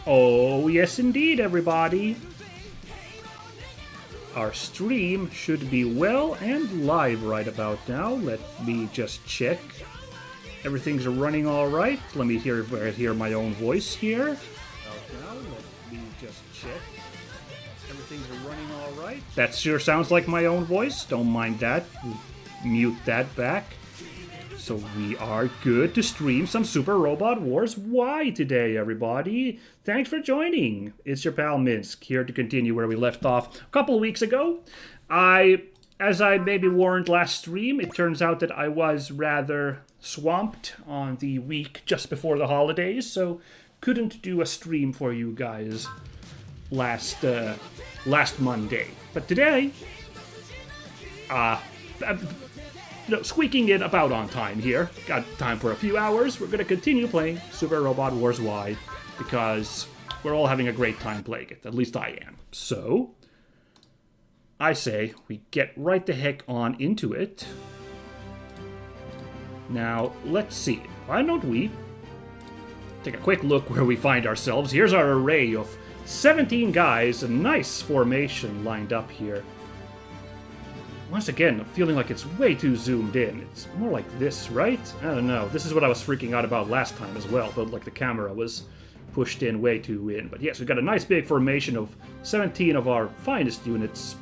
Oh, yes indeed, everybody. Our stream should be well and live right about now. Let me just check. Everything's running all right. Let me hear my own voice here. Now, let me just check. Everything's running all right. That sure sounds like my own voice. Don't mind that. Mute that back. So we are good to stream some Super Robot Wars Y today, everybody. Thanks for joining. It's your pal Minsk, here to continue where we left off a couple of weeks ago. As I maybe warned last stream, it turns out that I was rather swamped on the week just before the holidays, so couldn't do a stream for you guys last Monday. But today, squeaking in about on time here. Got time for a few hours. We're going to continue playing Super Robot Wars Y because we're all having a great time playing it. At least I am. So, I say we get right the heck on into it. Now, let's see. Why don't we take a quick look where we find ourselves. Here's our array of 17 guys. A nice formation lined up here. Once again, I'm feeling like it's way too zoomed in. It's more like this, right? I don't know. This is what I was freaking out about last time as well. Felt like the camera was pushed in way too in. But yes, we've got a nice big formation of 17 of our finest units.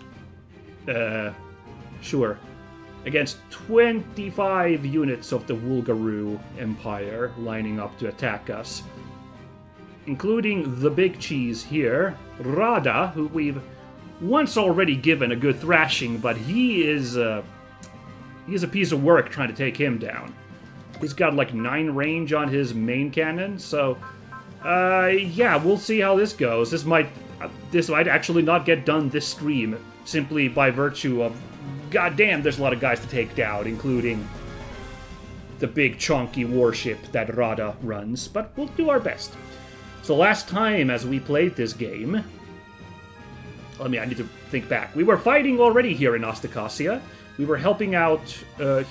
Sure. Against 25 units of the Wulgaru Empire lining up to attack us. Including the big cheese here, Rada, who we've once already given a good thrashing, but he is a piece of work trying to take him down. He's got like 9 range on his main cannon, so yeah, we'll see how this goes. This might actually not get done this stream simply by virtue of, goddamn, there's a lot of guys to take down, including the big chunky warship that Rada runs, but we'll do our best. So last time as we played this game, I need to think back. We were fighting already here in Asticassia. We were helping out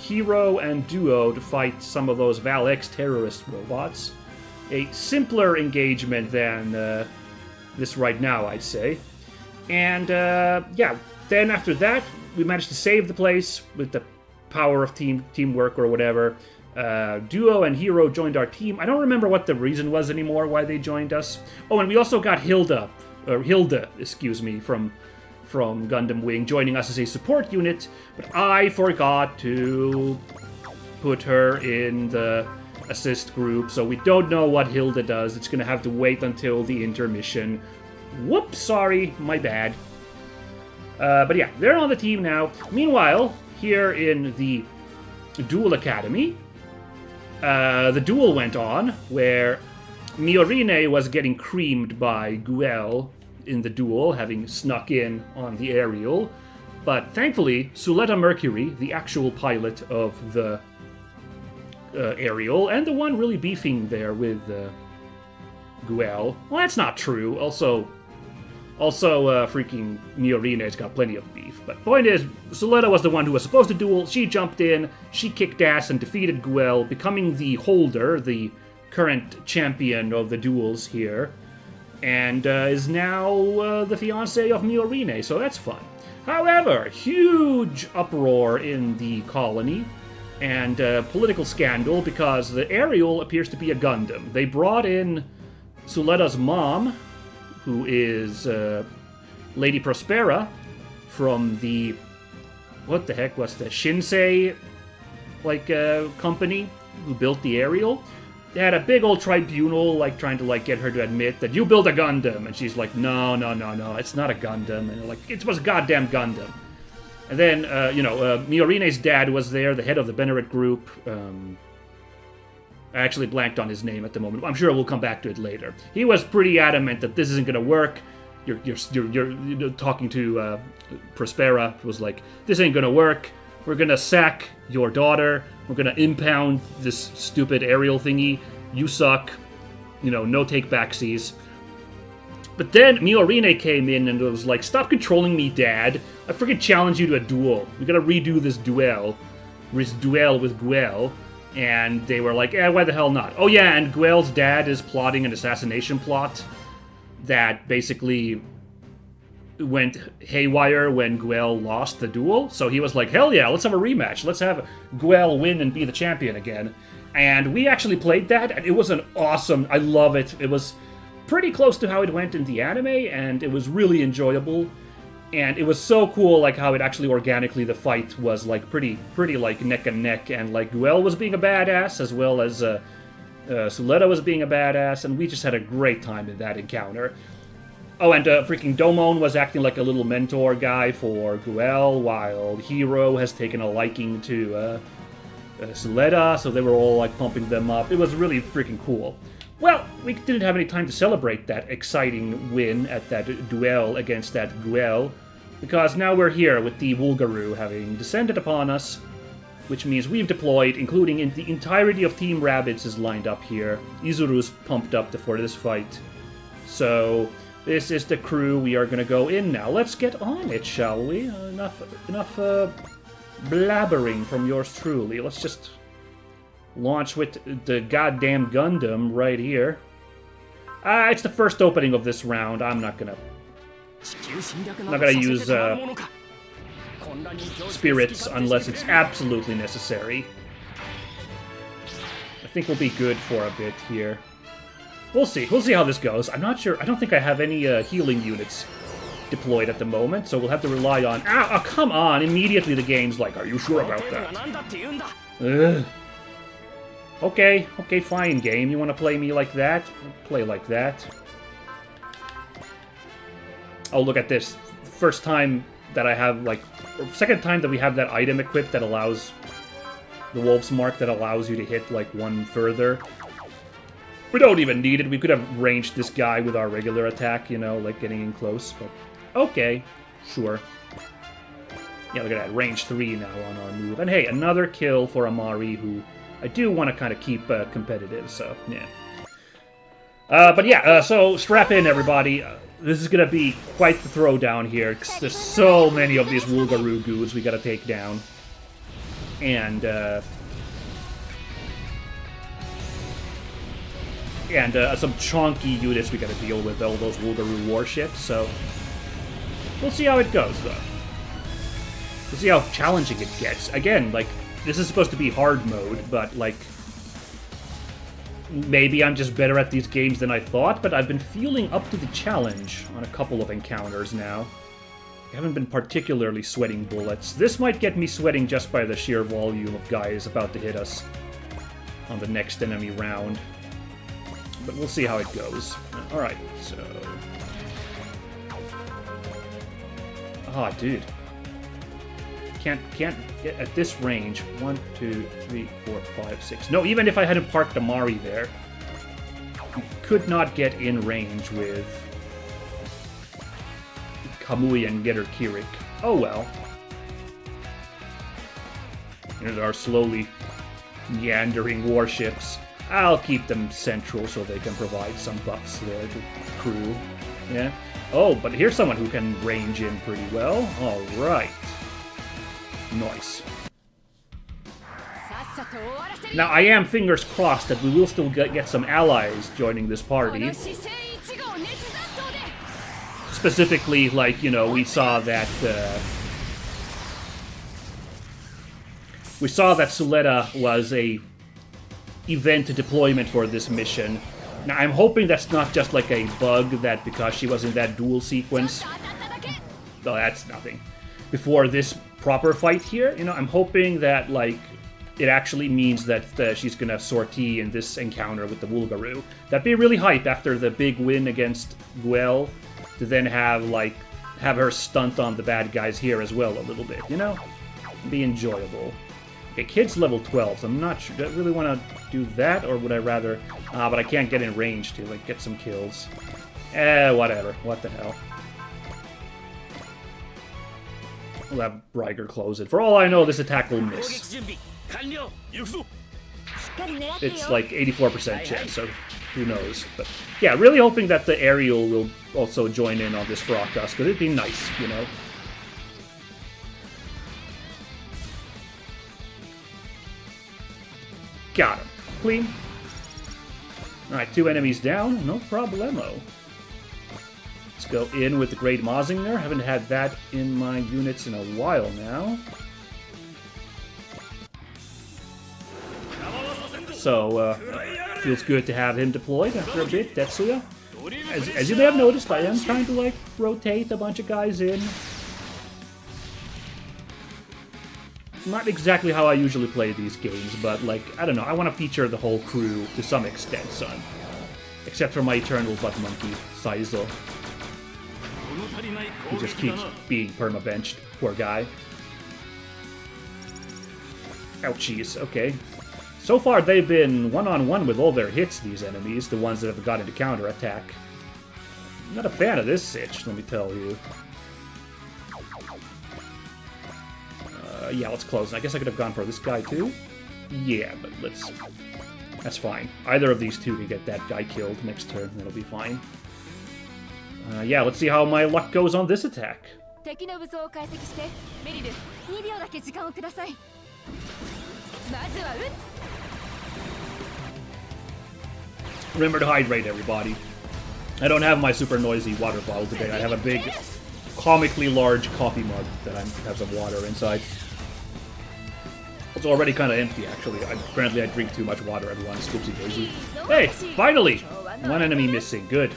Hero and Duo to fight some of those Val-X terrorist robots. A simpler engagement than this right now, I'd say. And yeah, then after that, we managed to save the place with the power of teamwork or whatever. Duo and Hero joined our team. I don't remember what the reason was anymore why they joined us. Oh, and we also got Hilda, from Gundam Wing, joining us as a support unit, but I forgot to put her in the assist group, so we don't know what Hilda does. It's gonna have to wait until the intermission. Whoops, sorry, my bad. But yeah, they're on the team now. Meanwhile, here in the Duel Academy, the duel went on, where Miorine was getting creamed by Guel in the duel, having snuck in on the aerial. But thankfully, Suletta Mercury, the actual pilot of the aerial, and the one really beefing there with Guel. Well, that's not true. Also, freaking Miorine's got plenty of beef. But point is, Suletta was the one who was supposed to duel. She jumped in, she kicked ass and defeated Guel, becoming the holder, the current champion of the duels here, and is now the fiancé of Miorine, so that's fun. However, huge uproar in the colony, and political scandal because the aerial appears to be a Gundam. They brought in Suletta's mom, who is Lady Prospera, from the, what the heck was the Shinsei, company who built the aerial. They had a big old tribunal, trying to, get her to admit that you built a Gundam. And she's like, no, it's not a Gundam. And they're like, it was a goddamn Gundam. And then, Miorine's dad was there, the head of the Benneret group. I actually blanked on his name at the moment. I'm sure we'll come back to it later. He was pretty adamant that this isn't going to work. You're talking to Prospera. It was like, this ain't going to work. We're going to sack your daughter. We're going to impound this stupid aerial thingy. You suck. No take backsies. But then Miorine came in and was like, stop controlling me, Dad. I freaking challenge you to a duel. We gotta redo this duel with Guel. And they were like, why the hell not? Oh yeah, and Guel's dad is plotting an assassination plot that basically went haywire when Guel lost the duel. So he was like, hell yeah, let's have a rematch. Let's have Guel win and be the champion again. And we actually played that, and it was an awesome... I love it. It was pretty close to how it went in the anime, and it was really enjoyable. And it was so cool, like, how it actually organically, the fight was, like, pretty like, neck and neck. And, like, Guel was being a badass, as well as Suletta was being a badass, and we just had a great time in that encounter. Oh, and freaking Domon was acting like a little mentor guy for Guel, while Hero has taken a liking to Suletta, so they were all, like, pumping them up. It was really freaking cool. Well, we didn't have any time to celebrate that exciting win at that duel against that Guel, because now we're here with the Wulgaru having descended upon us, which means we've deployed, including in the entirety of Team Rabbids is lined up here. Izuru's pumped up for this fight. So, this is the crew we are going to go in now. Let's get on it, shall we? Enough blabbering from yours truly. Let's just launch with the goddamn Gundam right here. It's the first opening of this round. I'm not gonna use spirits unless it's absolutely necessary. I think we'll be good for a bit here. We'll see. We'll see how this goes. I'm not sure. I don't think I have any healing units deployed at the moment, so we'll have to rely on... Oh, come on! Immediately the game's like, are you sure about that? Ugh. Okay, fine, game. You want to play me like that? Play like that. Oh, look at this. First time that I have, like... Or second time that we have that item equipped that allows... The Wolf's Mark that allows you to hit, like, one further. We don't even need it. We could have ranged this guy with our regular attack, you know, like getting in close, but... Okay, sure. Yeah, look at that. Range 3 now on our move. And hey, another kill for Amari, who I do want to kind of keep competitive, so, yeah. But yeah, so strap in, everybody. This is going to be quite the throwdown here, because there's so many of these Wulgaru goos we got to take down. And some chunky units we got to deal with, all those Wulgaru warships, so... We'll see how it goes, though. We'll see how challenging it gets. Again, like, this is supposed to be hard mode, but, like... Maybe I'm just better at these games than I thought, but I've been feeling up to the challenge on a couple of encounters now. I haven't been particularly sweating bullets. This might get me sweating just by the sheer volume of guys about to hit us on the next enemy round. But we'll see how it goes. Alright, so... Ah, dude. Can't get at this range. 1, 2, 3, 4, 5, 6. No, even if I hadn't parked Amari there, you could not get in range with Kamui and Getter Kirik. Oh well. Here's our slowly meandering warships. I'll keep them central so they can provide some buffs there to the crew. Yeah. Oh, but here's someone who can range in pretty well. Alright. Nice. Now, I am fingers crossed that we will still get some allies joining this party. Specifically, like, you know, we saw that Suletta was a event deployment for this mission. Now, I'm hoping that's not just like a bug that because she was in that duel sequence. No, that's nothing. Before this proper fight here, you know, I'm hoping that, like, it actually means that she's gonna sortie in this encounter with the Wulgaru. That'd be really hype after the big win against Guel, to then have her stunt on the bad guys here as well a little bit, you know? It'd be enjoyable. Okay, kid's level 12, so I'm not sure. Do I really want to do that, or would I rather... but I can't get in range to, like, get some kills. Whatever. What the hell. We'll have Bryger close it. For all I know, this attack will miss. It's like 84% chance, so who knows. But yeah, really hoping that the aerial will also join in on this for us, because it'd be nice, you know? Got him. Clean. Alright, 2 enemies down. No problemo. Let's go in with the Great Mazinger. Haven't had that in my units in a while now. So, feels good to have him deployed after a bit, Tetsuya. As you may have noticed, I am trying to, like, rotate a bunch of guys in. Not exactly how I usually play these games, but, like, I don't know, I want to feature the whole crew to some extent, son. Except for my eternal butt monkey, Saizo. He just keeps being perma-benched, poor guy. Ouchies, okay. So far, they've been one-on-one with all their hits, these enemies, the ones that have gotten to counter-attack. I'm not a fan of this sitch, let me tell you. Yeah, let's close. I guess I could have gone for this guy, too? Yeah, but let's... That's fine. Either of these two can get that guy killed next turn, that'll be fine. Yeah, let's see how my luck goes on this attack. Remember to hydrate, everybody. I don't have my super noisy water bottle today. I have a big, comically large coffee mug that has some water inside. It's already kind of empty, actually. Apparently I drink too much water at once. Whoopsie daisy. Hey, finally! One enemy missing. Good.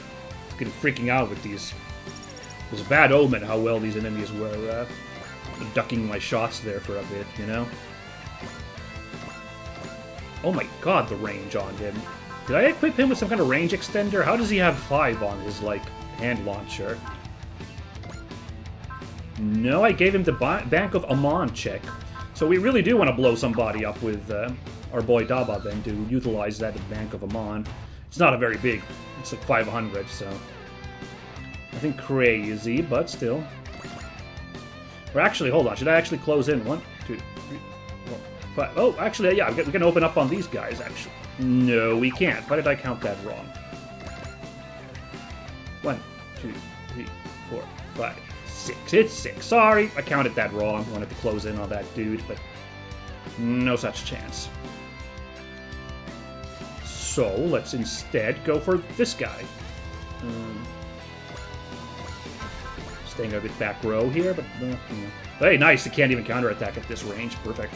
Getting freaking out with these. It was a bad omen how well these enemies were ducking my shots there for a bit, you know? Oh my god, the range on him. Did I equip him with some kind of range extender? How does he have 5 on his, like, hand launcher? No, I gave him the Bank of Amon check. So we really do want to blow somebody up with our boy Daba then to utilize that Bank of Amon. It's not a very big, it's like 500, so... Nothing crazy, but still. Or actually, hold on, should I actually close in? 1, 2, 3, 4, 5... Oh, actually, yeah, we can open up on these guys, actually. No, we can't. Why did I count that wrong? 1, 2, 3, 4, 5, 6. It's 6. Sorry, I counted that wrong. I wanted to close in on that dude, but no such chance. So, let's instead go for this guy. Staying a bit back row here, but... Hey, nice! It can't even counterattack at this range. Perfect.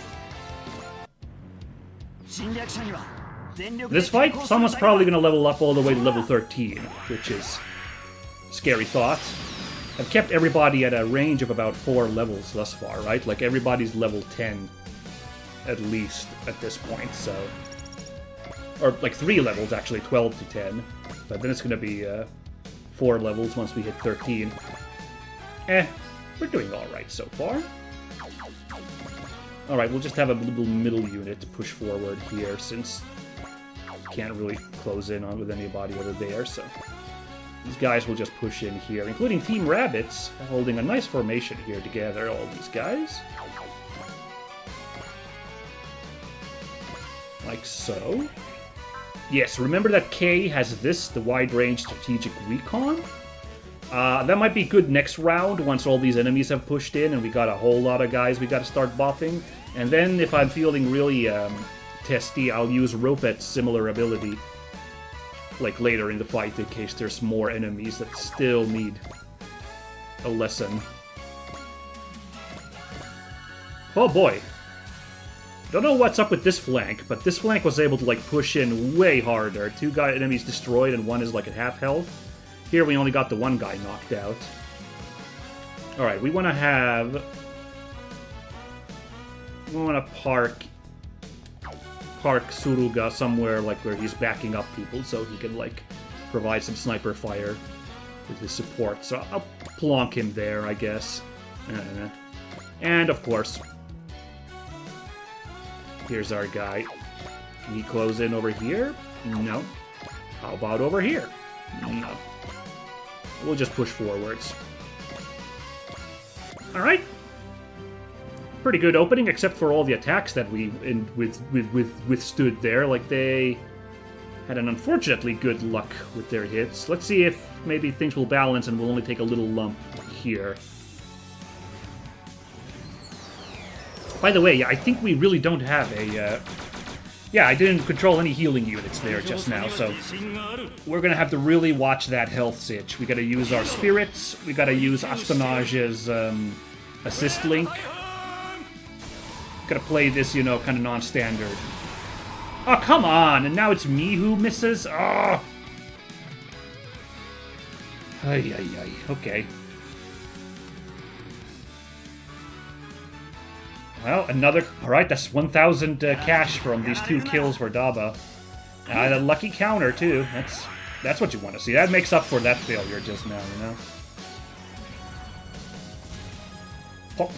This fight, someone's probably going to level up all the way to level 13, which is a scary thought. I've kept everybody at a range of about 4 levels thus far, right? Like, everybody's level 10, at least, at this point, so... Or, like, 3 levels, actually, 12 to 10. But then it's going to be 4 levels once we hit 13. We're doing alright so far. Alright, we'll just have a little middle unit to push forward here, since we can't really close in on with anybody over there, so... These guys will just push in here, including Team Rabbits, holding a nice formation here together, all these guys. Like so. Yes, remember that K has this, the wide-range strategic recon? That might be good next round, once all these enemies have pushed in and we got a whole lot of guys we gotta start bopping. And then, if I'm feeling really testy, I'll use Ropet's similar ability, like later in the fight, in case there's more enemies that still need a lesson. Oh boy. Don't know what's up with this flank, but this flank was able to, like, push in way harder. 2 enemies destroyed and 1 is, like, at half health. Here we only got the 1 guy knocked out. Alright, we want to have... We want to park Suruga somewhere, like, where he's backing up people, so he can, like, provide some sniper fire with his support. So I'll plonk him there, I guess. And, of course, here's our guy. Can he close in over here? No. How about over here? No. We'll just push forwards. Alright. Pretty good opening, except for all the attacks that we withstood there. Like, they had an unfortunately good luck with their hits. Let's see if maybe things will balance and we'll only take a little lump here. By the way, I think we really don't have Yeah, I didn't control any healing units there just now, so we're gonna have to really watch that health sitch. We gotta use our spirits, we gotta use Asticassa's assist link. Gotta play this, you know, kind of non-standard. Oh, come on! And now it's me who misses? Oh! Ay, ay, ay. Okay. Well, another... Alright, that's 1,000 cash from these 2 kills for Daba. A lucky counter, too. That's what you want to see. That makes up for that failure just now, you know? Pop.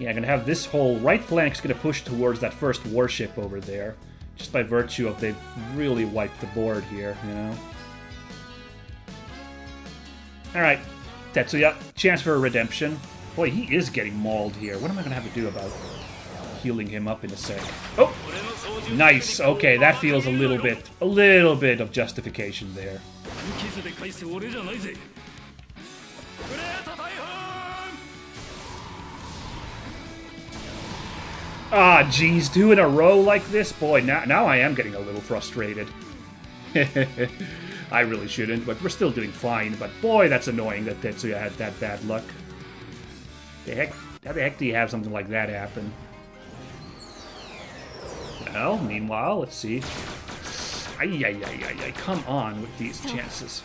Yeah, I'm gonna have this whole right flank's gonna push towards that first warship over there. Just by virtue of they've really wiped the board here, you know? Alright. Tetsuya, chance for a redemption. Boy, he is getting mauled here. What am I gonna have to do about healing him up in a sec? Oh! Nice. Okay, that feels a little bit of justification there. Ah, geez, 2 in a row like this? Boy, now I am getting a little frustrated. I really shouldn't, but we're still doing fine. But boy, that's annoying that Tetsuya had that bad luck. How the heck do you have something like that happen? Well, meanwhile, let's see. Ay, come on with these chances.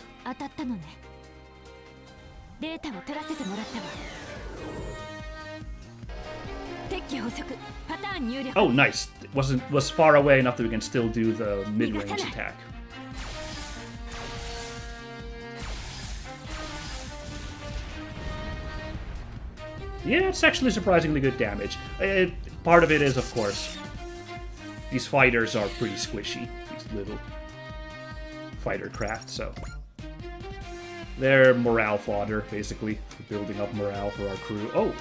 Oh, nice. Was far away enough that we can still do the mid-range attack. Yeah, it's actually surprisingly good damage. Part of it is, of course, these fighters are pretty squishy. These little fighter craft, so they're morale fodder, basically. Building up morale for our crew. Oh!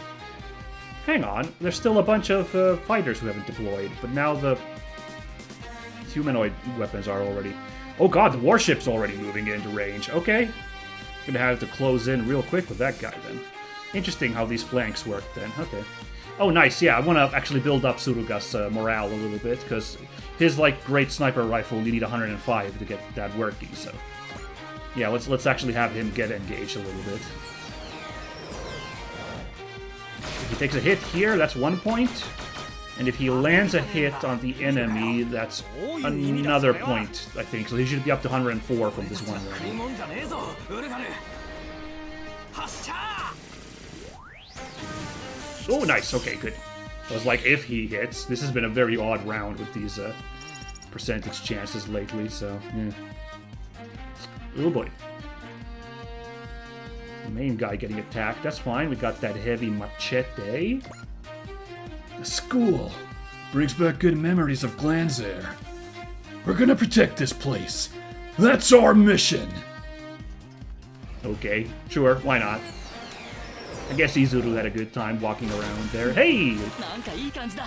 Hang on, there's still a bunch of fighters who haven't deployed, but now the humanoid weapons are already... Oh god, the warship's already moving into range. Okay. Gonna have to close in real quick with that guy, then. Interesting how these flanks work, then. Okay. Oh, nice, yeah, I want to actually build up Suruga's morale a little bit, because his, like, great sniper rifle, you need 105 to get that working, so... Yeah, let's actually have him get engaged a little bit. If he takes a hit here, that's 1 point. And if he lands a hit on the enemy, that's another point, I think. So he should be up to 104 from this one round. Oh, nice. Okay, good. I was like, if he hits. This has been a very odd round with these percentage chances lately, so, yeah. Oh, boy. The main guy getting attacked. That's fine. We got that heavy machete. The school brings back good memories of Glanzair. We're gonna protect this place. That's our mission. Okay, sure, why not? I guess Izuru had a good time walking around there. Hey!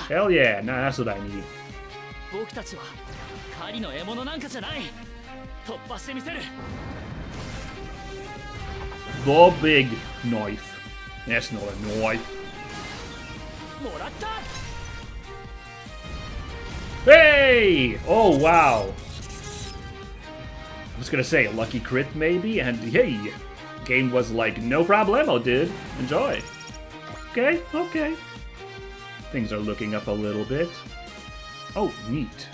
Hell yeah, nah, that's what I need. The big knife. That's not a knife. Hey! Oh, wow. I was gonna say, a lucky crit maybe, and hey! Game was like, no problemo, dude. Enjoy. Okay, okay. Things are looking up a little bit. Oh, neat.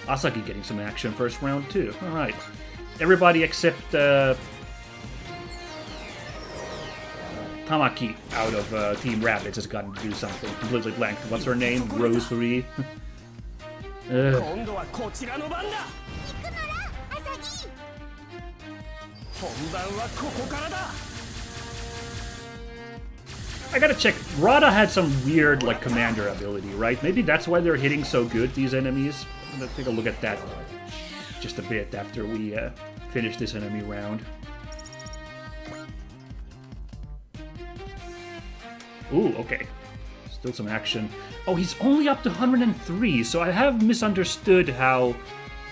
Asaki getting some action first round, too. Alright. Everybody except, Tamaki out of Team Rabbids has gotten to do something. Completely blanked. What's her name? Rose-Marie? I gotta check. Rada had some weird, like, commander ability, right? Maybe that's why they're hitting so good, these enemies. I'm gonna take a look at that just a bit after we finish this enemy round. Ooh, okay. Still some action. Oh, he's only up to 103, so I have misunderstood how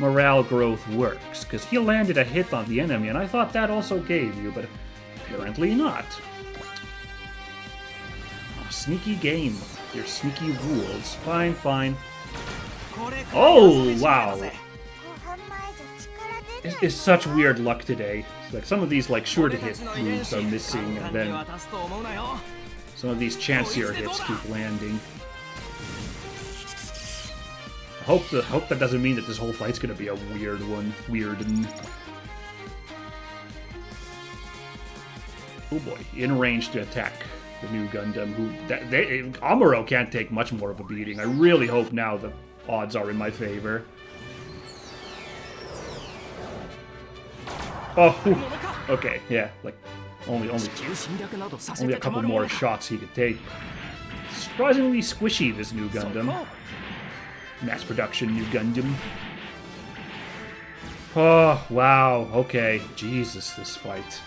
morale growth works, because he landed a hit on the enemy, and I thought that also gave you, but apparently not. Sneaky game. Your sneaky rules. Fine, fine. Oh, wow. It's such weird luck today. Like some of these like sure to hit moves are missing, and then some of these chancier hits keep landing. I hope that doesn't mean that this whole fight's gonna be a weird one. Oh boy, in range to attack the new Gundam. Amuro can't take much more of a beating. I really hope now the odds are in my favor. Oh, okay, yeah, like only a couple more shots he could take. Surprisingly squishy, this new Gundam. Mass production new Gundam. Oh, wow, okay. Jesus, this fight.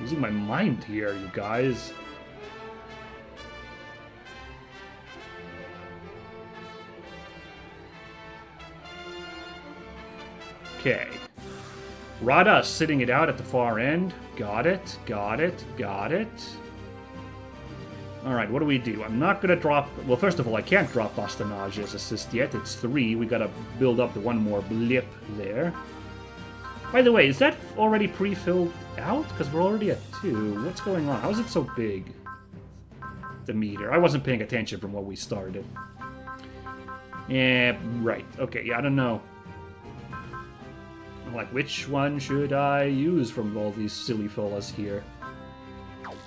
Losing my mind here, you guys. Okay. Rada sitting it out at the far end. Got it. Alright, what do we do? I'm not gonna drop... Well, first of all, I can't drop Bastanage's assist yet. It's 3. We gotta build up to one more blip there. By the way, is that already pre-filled out? Because we're already at 2. What's going on? How is it so big? The meter. I wasn't paying attention from when we started. Yeah, right. Okay, yeah, I don't know. Like, which one should I use from all these silly fellas here?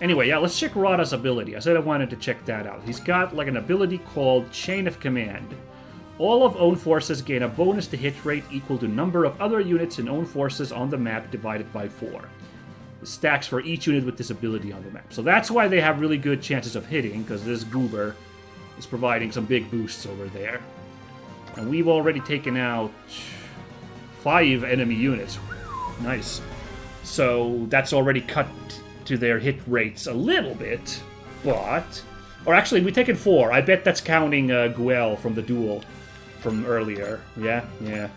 Anyway, yeah, let's check Rada's ability. I said I wanted to check that out. He's got, like, an ability called Chain of Command. All of own forces gain a bonus to hit rate equal to number of other units in own forces on the map divided by 4. The stacks for each unit with this ability on the map. So that's why they have really good chances of hitting, because this goober is providing some big boosts over there. And we've already taken out 5 enemy units. Nice. So that's already cut to their hit rates a little bit, but... Or actually, we've taken 4. I bet that's counting Guel from the duel from earlier. Yeah. Yeah,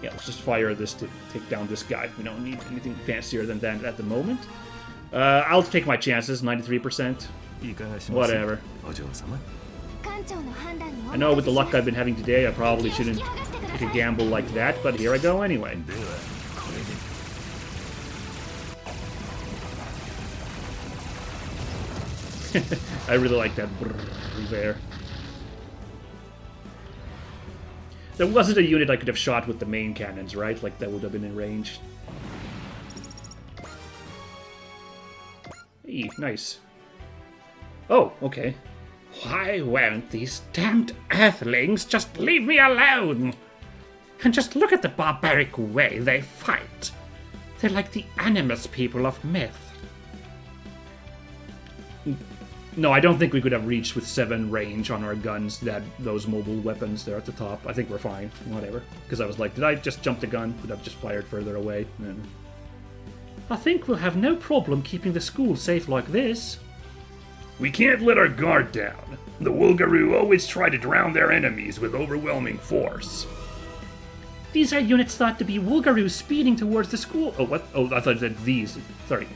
let's just fire this to take down this guy. We don't need anything fancier than that at the moment. I'll take my chances, 93%. Whatever. I know with the luck I've been having today, I probably shouldn't take a gamble like that, but here I go anyway. I really like that there. There wasn't a unit I could have shot with the main cannons, right? Like, that would have been in range. Hey, nice. Oh, okay. Why won't these damned Earthlings just leave me alone? And just look at the barbaric way they fight. They're like the animus people of myth. No, I don't think we could have reached with 7 range on our guns that those mobile weapons there at the top. I think we're fine. Whatever. Because I was like, did I just jump the gun? Could have just fired further away. I think we'll have no problem keeping the school safe like this. We can't let our guard down. The Wulgaru always try to drown their enemies with overwhelming force. These are units thought to be Wulgaru speeding towards the school. Oh, what? Oh, I thought that these. Sorry.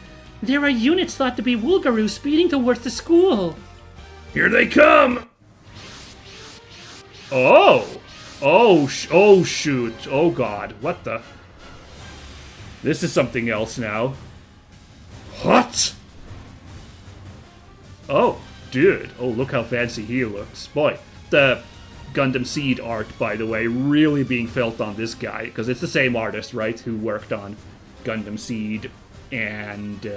There are units thought to be Wulgaru speeding towards the school. Here they come! Oh! Oh shoot. Oh god. What the? This is something else now. What? Oh, dude. Oh, look how fancy he looks. Boy, the Gundam Seed art, by the way, really being felt on this guy, because it's the same artist, right, who worked on Gundam Seed and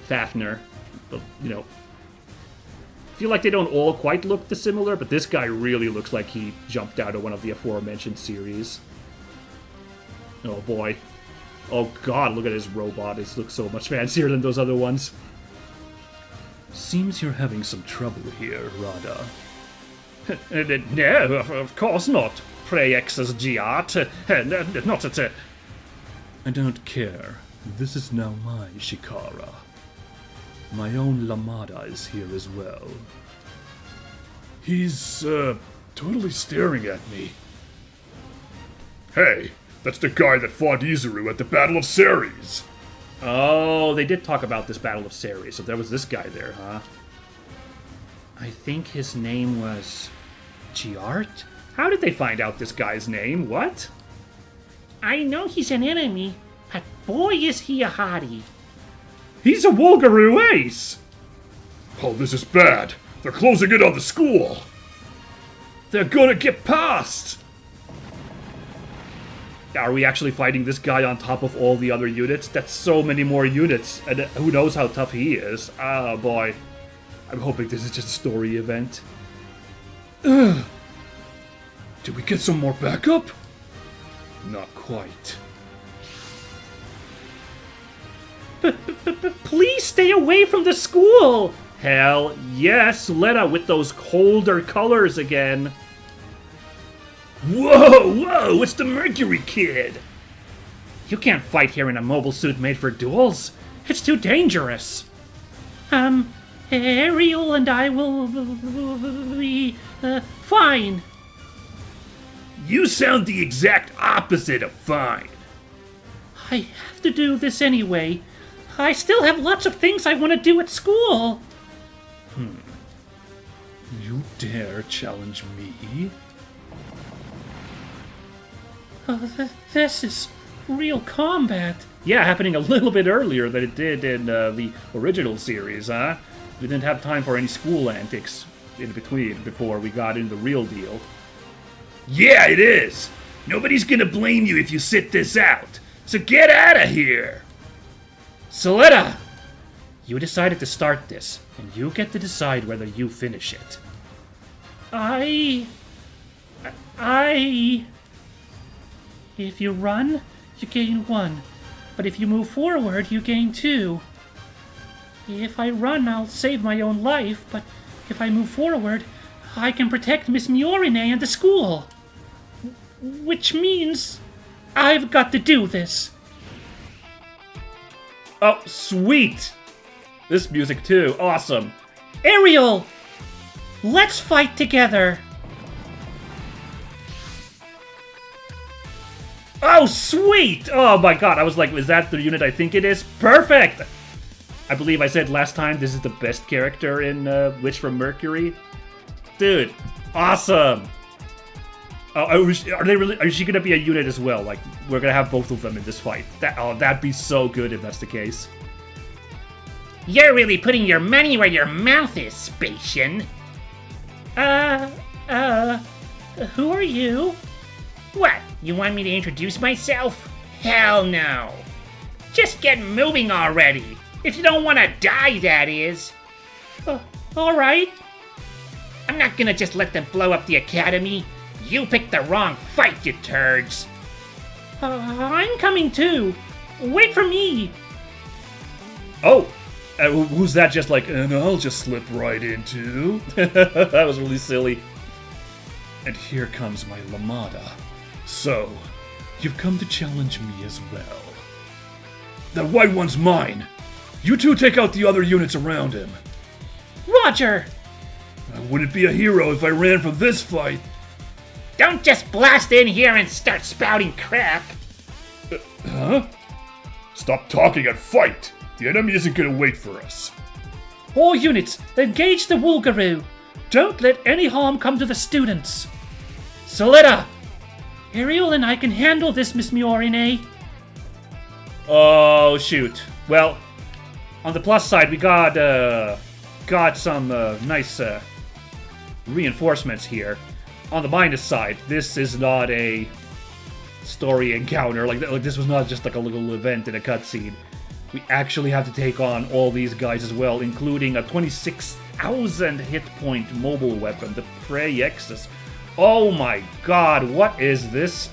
Fafnir. But, you know, I feel like they don't all quite look dissimilar, but this guy really looks like he jumped out of one of the aforementioned series. Oh boy. Oh god, look at his robot. It looks so much fancier than those other ones. Seems you're having some trouble here, Rada. No, of course not. Pray exes giat. Not at a... I don't care. This is now my Shikara. My own Lamada is here as well. He's, totally staring at me. Hey, that's the guy that fought Izuru at the Battle of Ceres. Oh, they did talk about this Battle of Ceres, so there was this guy there, huh? I think his name was Giart? How did they find out this guy's name? What? I know he's an enemy, but boy is he a hottie. He's a Wulgaru ace! Oh, this is bad. They're closing in on the school. They're gonna get past! Are we actually fighting this guy on top of all the other units? That's so many more units, and who knows how tough he is. Oh boy. I'm hoping this is just a story event. Ugh. Did we get some more backup? Not quite. Please stay away from the school! Hell yes, Letta with those colder colors again. Whoa, it's the Mercury kid! You can't fight here in a mobile suit made for duels. It's too dangerous. Ariel and I will be fine. You sound the exact opposite of fine. I have to do this anyway. I still have lots of things I want to do at school. You dare challenge me? This is real combat. Yeah, happening a little bit earlier than it did in the original series, huh? We didn't have time for any school antics in between before we got into the real deal. Yeah, it is. Nobody's gonna blame you if you sit this out. So get out of here. Soletta! You decided to start this, and you get to decide whether you finish it. If you run, you gain 1. But if you move forward, you gain 2. If I run, I'll save my own life, but if I move forward, I can protect Miss Miorine and the school. Which means I've got to do this. Oh, sweet! This music too, awesome. Ariel! Let's fight together! Oh, sweet! Oh my god, I was like, is that the unit I think it is? Perfect! I believe I said last time this is the best character in Witch from Mercury. Dude, awesome! Oh, are they really? Is she gonna be a unit as well? Like, we're gonna have both of them in this fight. That'd be so good if that's the case. You're really putting your money where your mouth is, Spatian. Who are you? What, you want me to introduce myself? Hell no. Just get moving already. If you don't want to die, that is. Alright. I'm not gonna just let them blow up the academy. You picked the wrong fight, you turds. I'm coming too. Wait for me. Oh, who's that just like, and I'll just slip right into? That was really silly. And here comes my Lamada. So, you've come to challenge me as well. That white one's mine. You two take out the other units around him. Roger. I wouldn't be a hero if I ran from this fight. Don't just blast in here and start spouting crap. Huh? Stop talking and fight! The enemy isn't gonna wait for us. All units, engage the Wulgaru. Don't let any harm come to the students. Soletta! Ariel and I can handle this, Miss Miorine. Oh, shoot. Well, on the plus side, we got some nice reinforcements here. On the minus side, this is not a story encounter. Like this was not just like a little event in a cutscene. We actually have to take on all these guys as well, including a 26,000 hit point mobile weapon, the Preyexus. Oh my god, what is this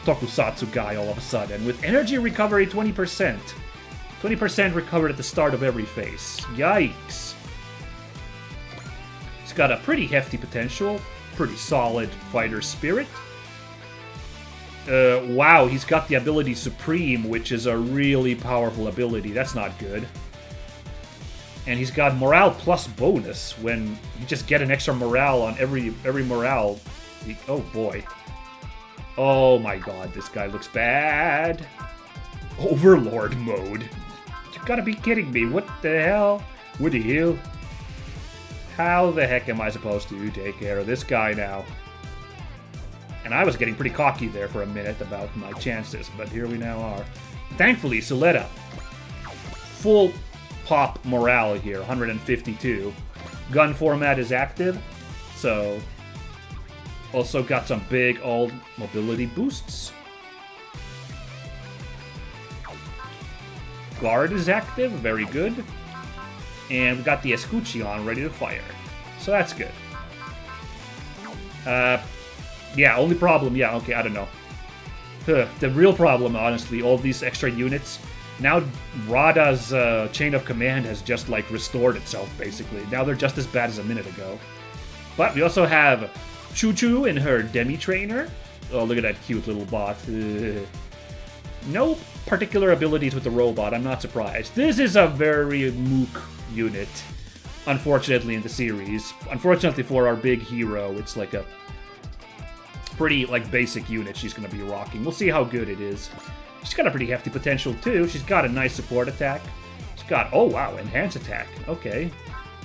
tokusatsu guy all of a sudden? With energy recovery 20%. 20% recovered at the start of every phase. Yikes. He's got a pretty hefty potential. Pretty solid fighter spirit. Wow, he's got the ability Supreme, which is a really powerful ability. That's not good. And he's got morale plus bonus when you just get an extra morale on every morale. Oh boy. Oh my god, this guy looks bad. Overlord mode. You gotta be kidding me. What the hell? What the hell? How the heck am I supposed to take care of this guy now? And I was getting pretty cocky there for a minute about my chances, but here we now are. Thankfully, Soletta. Full pop morale here, 152. Gun format is active, so... Also got some big old mobility boosts. Guard is active, very good. And we got the Escuchion ready to fire. So that's good. Yeah, only problem, yeah, okay, I don't know. The real problem, honestly, all these extra units. Now Rada's chain of command has just, like, restored itself, basically. Now they're just as bad as a minute ago. But we also have Choo Choo and her demi-trainer. Oh, look at that cute little bot. No particular abilities with the robot, I'm not surprised. This is a very mook unit, unfortunately, in the series. Unfortunately for our big hero, it's like a pretty, like, basic unit she's going to be rocking. We'll see how good it is. She's got a pretty hefty potential, too. She's got a nice support attack. She's got, oh wow, enhance attack. Okay.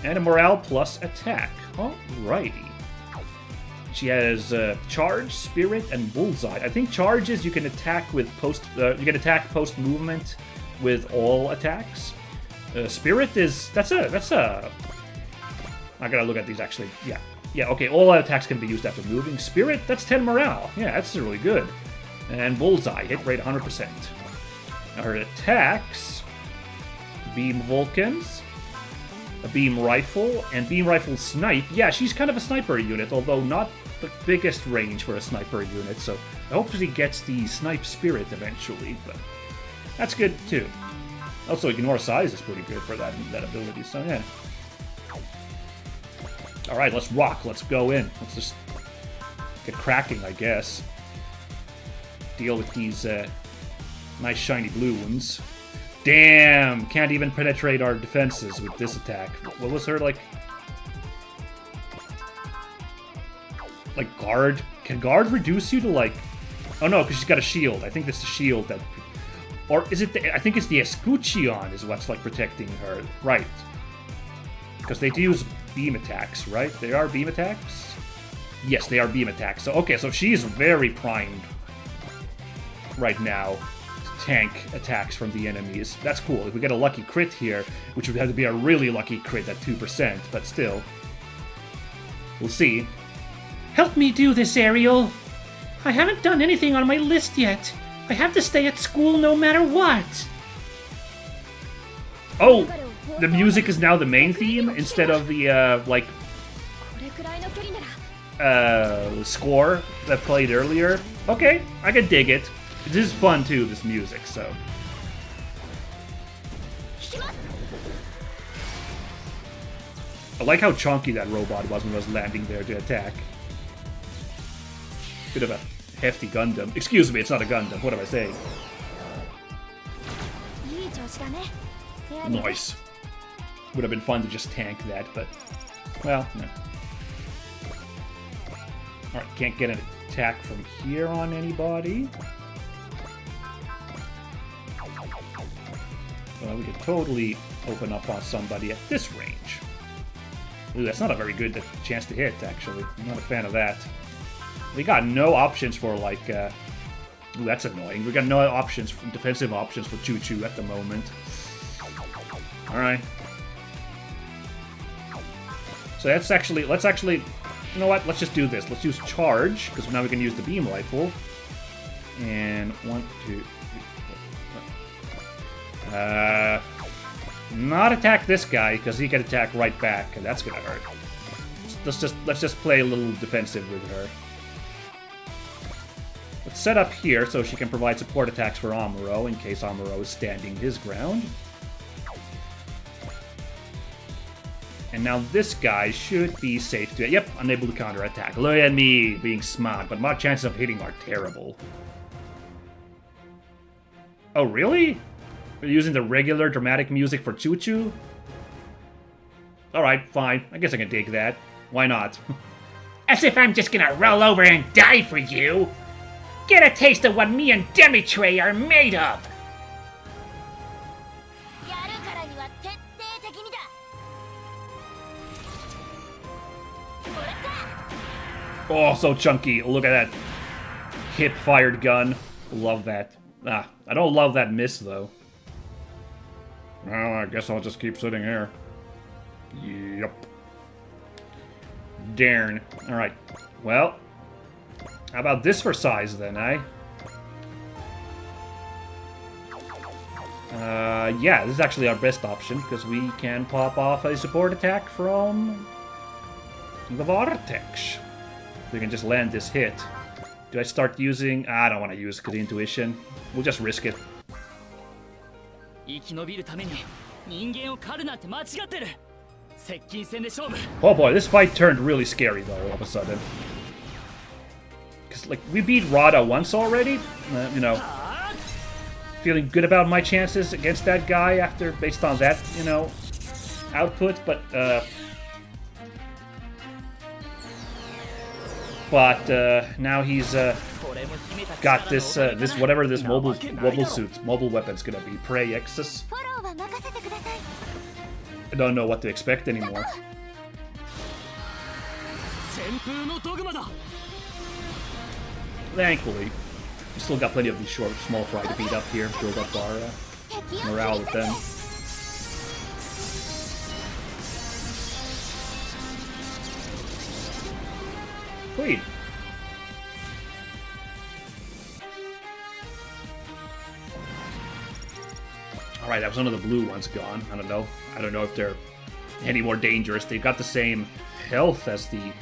And a morale plus attack. Alrighty. She has charge, spirit, and bullseye. I think charge is you can attack with post movement with all attacks. Spirit is that's a. I gotta look at these actually. Yeah. Okay. All attacks can be used after moving. Spirit, that's 10 morale. Yeah, that's really good. And bullseye, hit rate 100%. Now her attacks: beam Vulcans, a beam rifle, and beam rifle snipe. Yeah, she's kind of a sniper unit, although not the biggest range for a sniper unit, so I hope she gets the snipe spirit eventually, but that's good too. Also, ignore size is pretty good for that ability, so yeah. Alright, let's rock, let's go in. Let's just get cracking, I guess. Deal with these nice shiny blue ones. Damn! Can't even penetrate our defenses with this attack. What was her, like guard? Can guard reduce you to, like... Oh no, because she's got a shield. I think it's the shield that... Or is it the... I think it's the Escuchion is what's, like, protecting her. Right. Because they do use beam attacks, right? They are beam attacks? Yes, they are beam attacks. So, okay, so she's very primed right now to tank attacks from the enemies. That's cool. If we get a lucky crit here, which would have to be a really lucky crit at 2%, but still. We'll see. Help me do this, Ariel. I haven't done anything on my list yet. I have to stay at school no matter what. Oh, the music is now the main theme instead of the, score that played earlier. Okay, I can dig it. This is fun, too, this music, so... I like how chunky that robot was when it was landing there to attack. Bit of a hefty Gundam. Excuse me, it's not a Gundam. What am I saying? Nice. Would have been fun to just tank that, but... Well, no. Alright, can't get an attack from here on anybody. Well, we could totally open up on somebody at this range. Ooh, that's not a very good chance to hit, actually. I'm not a fan of that. We got no options for, like, ooh, that's annoying. We got no options, defensive options for Choo Choo at the moment. Alright. So let's actually, you know what? Let's just do this. Let's use charge, because now we can use the beam rifle. And 1, 2, 3, 4. Not attack this guy, because he can attack right back, and that's gonna hurt. Let's just play a little defensive with her. Let's set up here so she can provide support attacks for Amuro in case Amuro is standing his ground. And now this guy should be safe to... Yep, unable to counterattack. Look at me being smart, but my chances of hitting are terrible. Oh, really? We're using the regular dramatic music for Choo Choo? Alright, fine. I guess I can dig that. Why not? As if I'm just gonna roll over and die for you! Get a taste of what me and Demitray are made of! Oh, so chunky. Look at that hip-fired gun. Love that. Ah, I don't love that miss, though. Well, I guess I'll just keep sitting here. Yep. Darn. Alright. Well, how about this for size, then, eh? Yeah, this is actually our best option, because we can pop off a support attack from the Vortex. We can just land this hit. Do I start using... I don't want to use good intuition. We'll just risk it. Oh boy, this fight turned really scary though, all of a sudden. Because, like, we beat Rada once already. You know, feeling good about my chances against that guy after, based on that, you know, output, but now he's got this this whatever this mobile weapon's gonna be. Prey Exus. I don't know what to expect anymore. Thankfully, we still got plenty of these small fry to beat up here. Build up our morale with them. Sweet. Alright, that was one of the blue ones gone. I don't know. I don't know if they're any more dangerous. They've got the same health as the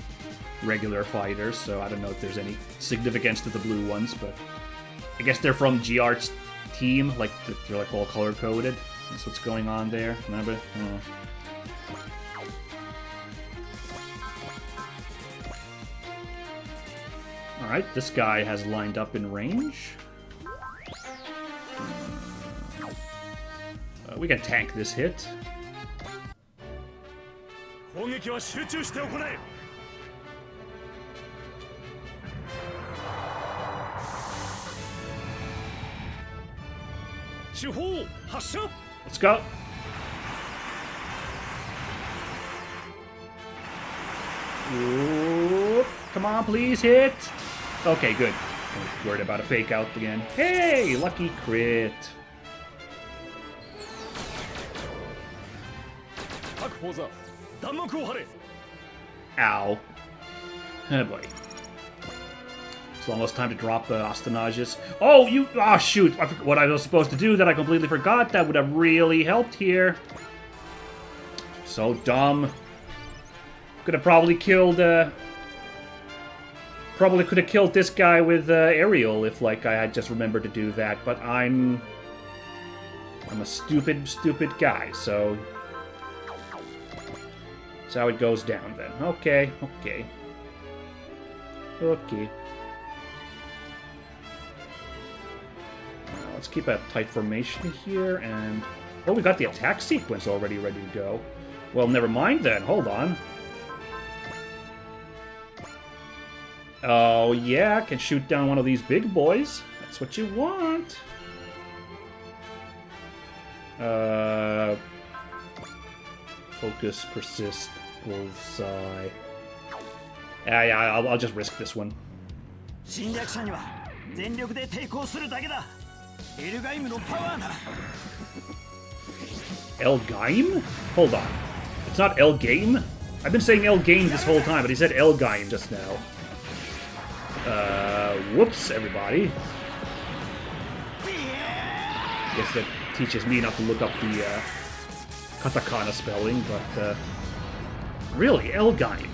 regular fighters, so I don't know if there's any significance to the blue ones, but I guess they're from G-Art's team, like they're like all color-coded. That's what's going on there. Remember? Oh. Alright, this guy has lined up in range. We can tank this hit. Let's go. Ooh, come on, please hit. Okay, good. I'm worried about a fake out again. Hey, lucky crit. Ow. Oh boy. It's almost time to drop Astanages. Oh, you... Oh, shoot. I forgot what I was supposed to do that I completely forgot. That would have really helped here. So dumb. Could have probably killed... Probably could have killed this guy with Aerial if, like, I had just remembered to do that. But I'm a stupid, stupid guy, so... That's how it goes down, then. Okay, okay. Okay. Let's keep a tight formation here, and... Oh, we got the attack sequence already ready to go. Well, never mind then. Hold on. Oh, yeah, I can shoot down one of these big boys. That's what you want. Focus, persist, bullseye. Yeah, I'll just risk this one. Elgaim? Hold on. It's not Elgaim? I've been saying Elgaim this whole time, but he said Elgaim just now. Whoops, everybody. Guess that teaches me not to look up the katakana spelling, but really, Elgaim.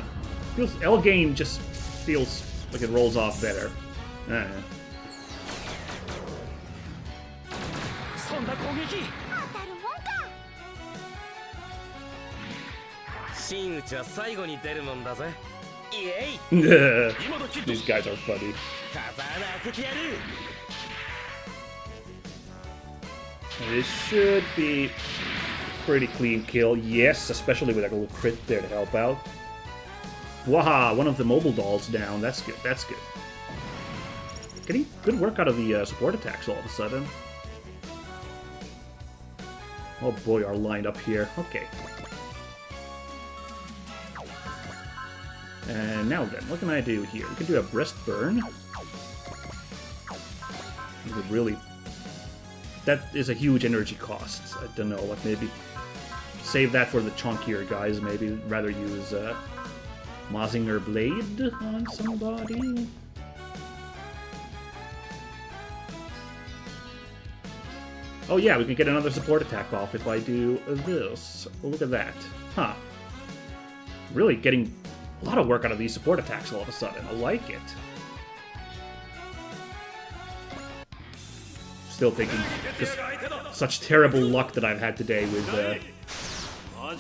Elgaim just feels like it rolls off better. I don't know. These guys are funny. This should be pretty clean kill. Yes, especially with a little crit there to help out. Waha, one of the mobile dolls down. That's good. That's good. Getting good work out of the support attacks all of a sudden. Oh boy, our line up here. Okay. And now then, what can I do here? We can do a breast burn. We could really... That is a huge energy cost. I don't know, like maybe save that for the chunkier guys, maybe rather use Mazinger Blade on somebody. Oh yeah, we can get another support attack off if I do this. Oh, look at that. Huh. Really getting a lot of work out of these support attacks all of a sudden. I like it. Still thinking, just such terrible luck that I've had today with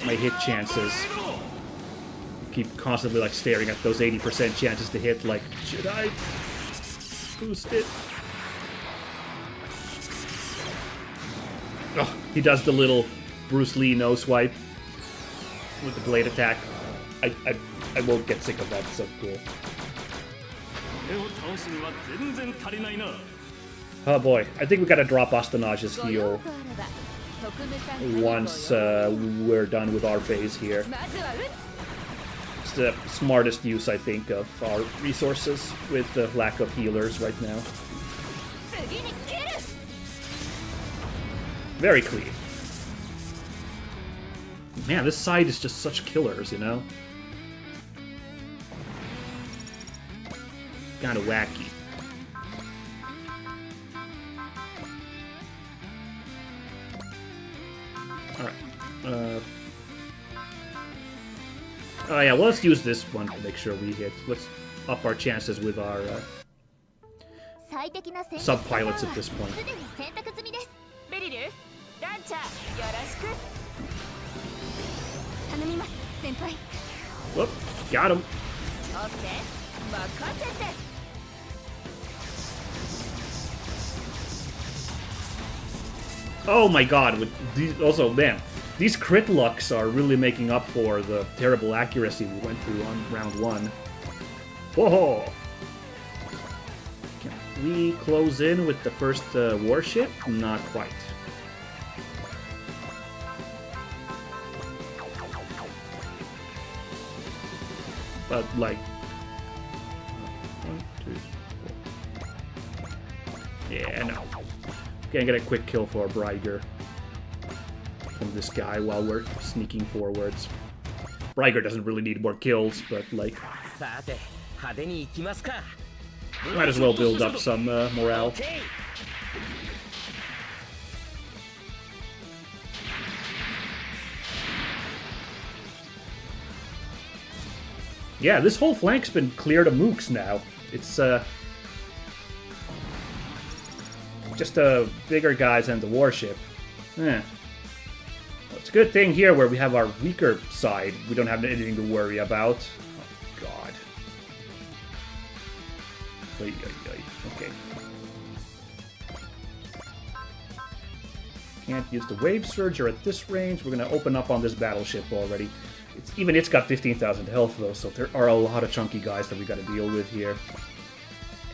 my hit chances. Keep constantly like staring at those 80% chances to hit, like, should I boost it? Oh, he does the little Bruce Lee no swipe with the blade attack. I won't get sick of that, it's so cool. Oh boy, I think we gotta drop Astanage's heal once we're done with our phase here. It's the smartest use, I think, of our resources with the lack of healers right now. Very clean. Man, this side is just such killers, you know? Kinda wacky. Alright. Oh yeah, well, let's use this one to make sure we hit. Let's up our chances with our sub-pilots at this point. Whoop, got him. Oh my god, with these, also, man, these crit lucks are really making up for the terrible accuracy we went through on round 1. Whoa! Can we close in with the first warship? Not quite. But, like... 1, 2, 4. Yeah, no. Can't get a quick kill for Bryger from this guy while we're sneaking forwards. Bryger doesn't really need more kills, but, like... Might as well build up some morale. Yeah, this whole flank's been cleared of mooks now. It's, just bigger guys and the warship. Well, it's a good thing here where we have our weaker side. We don't have anything to worry about. Oh, God. Oy, oy, oy. Okay. Can't use the wave surger at this range. We're going to open up on this battleship already. Even it's got 15,000 health, though, so there are a lot of chunky guys that we got to deal with here.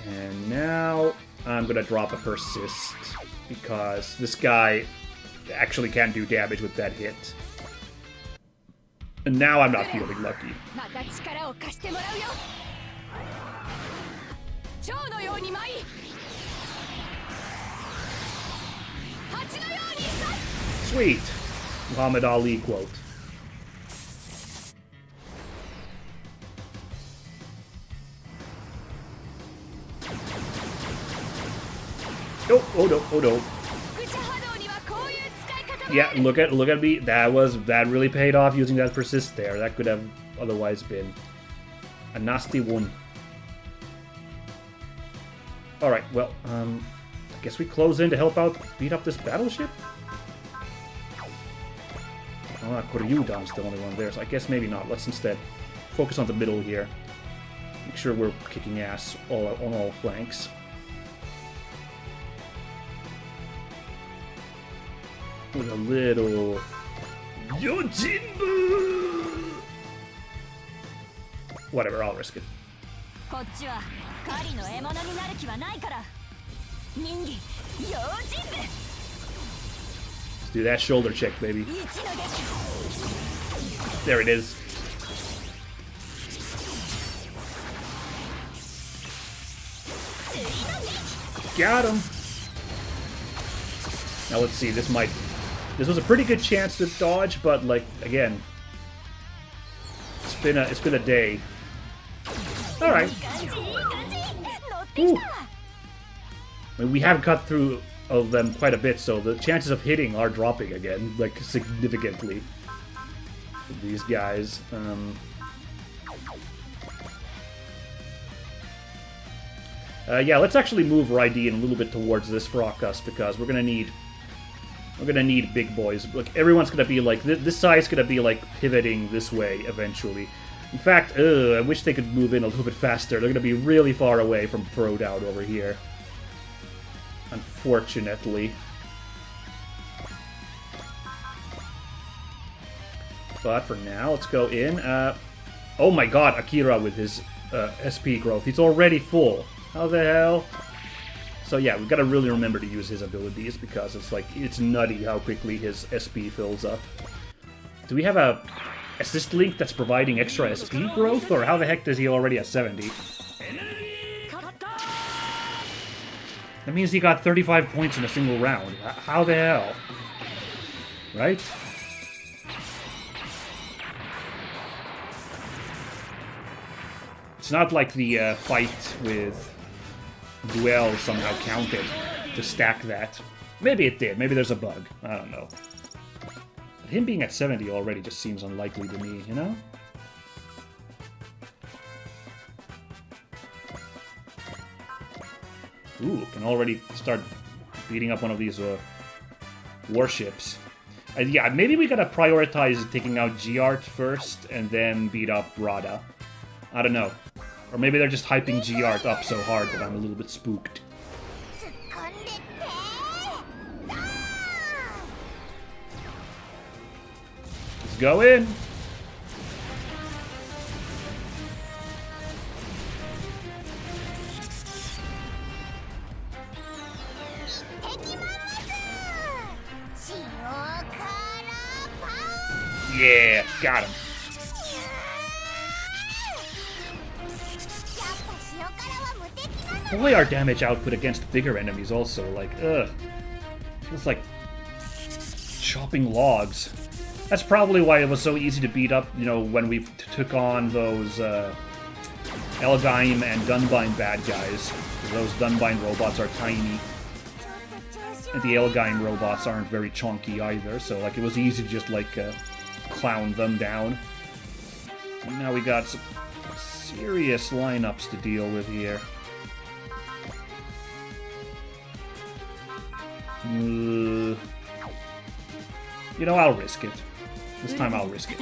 And now I'm going to drop a persist, because this guy actually can't do damage with that hit. And now I'm not feeling lucky. Sweet! Muhammad Ali quote. Oh no, oh no. Yeah, look at me. That really paid off using that persist there. That could have otherwise been a nasty one. Alright, well, I guess we close in to help out beat up this battleship? Oh, Koryudan's the only one there, so I guess maybe not. Let's instead focus on the middle here. Make sure we're kicking ass on all flanks. With a little Yojinbu! Whatever, I'll risk it. こっちは狩りの獲物になる気はないから。人間用心部。 Let's do that shoulder check, baby. 一の撃。 There it is. Got him. Now let's see. This was a pretty good chance to dodge, but like again, it's been a day. All right. Ooh. I mean, we have cut through of them quite a bit, so the chances of hitting are dropping again, like significantly. These guys. Yeah, let's actually move Raideen a little bit towards this Fracas because we're gonna need big boys. Like everyone's gonna be like this side's gonna be like pivoting this way eventually. In fact, I wish they could move in a little bit faster. They're gonna be really far away from Throwdown over here. Unfortunately. But for now, let's go in. Oh my god, Akira with his SP growth. He's already full. How the hell? So yeah, we've got to really remember to use his abilities because it's nutty how quickly his SP fills up. Do we have a assist link that's providing extra SP growth, or how the heck does he already have 70? That means he got 35 points in a single round. How the hell? Right? It's not like the fight with Duel somehow counted to stack that. Maybe it did. Maybe there's a bug. I don't know. But him being at 70 already just seems unlikely to me, you know? Ooh, can already start beating up one of these warships. Yeah, maybe we gotta prioritize taking out Giart first and then beat up Rada. I don't know. Or maybe they're just hyping Giart up so hard that I'm a little bit spooked. Let's go in! Yeah, got him. Boy, our damage output against bigger enemies also, like, feels like chopping logs. That's probably why it was so easy to beat up, you know, when we took on those Elgaim and Dunbine bad guys. Those Dunbine robots are tiny. And the Elgaim robots aren't very chunky either, so like it was easy to just like clown them down. And now we got some serious lineups to deal with here. You know, I'll risk it. This time I'll risk it.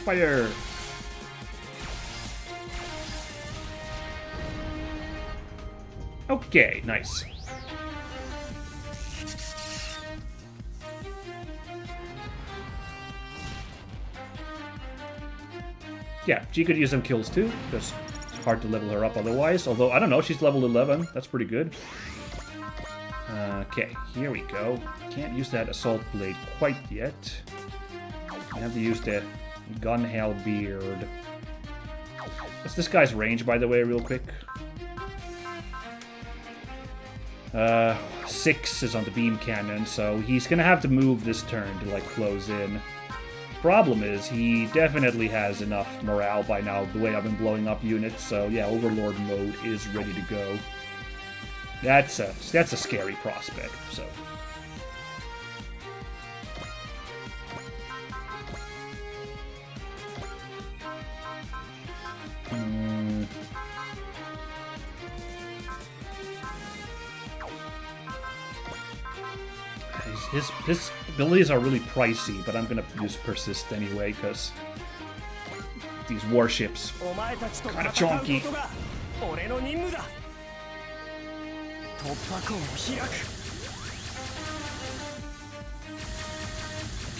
Fire! Okay, nice. Yeah, she could use some kills too, because it's hard to level her up otherwise. Although, I don't know, she's level 11. That's pretty good. Okay, here we go. Can't use that Assault Blade quite yet. I have to use that Gun Halberd. What's this guy's range, by the way, real quick? 6 is on the beam cannon, so he's gonna have to move this turn to, like, close in. Problem is, he definitely has enough morale by now, the way I've been blowing up units, so yeah, Overlord mode is ready to go. That's a scary prospect, so... His abilities are really pricey, but I'm gonna use Persist anyway, because these warships kind of chonky.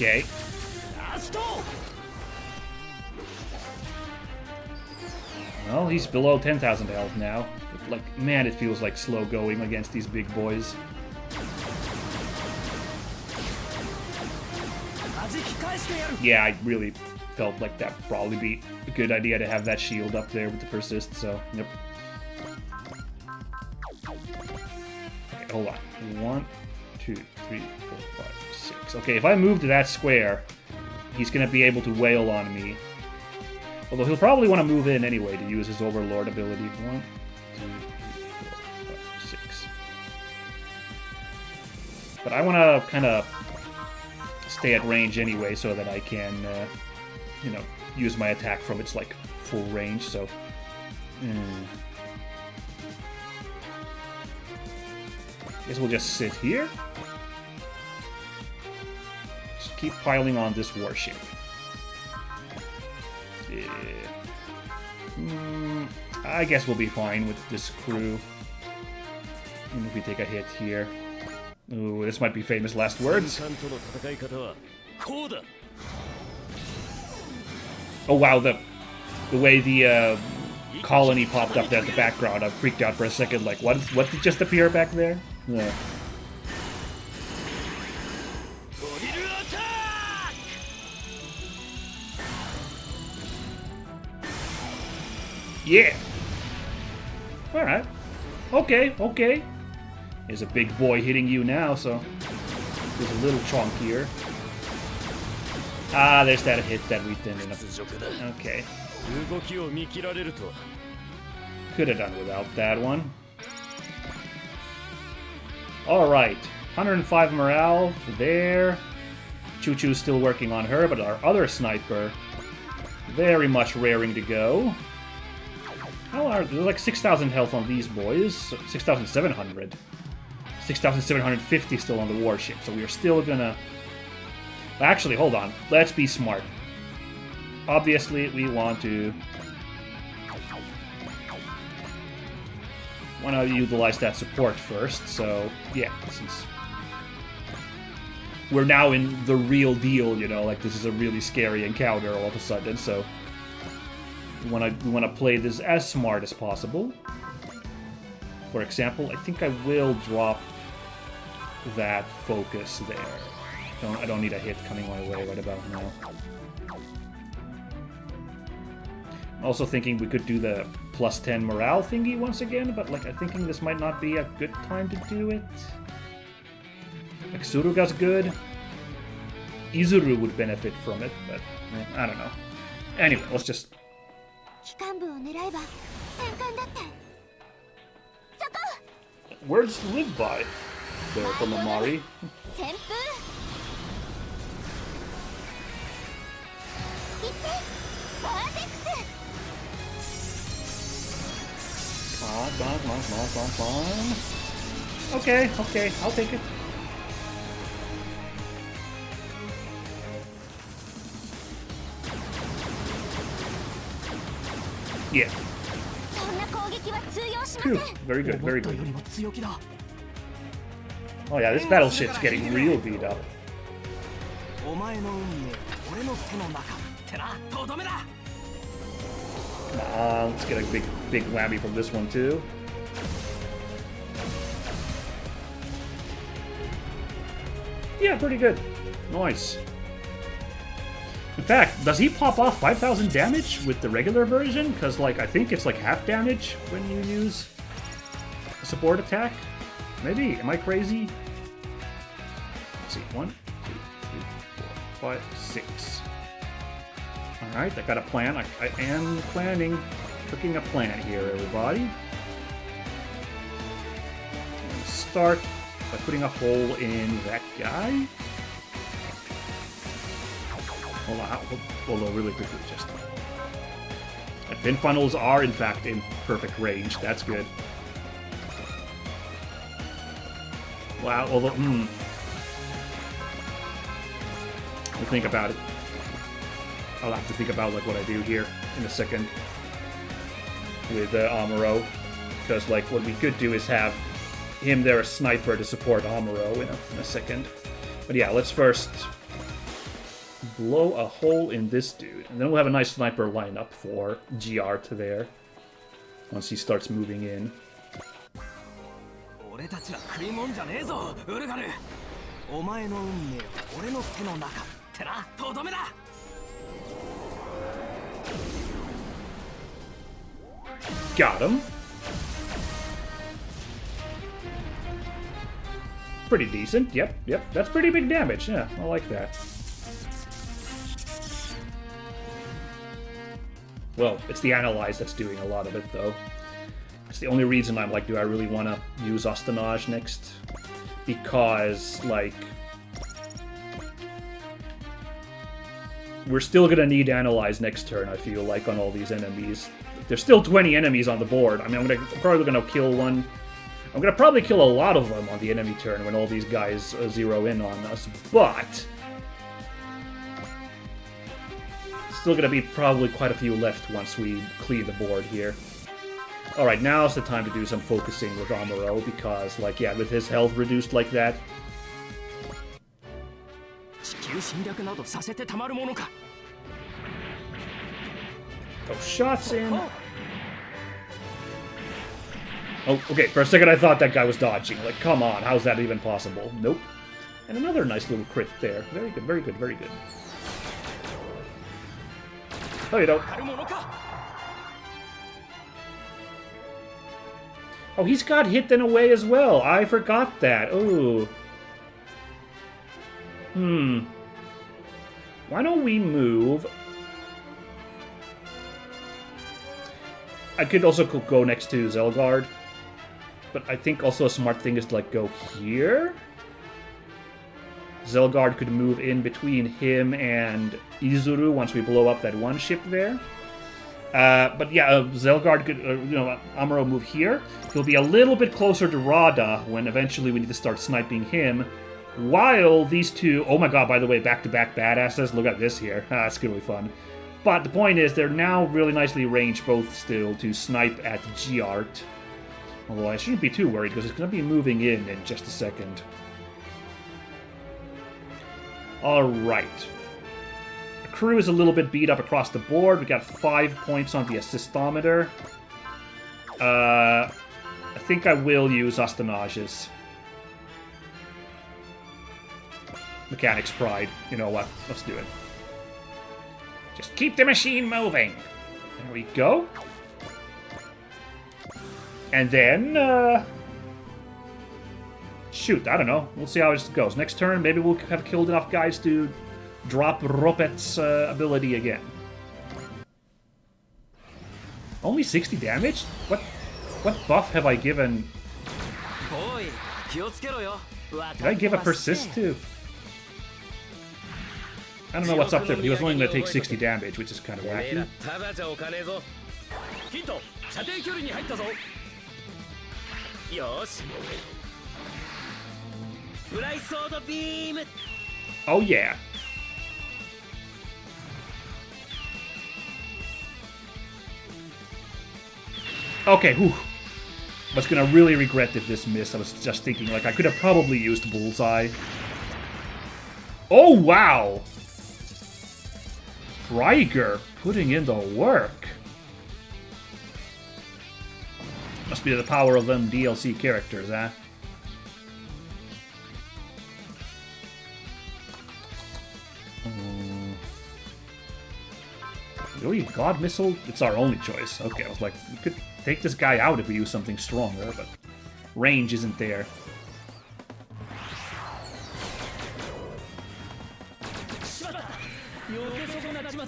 Okay. Well, he's below 10,000 health now. But, like, man, it feels like slow going against these big boys. Yeah, I really felt like that would probably be a good idea to have that shield up there with the persist, so, yep. Okay, hold on. 1, 2, 3, 4, 5, 6. Okay, if I move to that square, he's gonna be able to wail on me. Although he'll probably want to move in anyway to use his Overlord ability. 1, 2, 3, 4, 5, 6. But I want to kind of stay at range anyway so that I can, you know, use my attack from its, like, full range, so... Guess we'll just sit here. Just keep piling on this warship. I guess we'll be fine with this crew. Even if we take a hit here. Ooh, this might be famous last words. Oh wow, the way the colony popped up there at the background, I freaked out for a second, like, what did just appear back there? Yeah. Yeah. Alright. Okay. There's a big boy hitting you now, so there's a little chunkier. Ah, there's that hit that we didn't. Okay. Could have done without that one. Alright. 105 morale there. Choo-Choo's still working on her, but our other sniper very much raring to go. How are there's like 6,000 health on these boys? 6,700. 6,750 still on the warship, so we are still gonna... Actually, hold on. Let's be smart. Obviously, we want to utilize that support first, so yeah, since we're now in the real deal, you know, like this is a really scary encounter all of a sudden, so we want to play this as smart as possible. For example, I think I will drop that focus there. I don't need a hit coming my way right about now. I'm also thinking we could do the plus 10 morale thingy once again, but like I'm thinking this might not be a good time to do it. Like Suruga's good. Izuru would benefit from it, but I don't know. Anyway, let's just... Words to live by there from Amari. Come on. Okay, I'll take it. Yeah. Phew, very good. Oh yeah, this battleship's getting real beat up. Let's get a big whammy from this one too. Yeah, pretty good. Nice. In fact, does he pop off 5,000 damage with the regular version? Because, like, I think it's like half damage when you use a support attack. Maybe. Am I crazy? Let's see. 1, 2, 3, 4, 5, 6. Alright, I got a plan. I am cooking a plan here, everybody. Start by putting a hole in that guy. Hold on, really quickly, just... And fin funnels are, in fact, in perfect range. That's good. Wow, although... Let me think about it. I'll have to think about like what I do here in a second with Amuro. Because, like, what we could do is have him there, a sniper, to support Amuro in a second. But yeah, let's first blow a hole in this dude. And then we'll have a nice sniper lineup for GR to there. Once he starts moving in. 俺たちは食いもんじゃねえぞウルガルお前の運命は俺の手の中ってなとどめだ Got him. Pretty decent. Yep. That's pretty big damage. Yeah, I like that. Well, it's the Analyze that's doing a lot of it, though. It's the only reason I'm like, do I really want to use Ostenage next? Because, like... we're still gonna need Analyze next turn, I feel like, on all these enemies. There's still 20 enemies on the board. I mean, I'm probably gonna kill one. I'm gonna probably kill a lot of them on the enemy turn when all these guys zero in on us, but... still gonna be probably quite a few left once we clear the board here. Alright, now's the time to do some focusing with Amuro, because, like, yeah, with his health reduced like that... 地球侵略などさせてたまるものか Go shots in. Oh, okay, for a second I thought that guy was dodging. Like, come on, how's that even possible? Nope. And another nice little crit there. Very good, very good, very good. Oh, you don't. Oh, he's got hit in a way as well. I forgot that. Ooh. Why don't we move... I could also go next to Zelgard, but I think also a smart thing is to, like, go here. Zelgard could move in between him and Izuru once we blow up that one ship there. But yeah, Zelgard could, Amuro move here. He'll be a little bit closer to Rada when eventually we need to start sniping him. While these two, oh my god, by the way, back-to-back badasses. Look at this here. That's gonna be fun. But the point is, they're now really nicely ranged both still to snipe at Giart. Although I shouldn't be too worried, because it's going to be moving in just a second. Alright. The crew is a little bit beat up across the board. We got 5 points on the assistometer. I think I will use Ostenage's. Mechanics Pride. You know what? Let's do it. Just keep the machine moving. There we go. And then, shoot, I don't know. We'll see how it goes. Next turn, maybe we'll have killed enough guys to drop Ropet's ability again. Only 60 damage? What buff have I given? Did I give a persist to? I don't know what's up there, but he was only going to take 60 damage, which is kind of wacky. Oh yeah. Okay, whew. I was gonna really regret if this missed. I was just thinking, like, I could have probably used Bullseye. Oh, wow! Riger putting in the work. Must be the power of them DLC characters, huh? Really? God Missile? It's our only choice. Okay, I was like, we could take this guy out if we use something stronger, but range isn't there.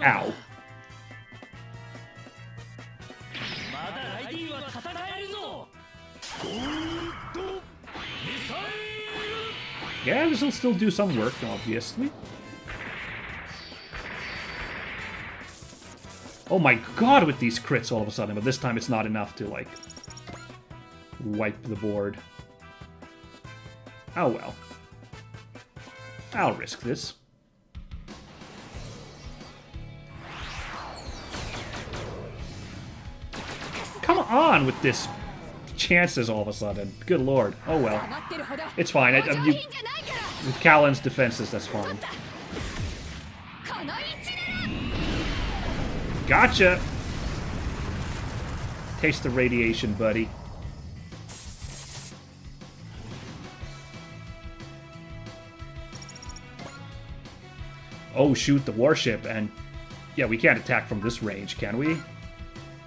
Ow. Yeah, this will still do some work, obviously. Oh my god, with these crits all of a sudden, but this time it's not enough to, like, wipe the board. Oh well. I'll risk this. Come on with this chances all of a sudden. Good lord. Oh well. It's fine. With Callan's defenses, that's fine. Gotcha! Taste the radiation, buddy. Oh, shoot, the warship, and... Yeah, we can't attack from this range, can we?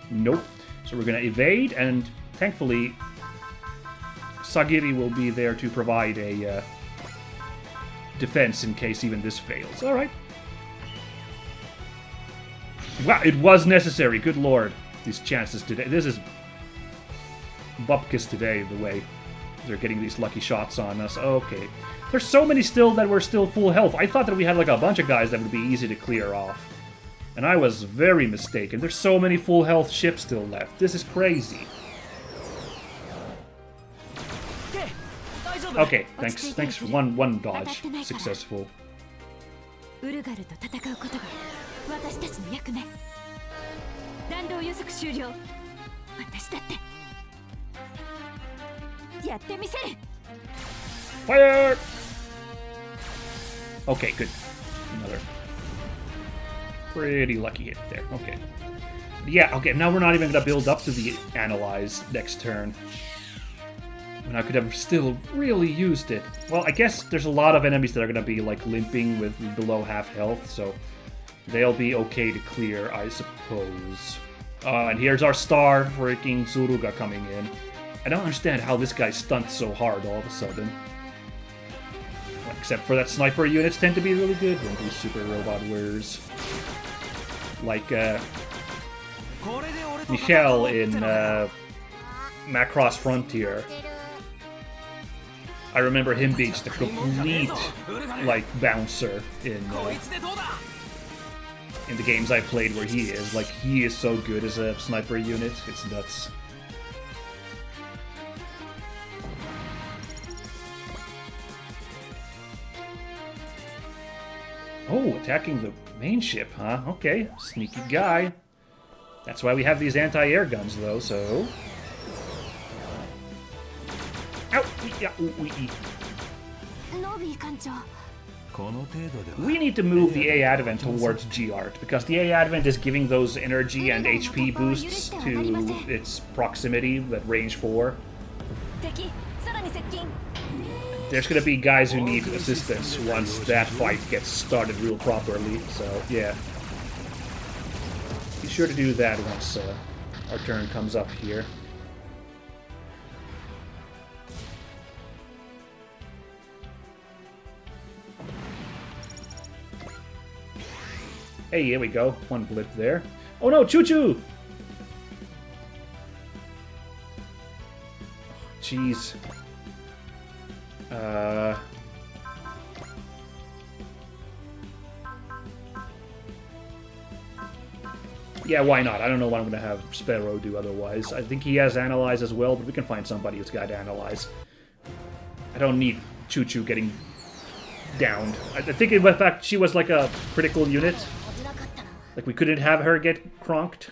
Nope. So we're gonna evade, and thankfully, Sagiri will be there to provide a defense in case even this fails. Alright. Wow, it was necessary, good lord. These chances today. This is Bupkis today, the way they're getting these lucky shots on us. Okay. There's so many still that were still full health. I thought that we had like a bunch of guys that would be easy to clear off. And I was very mistaken. There's so many full health ships still left. This is crazy. Okay, thanks. Thanks for one dodge. Successful. ウルガルと戦うことが私たちの役目。弾道予測終了。私だってやってみせる。 Fire! Okay, good. Another pretty lucky hit there. Okay. Yeah, okay, now we're not even going to build up to the Analyze next turn. When I could have still really used it. Well, I guess there's a lot of enemies that are going to be, like, limping with below half health, so they'll be okay to clear, I suppose. And here's our star, freaking Zuruga coming in. I don't understand how this guy stunts so hard all of a sudden. Except for that sniper units tend to be really good when these super robot warriors. Like, Michel in Macross Frontier. I remember him being just a complete, like, bouncer in the games I played where he is. Like, he is so good as a sniper unit, it's nuts. Oh, attacking the main ship, huh? Okay, sneaky guy. That's why we have these anti-air guns, though, so... Ow! We need to move the A Advent towards G-Art, because the A Advent is giving those energy and HP boosts to its proximity, that range 4. There's gonna be guys who need assistance once that fight gets started real properly, so yeah. Be sure to do that once our turn comes up here. Hey, here we go. One blip there. Oh no, Choo-Choo! Jeez. Yeah, why not? I don't know what I'm going to have Sparrow do otherwise. I think he has Analyze as well, but we can find somebody who's got Analyze. I don't need Choo-Choo getting downed. I think, in fact, she was like a critical unit. Like, we couldn't have her get cronked.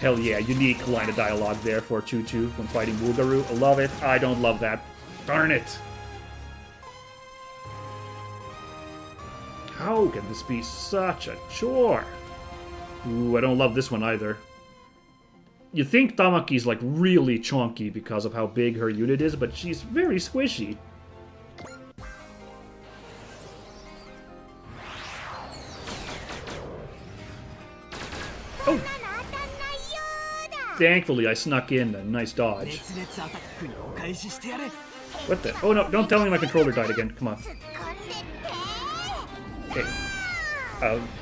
Hell yeah, unique line of dialogue there for Choo-Choo when fighting Wulgaru. I love it. I don't love that. Darn it. How can this be such a chore? Ooh, I don't love this one either. You think Tamaki's like really chunky because of how big her unit is, but she's very squishy. Oh! Thankfully, I snuck in a nice dodge. What the? Oh no, don't tell me my controller died again. Come on. Okay.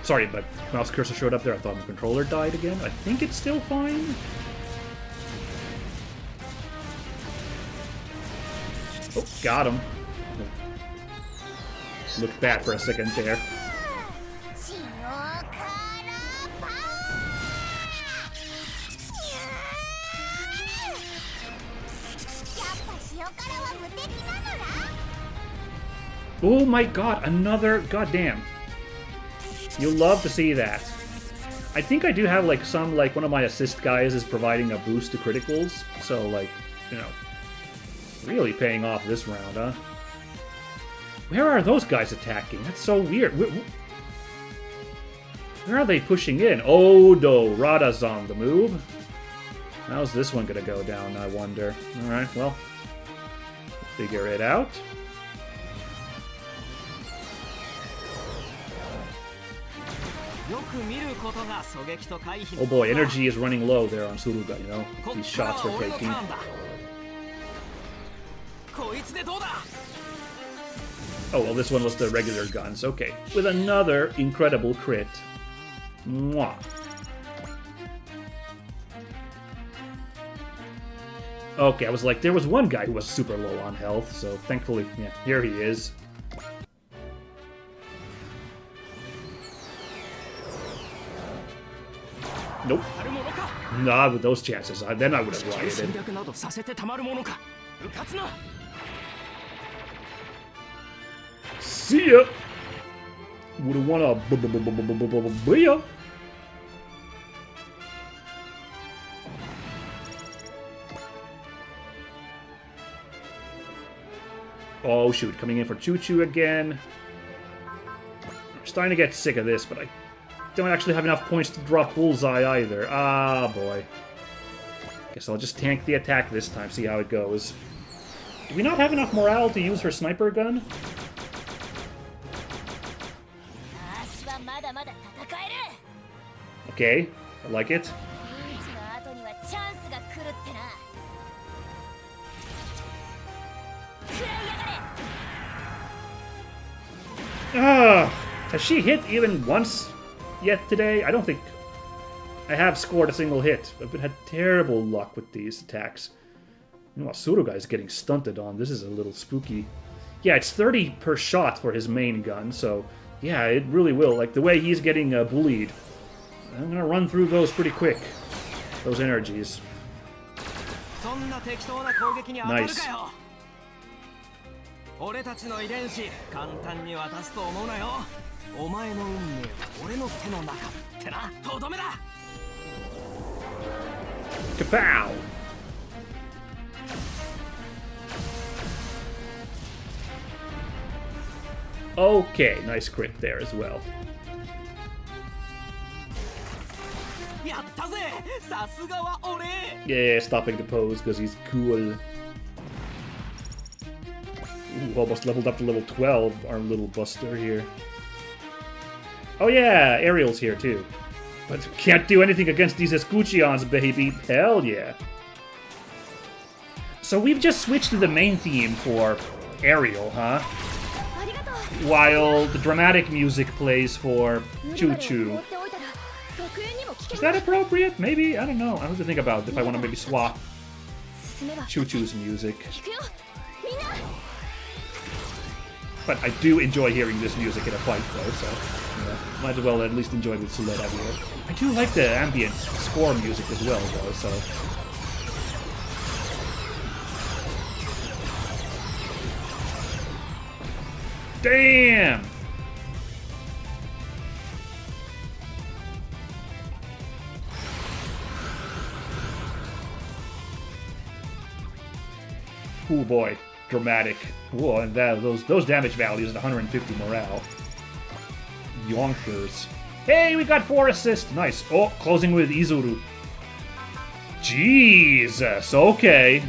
Sorry, but mouse cursor showed up there. I thought my controller died again. I think it's still fine. Oh, got him. Looked bad for a second there. Oh my god, another... Goddamn. You'll love to see that. I think I do have, like, some, like, one of my assist guys is providing a boost to criticals. So, like, you know, really paying off this round, huh? Where are those guys attacking? That's so weird. Where are they pushing in? Oh no, Rada's on the move. How's this one gonna go down, I wonder? Alright, well, we'll figure it out. Oh boy, energy is running low there on Suruga, you know? These shots we're taking. Oh, well, this one was the regular guns. Okay, with another incredible crit. Mwah. Okay, I was like, there was one guy who was super low on health, so thankfully, yeah, here he is. Nope. Not with those chances. Then I would have rioted. See ya! Would've won a booyah! Oh shoot, coming in for Choo Choo again. I'm starting to get sick of this, but I don't actually have enough points to drop Bullseye either. Ah, boy. Guess I'll just tank the attack this time, see how it goes. Do we not have enough morale to use her sniper gun? Okay, I like it. Has she hit even once yet today? I don't think I have scored a single hit. I've had terrible luck with these attacks. You know, Suruga is getting stunted on. This is a little spooky. Yeah, it's 30 per shot for his main gun, so yeah, it really will. Like, the way he's getting bullied, I'm gonna run through those pretty quick. Those energies. Nice. Kapow! Okay, nice crit there as well. Yeah, stopping the pose because he's cool. Ooh, almost leveled up to level 12, our little buster here. Oh yeah, Ariel's here too. But can't do anything against these Escuchions, baby. Hell yeah. So we've just switched to the main theme for Ariel, huh? While the dramatic music plays for Choo Choo. Is that appropriate? Maybe? I don't know. I have to think about it if I want to maybe swap Choo Choo's music. But I do enjoy hearing this music in a fight, though, so yeah, might as well at least enjoy with Suleta here. I do like the ambient score music as well, though, so... Damn! Oh boy, dramatic. Whoa, and those damage values at 150 morale. Yonkers. Hey, we got 4 assists. Nice. Oh, closing with Izuru. Jesus. Okay.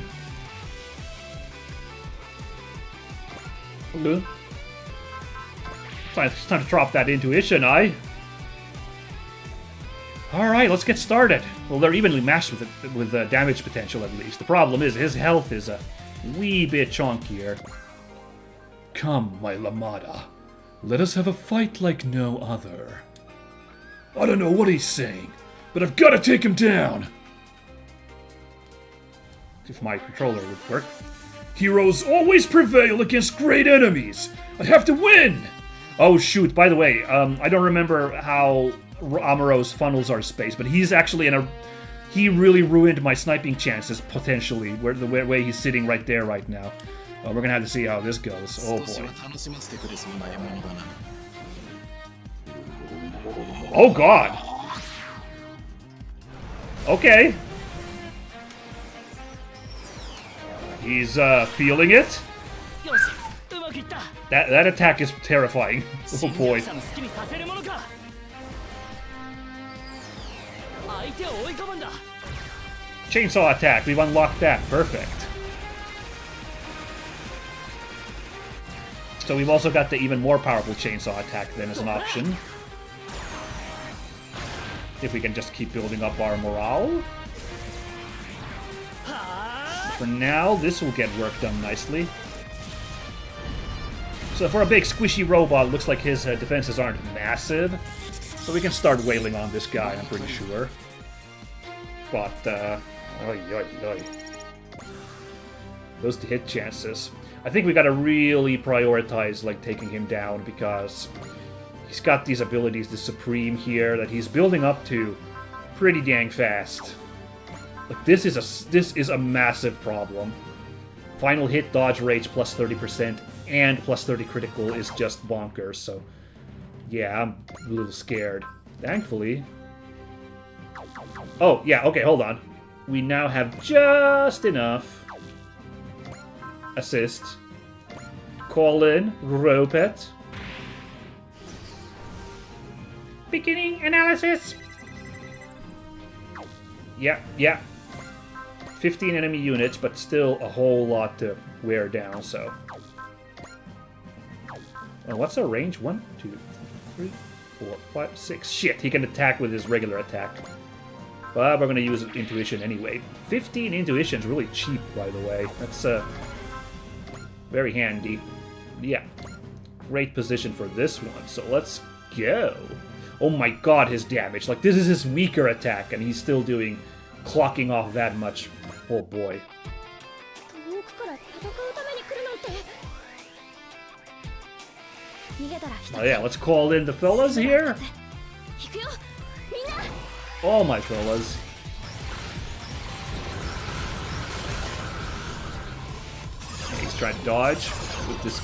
Okay. It's time to drop that intuition, Alright, let's get started. Well, they're evenly matched with damage potential, at least. The problem is, his health is a wee bit chunkier. Come, my Lamada. Let us have a fight like no other. I don't know what he's saying, but I've got to take him down. If my controller would work. Heroes always prevail against great enemies. I have to win. Oh shoot, by the way, I don't remember how Amuro's funnels are spaced, but he's actually in a... He really ruined my sniping chances, potentially, the way he's sitting right there right now. We're gonna have to see how this goes. Oh boy. Oh god! Okay. He's, feeling it? That attack is terrifying. Oh boy. 侵略者の好きにさせるものか。相手を追い込むんだ。 Chainsaw attack. We've unlocked that. Perfect. So we've also got the even more powerful chainsaw attack then as an option. If we can just keep building up our morale. For now, this will get work done nicely. So for a big squishy robot, it looks like his defenses aren't massive. So we can start wailing on this guy, I'm pretty sure. But, oy, oy, oy. Those hit chances. I think we gotta really prioritize, like, taking him down, because he's got these abilities, the Supreme here, that he's building up to pretty dang fast. Like, this is a massive problem. Final hit, dodge rage plus 30%, and plus 30 critical is just bonkers, so... yeah, I'm a little scared. Thankfully... oh, yeah, okay, hold on. We now have just enough assist. Call in, rope it. Beginning analysis. Yeah. 15 enemy units, but still a whole lot to wear down, so... oh, what's our range? 1, 2, 3, 4, 5, 6. Shit, he can attack with his regular attack. But we're gonna use intuition anyway. 15 intuition's really cheap, by the way. That's very handy. Yeah, great position for this one. So let's go. Oh my god, his damage! Like, this is his weaker attack, and he's still clocking off that much. Oh boy. Oh yeah, let's call in the fellas here. All my fellas. He's trying to dodge with this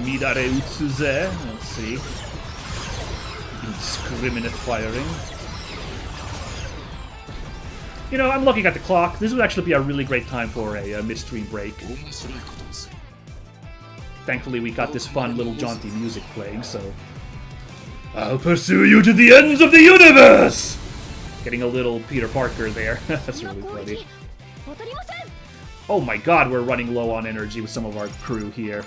Midare Utsuze. Let's see. Indiscriminate firing. You know, I'm looking at the clock. This would actually be a really great time for a midstream break. Thankfully, we got this fun little jaunty music playing, so... I'll pursue you to the ends of the universe! Getting a little Peter Parker there. That's really funny. Oh my god, we're running low on energy with some of our crew here.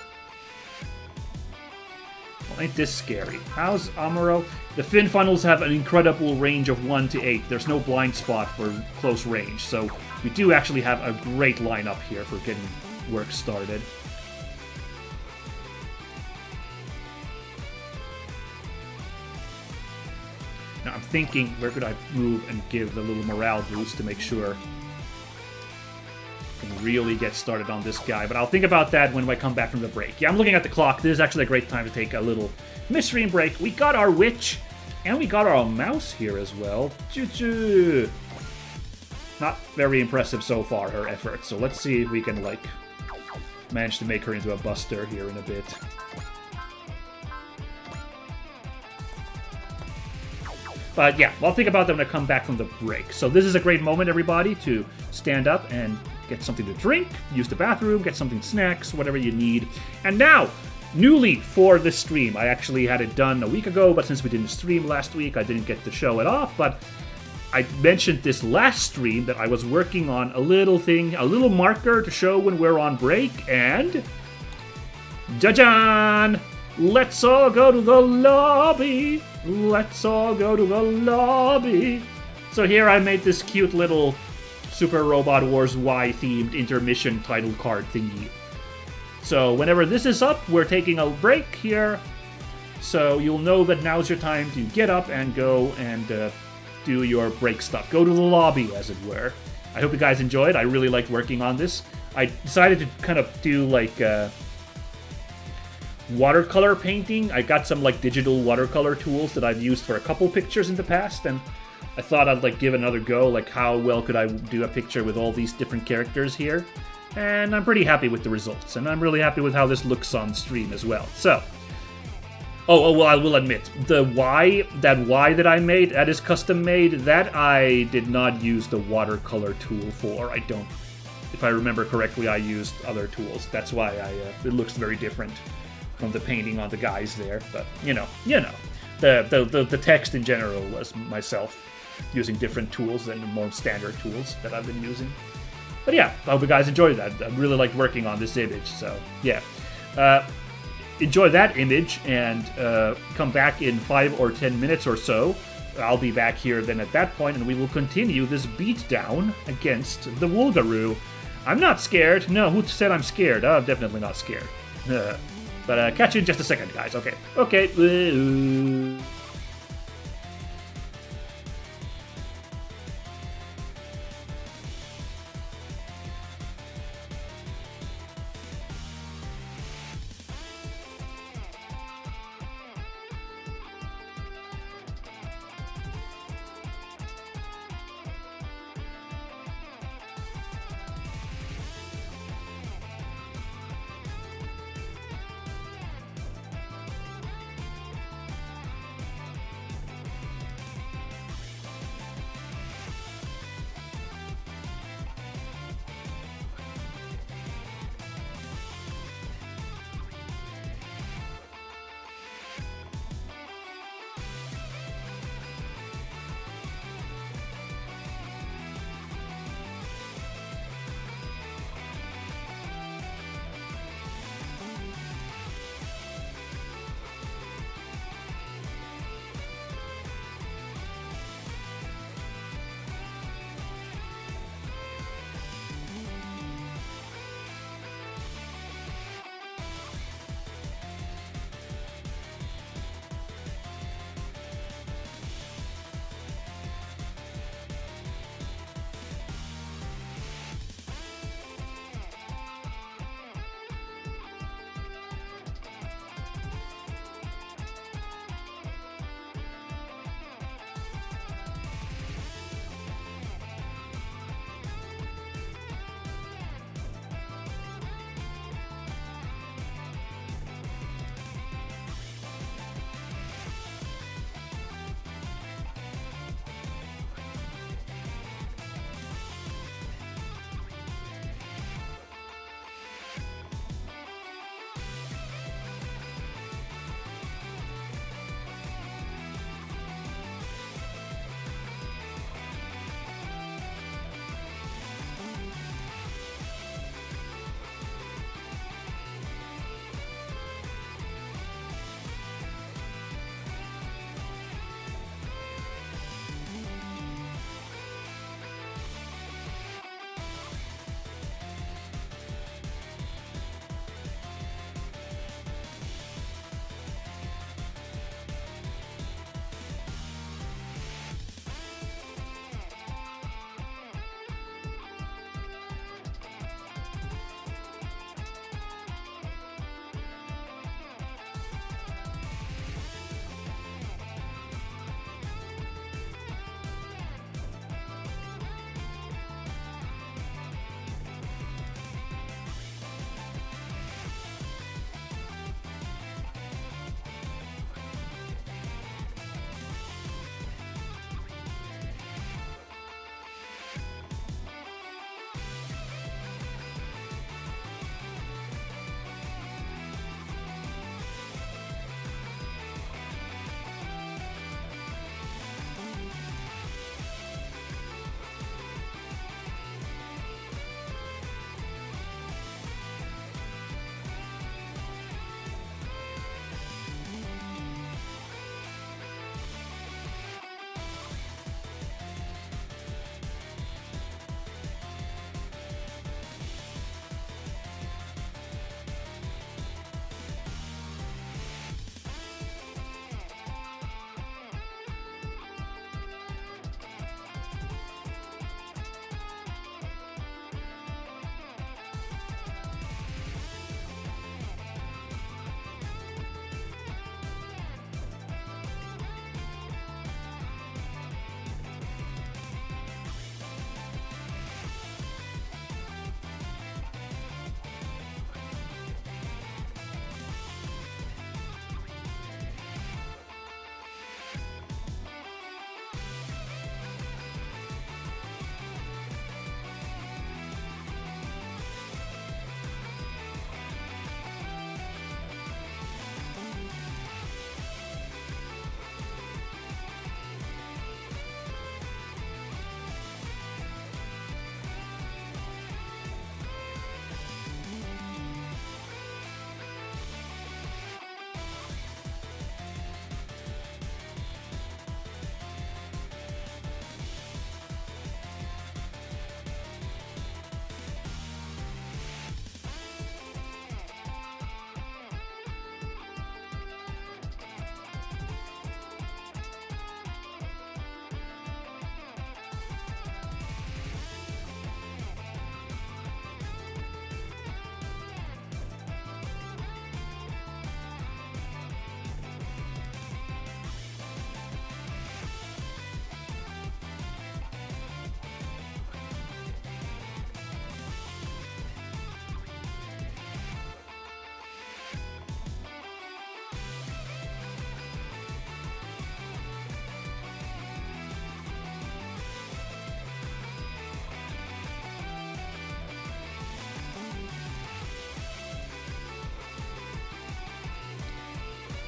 Well, ain't this scary. How's Amuro? The fin funnels have an incredible range of 1 to 8. There's no blind spot for close range, so we do actually have a great lineup here for getting work started. Now I'm thinking, where could I move and give the little morale boost to make sure I can really get started on this guy. But I'll think about that when I come back from the break. Yeah, I'm looking at the clock. This is actually a great time to take a little midstream break. We got our witch, and we got our mouse here as well. Choo-choo! Not very impressive so far, her efforts. So let's see if we can, like, manage to make her into a buster here in a bit. But yeah, I'll think about that when I come back from the break. So this is a great moment, everybody, to stand up and get something to drink, use the bathroom, get something snacks, whatever you need. And now, newly for this stream, I actually had it done a week ago, but since we didn't stream last week, I didn't get to show it off. But I mentioned this last stream that I was working on a little thing, a little marker to show when we're on break, and... Jajan! Let's all go to the lobby! Let's all go to the lobby! So here I made this cute little Super Robot Wars Y themed intermission title card thingy. So whenever this is up, we're taking a break here. So you'll know that now's your time to get up and go and do your break stuff. Go to the lobby, as it were. I hope you guys enjoyed. I really liked working on this. I decided to kind of do like... watercolor painting. I got some like digital watercolor tools that I've used for a couple pictures in the past, and I thought I'd like give another go, like how well could I do a picture with all these different characters here, and I'm pretty happy with the results, and I'm really happy with how this looks on stream as well. So, well, I will admit, that Y that I made, that is custom made, that I did not use the watercolor tool for. If I remember correctly, I used other tools. That's why it looks very different. from the painting on the guys there. But you know, the text in general was myself using different tools than the more standard tools that I've been using. But yeah, I hope you guys enjoyed that. I really liked working on this image, so yeah. Enjoy that image, and come back in 5 or 10 minutes or so. I'll be back here then at that point, and we will continue this beatdown against the Wulgaru. I'm not scared. No, who said I'm scared? I'm definitely not scared. But catch you in just a second, guys. Okay. Okay.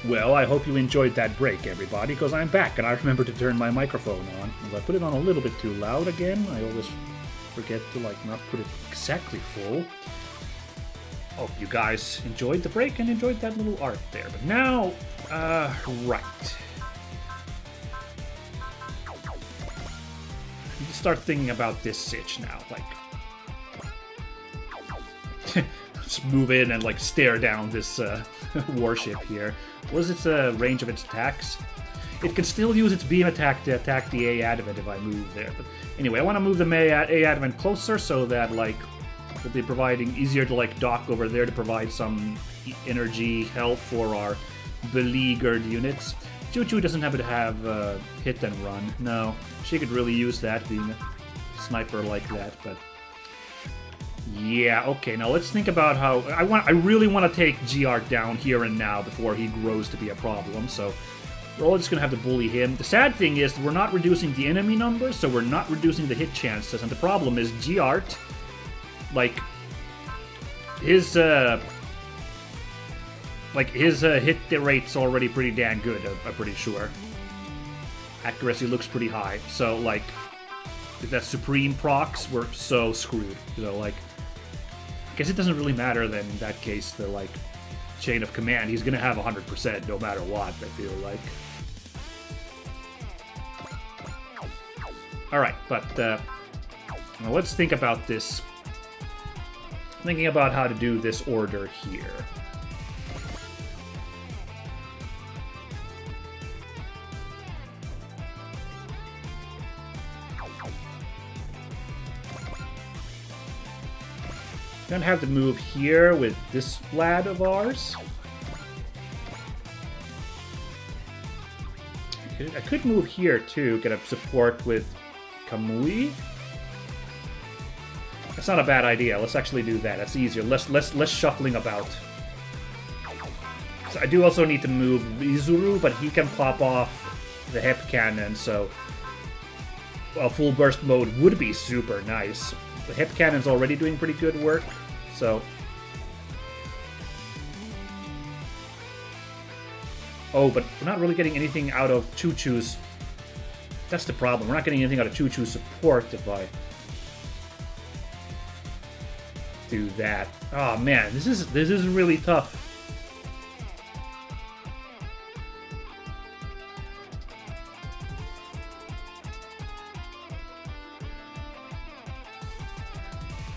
Well, I hope you enjoyed that break, everybody, because I'm back, and I remembered to turn my microphone on. If I put it on a little bit too loud again, I always forget to, like, not put it exactly full. Hope you guys enjoyed the break and enjoyed that little art there. But now, right. You start thinking about this sitch now, like... Let's move in and, like, stare down this, warship here. What is its range of its attacks? It can still use its beam attack to attack the A adamant if I move there. But anyway, I want to move the A adamant closer so that, like, we'll be providing easier to, like, dock over there to provide some energy help for our beleaguered units. Choo-Choo doesn't happen to have hit and run. No, she could really use that being a sniper like that, but... Yeah, okay, now let's think about how... I really want to take GR down here and now before he grows to be a problem, so we're all just going to have to bully him. The sad thing is we're not reducing the enemy numbers, so we're not reducing the hit chances, and the problem is GR, like, his hit rate's already pretty damn good, I'm pretty sure. Accuracy looks pretty high, so, like, if that's Supreme procs, we're so screwed, so, like... I guess it doesn't really matter then in that case, the, like, chain of command. He's gonna have 100% no matter what, I feel like. Alright, but, now let's think about this. Thinking about how to do this order here. Gonna have to move here with this lad of ours. I could move here too, get a support with Kamui. That's not a bad idea. Let's actually do that. That's easier. Less shuffling about. So I do also need to move Izuru, but he can pop off the Hep Cannon, so well, full burst mode would be super nice. The Hip Cannon's already doing pretty good work, so... Oh, but we're not really getting anything out of Choo-Choo's... That's the problem. We're not getting anything out of Choo-Choo's support if I... do that. Oh man, this is really tough.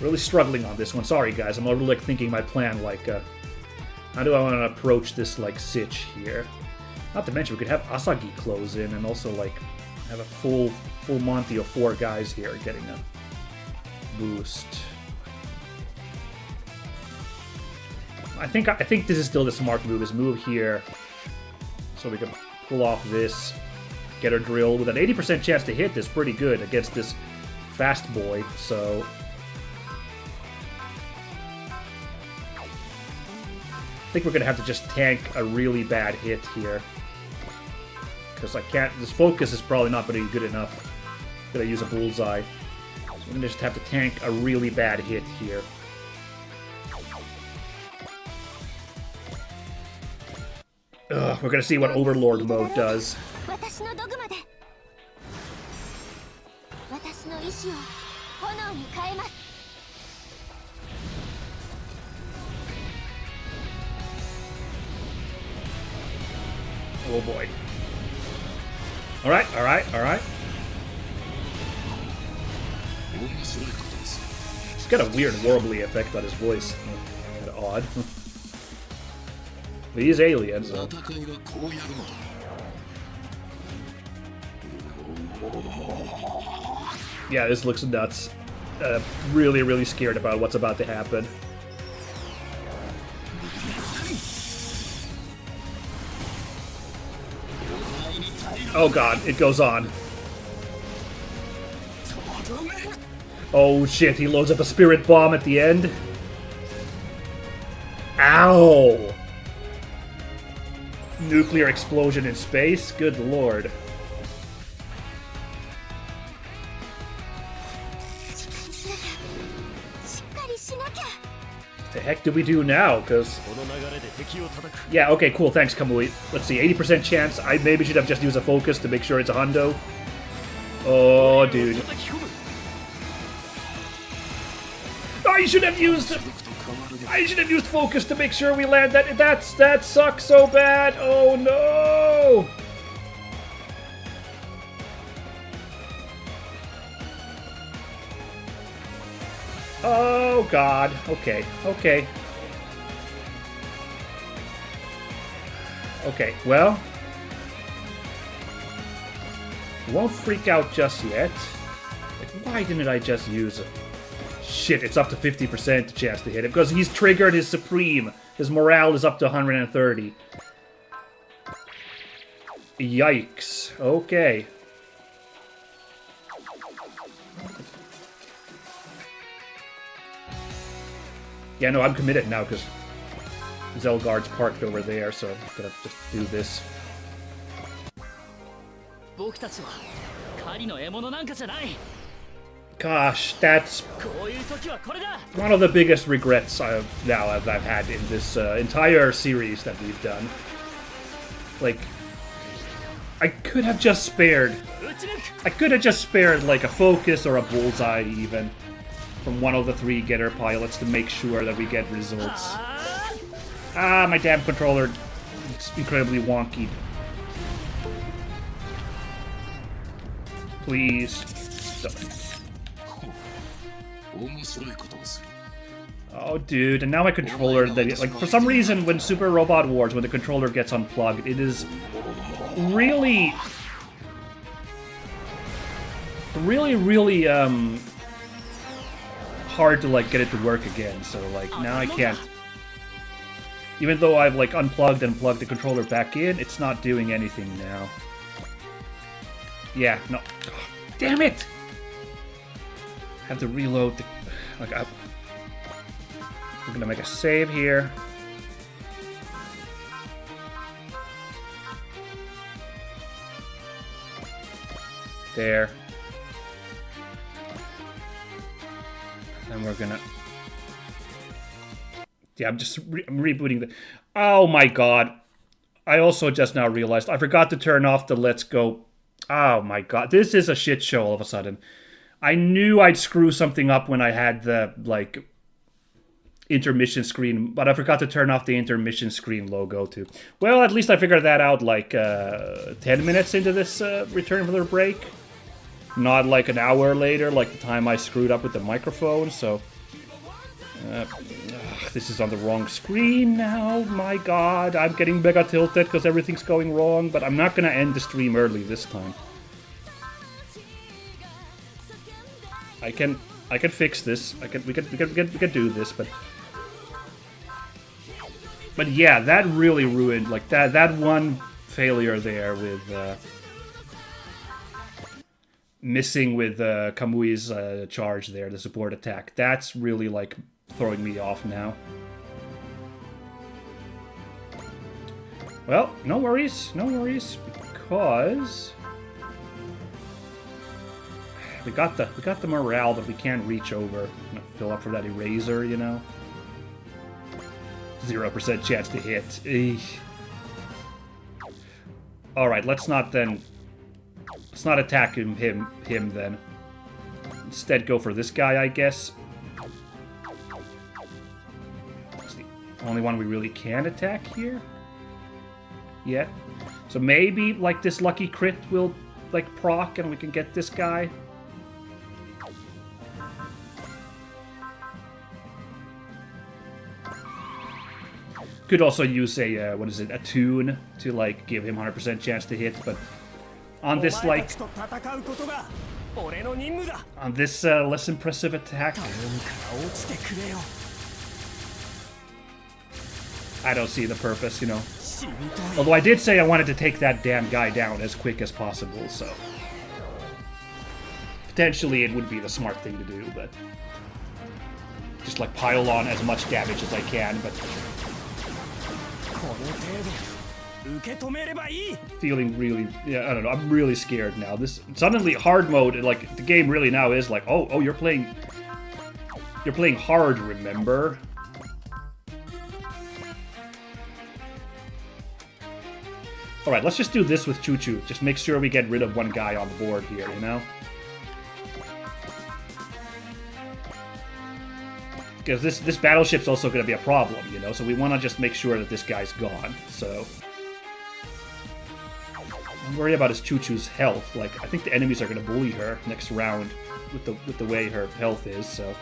Really struggling on this one. Sorry, guys. I'm already like thinking my plan. Like, how do I want to approach this like sitch here? Not to mention we could have Asagi close in and also like have a full Monty of 4 guys here getting a boost. I think this is still the smart move. Is move here so we can pull off this, get a drill with an 80% chance to hit. Is pretty good against this fast boy. So. I think we're going to have to just tank a really bad hit here. Because I can't... This focus is probably not going to be good enough. Going to use a bullseye. So we're going to just have to tank a really bad hit here. Ugh, we're going to see what Overlord mode does. Oh boy. Alright. He's got a weird warbly effect on his voice. Kind of odd. But he's alien, so. Yeah, this looks nuts. Really, really scared about what's about to happen. Oh god, it goes on. Oh shit, he loads up a spirit bomb at the end. Ow! Nuclear explosion in space? Good lord. heck do we do now? Because... この流れで敵を叩く Yeah, okay, cool, thanks, Kamui. Let's see, 80% chance. I maybe should have just used a focus to make sure it's a hundo. Oh, dude. 叩き込む I should have used... I should have used focus to make sure we land that. That sucks so bad. Oh, no. Oh, God. Okay, okay. Okay, well... Won't freak out just yet. Like, why didn't I just use it? Shit, it's up to 50% chance to hit him, because he's triggered his Supreme. His morale is up to 130. Yikes. Okay. Yeah, no, I'm committed now, because Zelgard's parked over there, so I'm gonna just do this. 僕たちは狩りの獲物なんかじゃない Gosh, that's こういう時はこれだ one of the biggest regrets I've had in this entire series that we've done. Like, I could have just spared... 撃ち抜く I could have just spared, like, a focus or a bullseye, even, from one of the 3 getter pilots to make sure that we get results. あー Ah, my damn controller. It's incredibly wonky. Please. Oh, dude, and now my controller, like, for some reason, when Super Robot Wars, when the controller gets unplugged, it is really, hard to, like, get it to work again, so, like, now I can't. Even though I've, like, unplugged and plugged the controller back in, it's not doing anything now. Yeah, no. Oh, damn it! Have to reload the... Like, I'm gonna make a save here. There. And we're gonna... Yeah, I'm rebooting the... Oh my god. I also just now realized I forgot to turn off the Let's Go... Oh my god, this is a shit show all of a sudden. I knew I'd screw something up when I had the, like, intermission screen, but I forgot to turn off the intermission screen logo too. Well, at least I figured that out, like, 10 minutes into this return from their break. Not, like, an hour later, like the time I screwed up with the microphone, so... this is on the wrong screen now, my god. I'm getting mega tilted because everything's going wrong, but I'm not gonna end the stream early this time. I can fix this. We can do this, but yeah, that really ruined, like, that one failure there with missing with Kamui's charge there, the support attack. That's really, like, throwing me off now. Well, no worries, because we got the morale, but we can't reach over. I'm gonna fill up for that eraser, you know. 0% chance to hit. Eesh. All right, let's not attack him then. Instead, go for this guy, I guess. It's the only one we really can attack here. Yeah. So maybe, like, this lucky crit will, like, proc and we can get this guy. Could also use a, what is it, a tune to, like, give him 100% chance to hit, but on this, like, on this less impressive attack, I don't see the purpose, you know. Although I did say I wanted to take that damn guy down as quick as possible, so potentially it would be the smart thing to do, but just, like, pile on as much damage as I can, but feeling really, yeah, I don't know, I'm really scared now. This suddenly hard mode, like, the game really now is like, oh, you're playing hard, remember? Alright, let's just do this with Choo Choo. Just make sure we get rid of one guy on the board here, you know? Because this battleship's also going to be a problem, you know? So we want to just make sure that this guy's gone, so... Don't worry about his Choo Choo's health. Like, I think the enemies are going to bully her next round with the way her health is, so...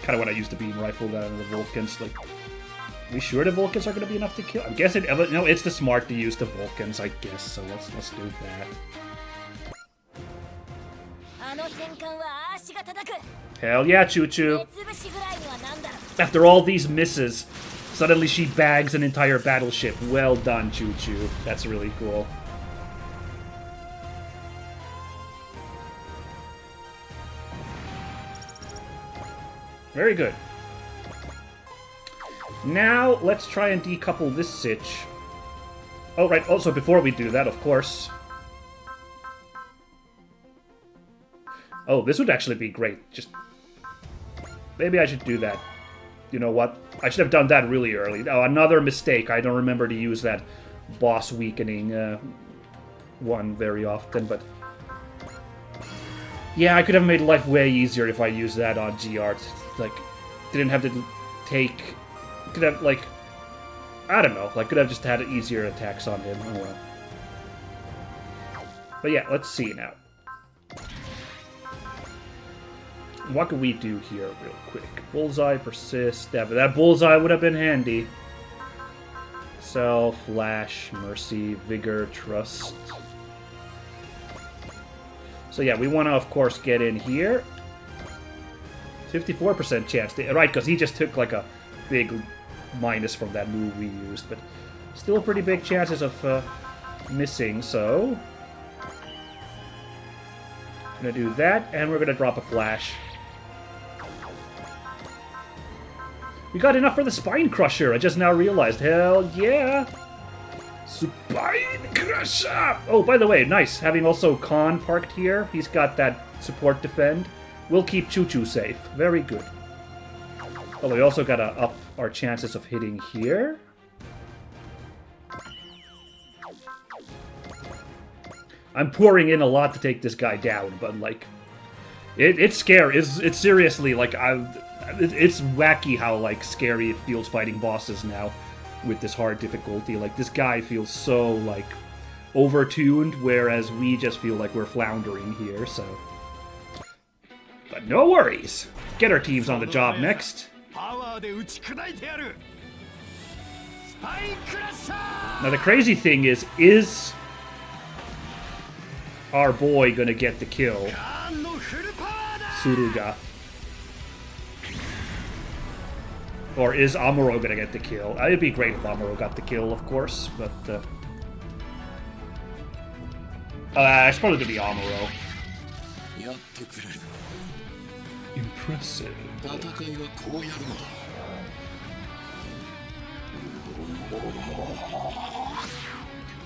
Kind of want to use the beam rifle than the Vulcans. Like, are we sure the Vulcans are going to be enough to kill? I'm guessing. No, it's the smart to use the Vulcans, I guess. So let's do that. Hell yeah, Choo Choo! After all these misses, suddenly she bags an entire battleship. Well done, Choo Choo. That's really cool. Very good. Now, let's try and decouple this sitch. Oh, right, also before we do that, of course... Oh, this would actually be great. Just... Maybe I should do that. You know what? I should have done that really early. Oh, another mistake. I don't remember to use that boss weakening one very often, but... Yeah, I could have made life way easier if I used that on GR. Like, didn't have to take... Could have, like... I don't know. Like, could have just had easier attacks on him. Oh well. But yeah, let's see now. What can we do here real quick? Bullseye, persist, that bullseye would have been handy. Self, flash, mercy, vigor, trust. So yeah, we want to, of course, get in here. 54% chance to... Right, because he just took, like, a big minus from that move we used. But still pretty big chances of missing, so... Gonna do that, and we're gonna drop a flash. We got enough for the Spine Crusher, I just now realized. Hell yeah! Spine Crusher! Oh, by the way, nice. Having also Khan parked here. He's got that support defend. We'll keep Choo Choo safe. Very good. Although we also gotta up our chances of hitting here. I'm pouring in a lot to take this guy down, but, like... It's scary. It's seriously, like, it's wacky how, like, scary it feels fighting bosses now with this hard difficulty. Like, this guy feels so, like, overtuned, whereas we just feel like we're floundering here, so... But no worries! Get our teams on the job next. Now, the crazy thing is our boy gonna get the kill? Suruga. Or is Amuro gonna get the kill? It'd be great if Amuro got the kill, of course, but... it's probably gonna be Amuro. Impressive.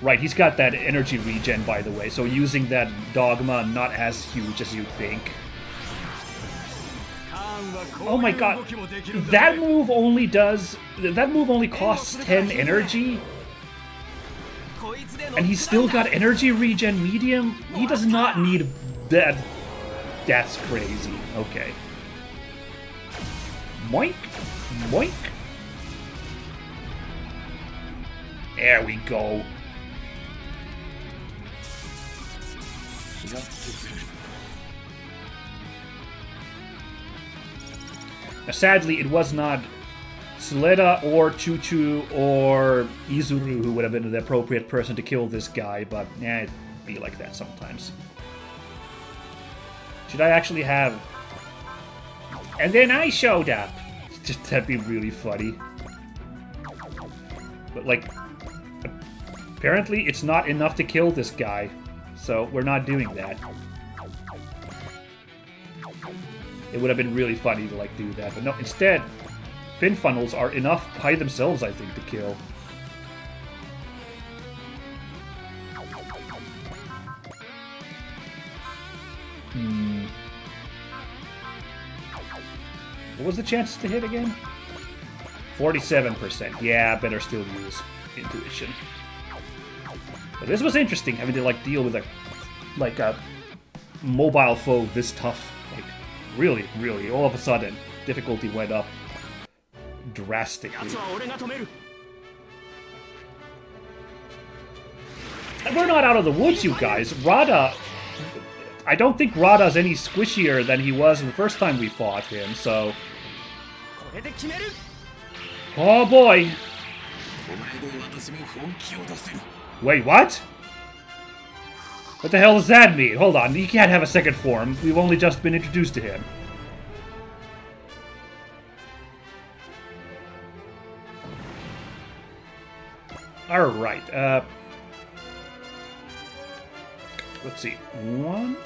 Right, he's got that energy regen, by the way, so using that dogma not as huge as you'd think. Oh my god, that move only costs 10 energy? And he's still got energy regen medium? He does not need that. That's crazy. Okay. Moink. Moink. There we go. Now, sadly, it was not Suleda or Choo Choo or Izuru who would have been the appropriate person to kill this guy, but yeah, it'd be like that sometimes. Should I actually have... And then I showed up! Just, that'd be really funny. But, like, apparently it's not enough to kill this guy, so we're not doing that. It would have been really funny to, like, do that, but no, instead, fin funnels are enough by themselves, I think, to kill. What was the chances to hit again? 47%. Yeah, better still use intuition. But this was interesting, having to like deal with a mobile foe this tough. Like really, really, all of a sudden, difficulty went up drastically. And we're not out of the woods, you guys. Rada, I don't think Rada's any squishier than he was the first time we fought him, so... Oh boy! Wait, what? What the hell does that mean? Hold on, he can't have a second form. We've only just been introduced to him. Alright, let's see. 1,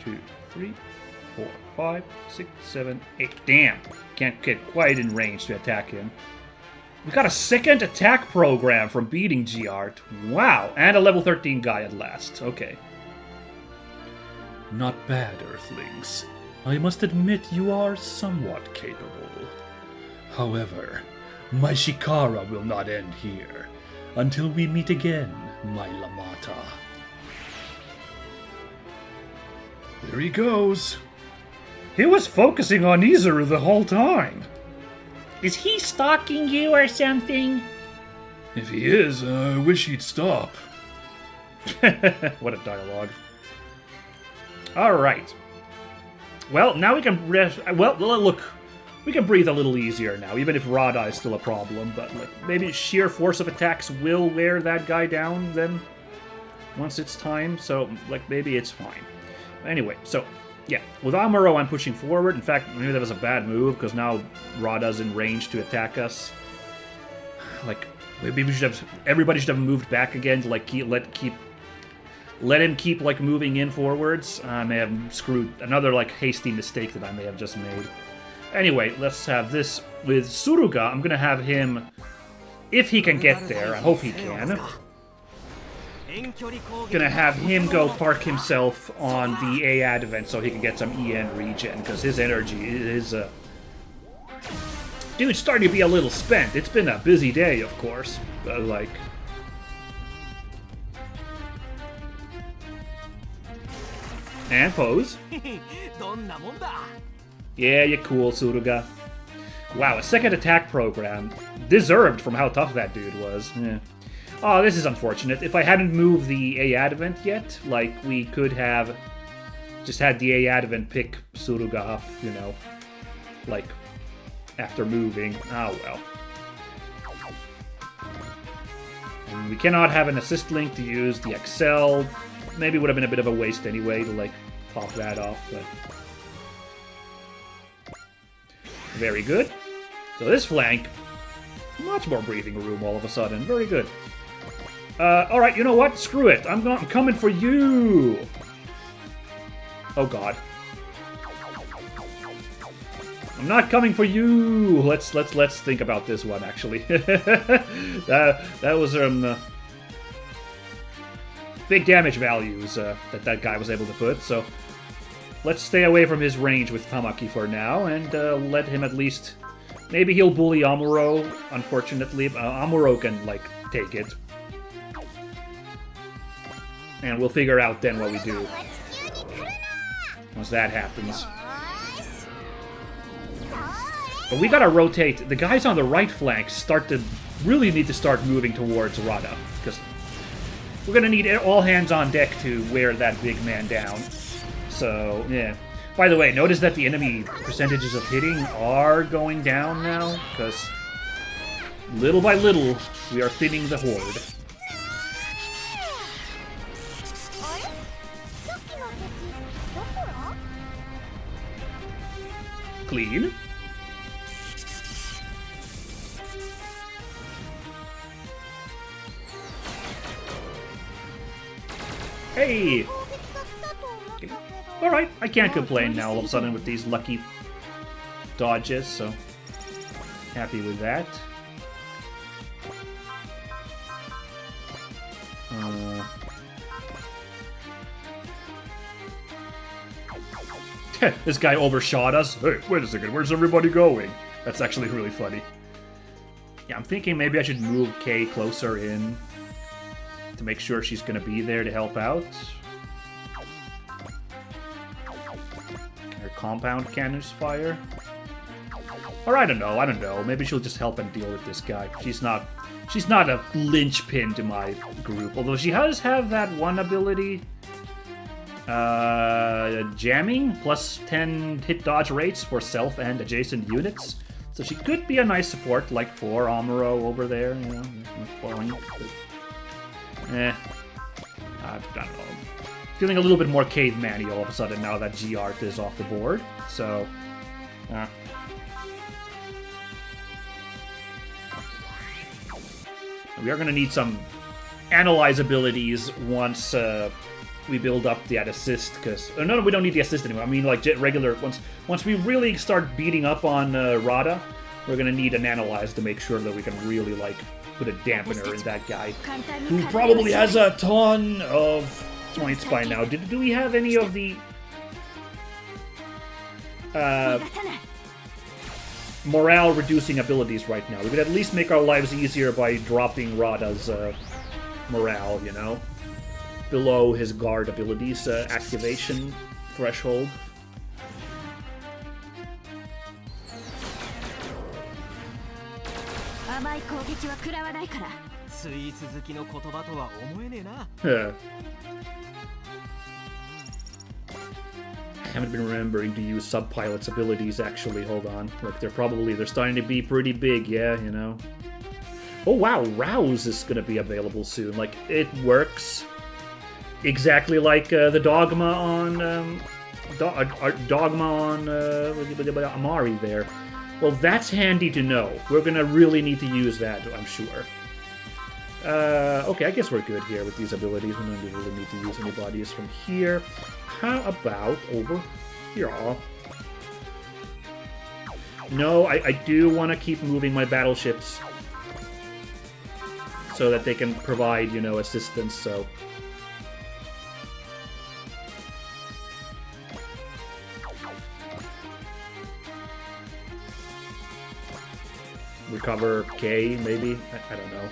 2, 3, 4, 5, 6, 7, 8. Damn! Can't get quite in range to attack him. We got a second attack program from beating G-Art. Wow! And a level 13 guy at last. Okay. Not bad, Earthlings. I must admit you are somewhat capable. However, my Shikara will not end here. Until we meet again, my Lamata. There he goes. He was focusing on Izuru the whole time. Is he stalking you or something? If he is, I wish he'd stop. What a dialogue. Alright. Well, now we can rest. Well, look. We can breathe a little easier now, even if Rada is still a problem. But like, maybe sheer force of attacks will wear that guy down then. Once it's time. So, like, maybe it's fine. Anyway, so, yeah. With Amuro, I'm pushing forward. In fact, maybe that was a bad move, because now Rada's in range to attack us. Like, maybe we should have... Everybody should have moved back again to, like, let him keep, like, moving in forwards. I may have screwed... Another, like, hasty mistake that I may have just made. Anyway, let's have this with Suruga. I'm gonna have him... If he can get there, I hope he can. Gonna have him go park himself on the A advent so he can get some EN regen, because his energy is... Dude's starting to be a little spent. It's been a busy day, of course, but, like... And pose. Yeah, you're cool, Suruga. Wow, a second attack program. Deserved from how tough that dude was. Yeah. Oh, this is unfortunate. If I hadn't moved the A advent yet, like, we could have just had the A advent pick Suruga up, you know, like, after moving. Oh, well. And we cannot have an assist link to use the Excel. Maybe would have been a bit of a waste anyway to, like, pop that off, but... Very good. So this flank, much more breathing room all of a sudden. Very good. Alright, you know what? Screw it. I'm coming for you! Oh god. I'm not coming for you! Let's think about this one, actually. that was big damage values that guy was able to put, so let's stay away from his range with Tamaki for now, and let him at least... Maybe he'll bully Amuro, unfortunately. Amuro can, like, take it. And we'll figure out then what we do once that happens. But we gotta rotate. The guys on the right flank really need to start moving towards Rada, because we're gonna need all hands on deck to wear that big man down. So, yeah. By the way, notice that the enemy percentages of hitting are going down now, because little by little, we are thinning the horde. Clean. Hey! Okay. Alright, I can't complain now all of a sudden with these lucky dodges, so happy with that. This guy overshot us. Hey, wait a second, where's everybody going? That's actually really funny. Yeah, I'm thinking maybe I should move Kay closer in to make sure she's gonna be there to help out. Her compound cannons fire. Or I don't know. Maybe she'll just help and deal with this guy. She's not a linchpin to my group. Although she does have that one ability. Jamming, plus 10 hit dodge rates for self and adjacent units. So she could be a nice support, like for Amuro over there, you know. Boing. I don't know. Feeling a little bit more caveman-y all of a sudden now that G-Art is off the board. So, we are going to need some analyze abilities once we build up that assist, because... no, we don't need the assist anymore. I mean, like, regular... Once we really start beating up on Rada, we're going to need an analyze to make sure that we can really, like, put a dampener in that guy, who probably has a ton of points by now. Do we have any of the... morale-reducing abilities right now? We could at least make our lives easier by dropping Rada's morale, you know? Below his guard abilities activation threshold. 甘い攻撃は食らわないから。スイーツ好きの言葉とは思えねえな。I haven't been remembering to use Subpilot's abilities, actually. Hold on. Look, they're starting to be pretty big, yeah, you know. Oh, wow, Rouse is gonna be available soon. Like, it works exactly like the Dogma on... Dogma on Amari there. Well, that's handy to know. We're gonna really need to use that, I'm sure. Okay, I guess we're good here with these abilities. We don't really need to use any bodies from here. How about over here? No, I do want to keep moving my battleships so that they can provide, you know, assistance, so... Recover K, maybe? I don't know.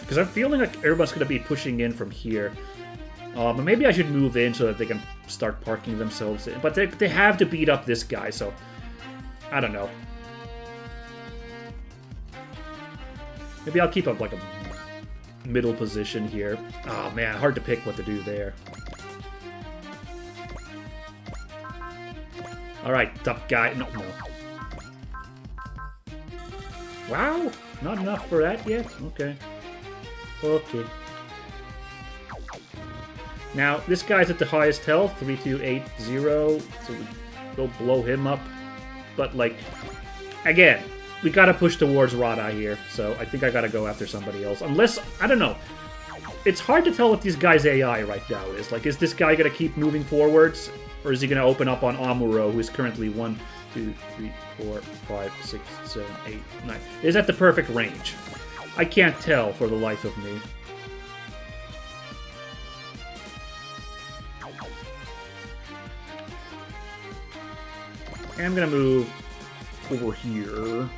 Because I'm feeling like everyone's going to be pushing in from here. But maybe I should move in so that they can start parking themselves in. But they have to beat up this guy, so... I don't know. Maybe I'll keep up like a middle position here. Oh man, hard to pick what to do there. Alright, tough guy. No. Wow, not enough for that yet? Okay. Okay. Now, this guy's at the highest health, 3280, so we go blow him up. But, like, again, we gotta push towards Rada here, so I think I gotta go after somebody else. Unless, I don't know. It's hard to tell what these guys' AI right now is. Like, is this guy gonna keep moving forwards? Or is he gonna open up on Amuro, who is currently 1, 2, 3, 4, 5, 6, 7, 8, 9. Is at the perfect range. I can't tell for the life of me. And I'm gonna move over here.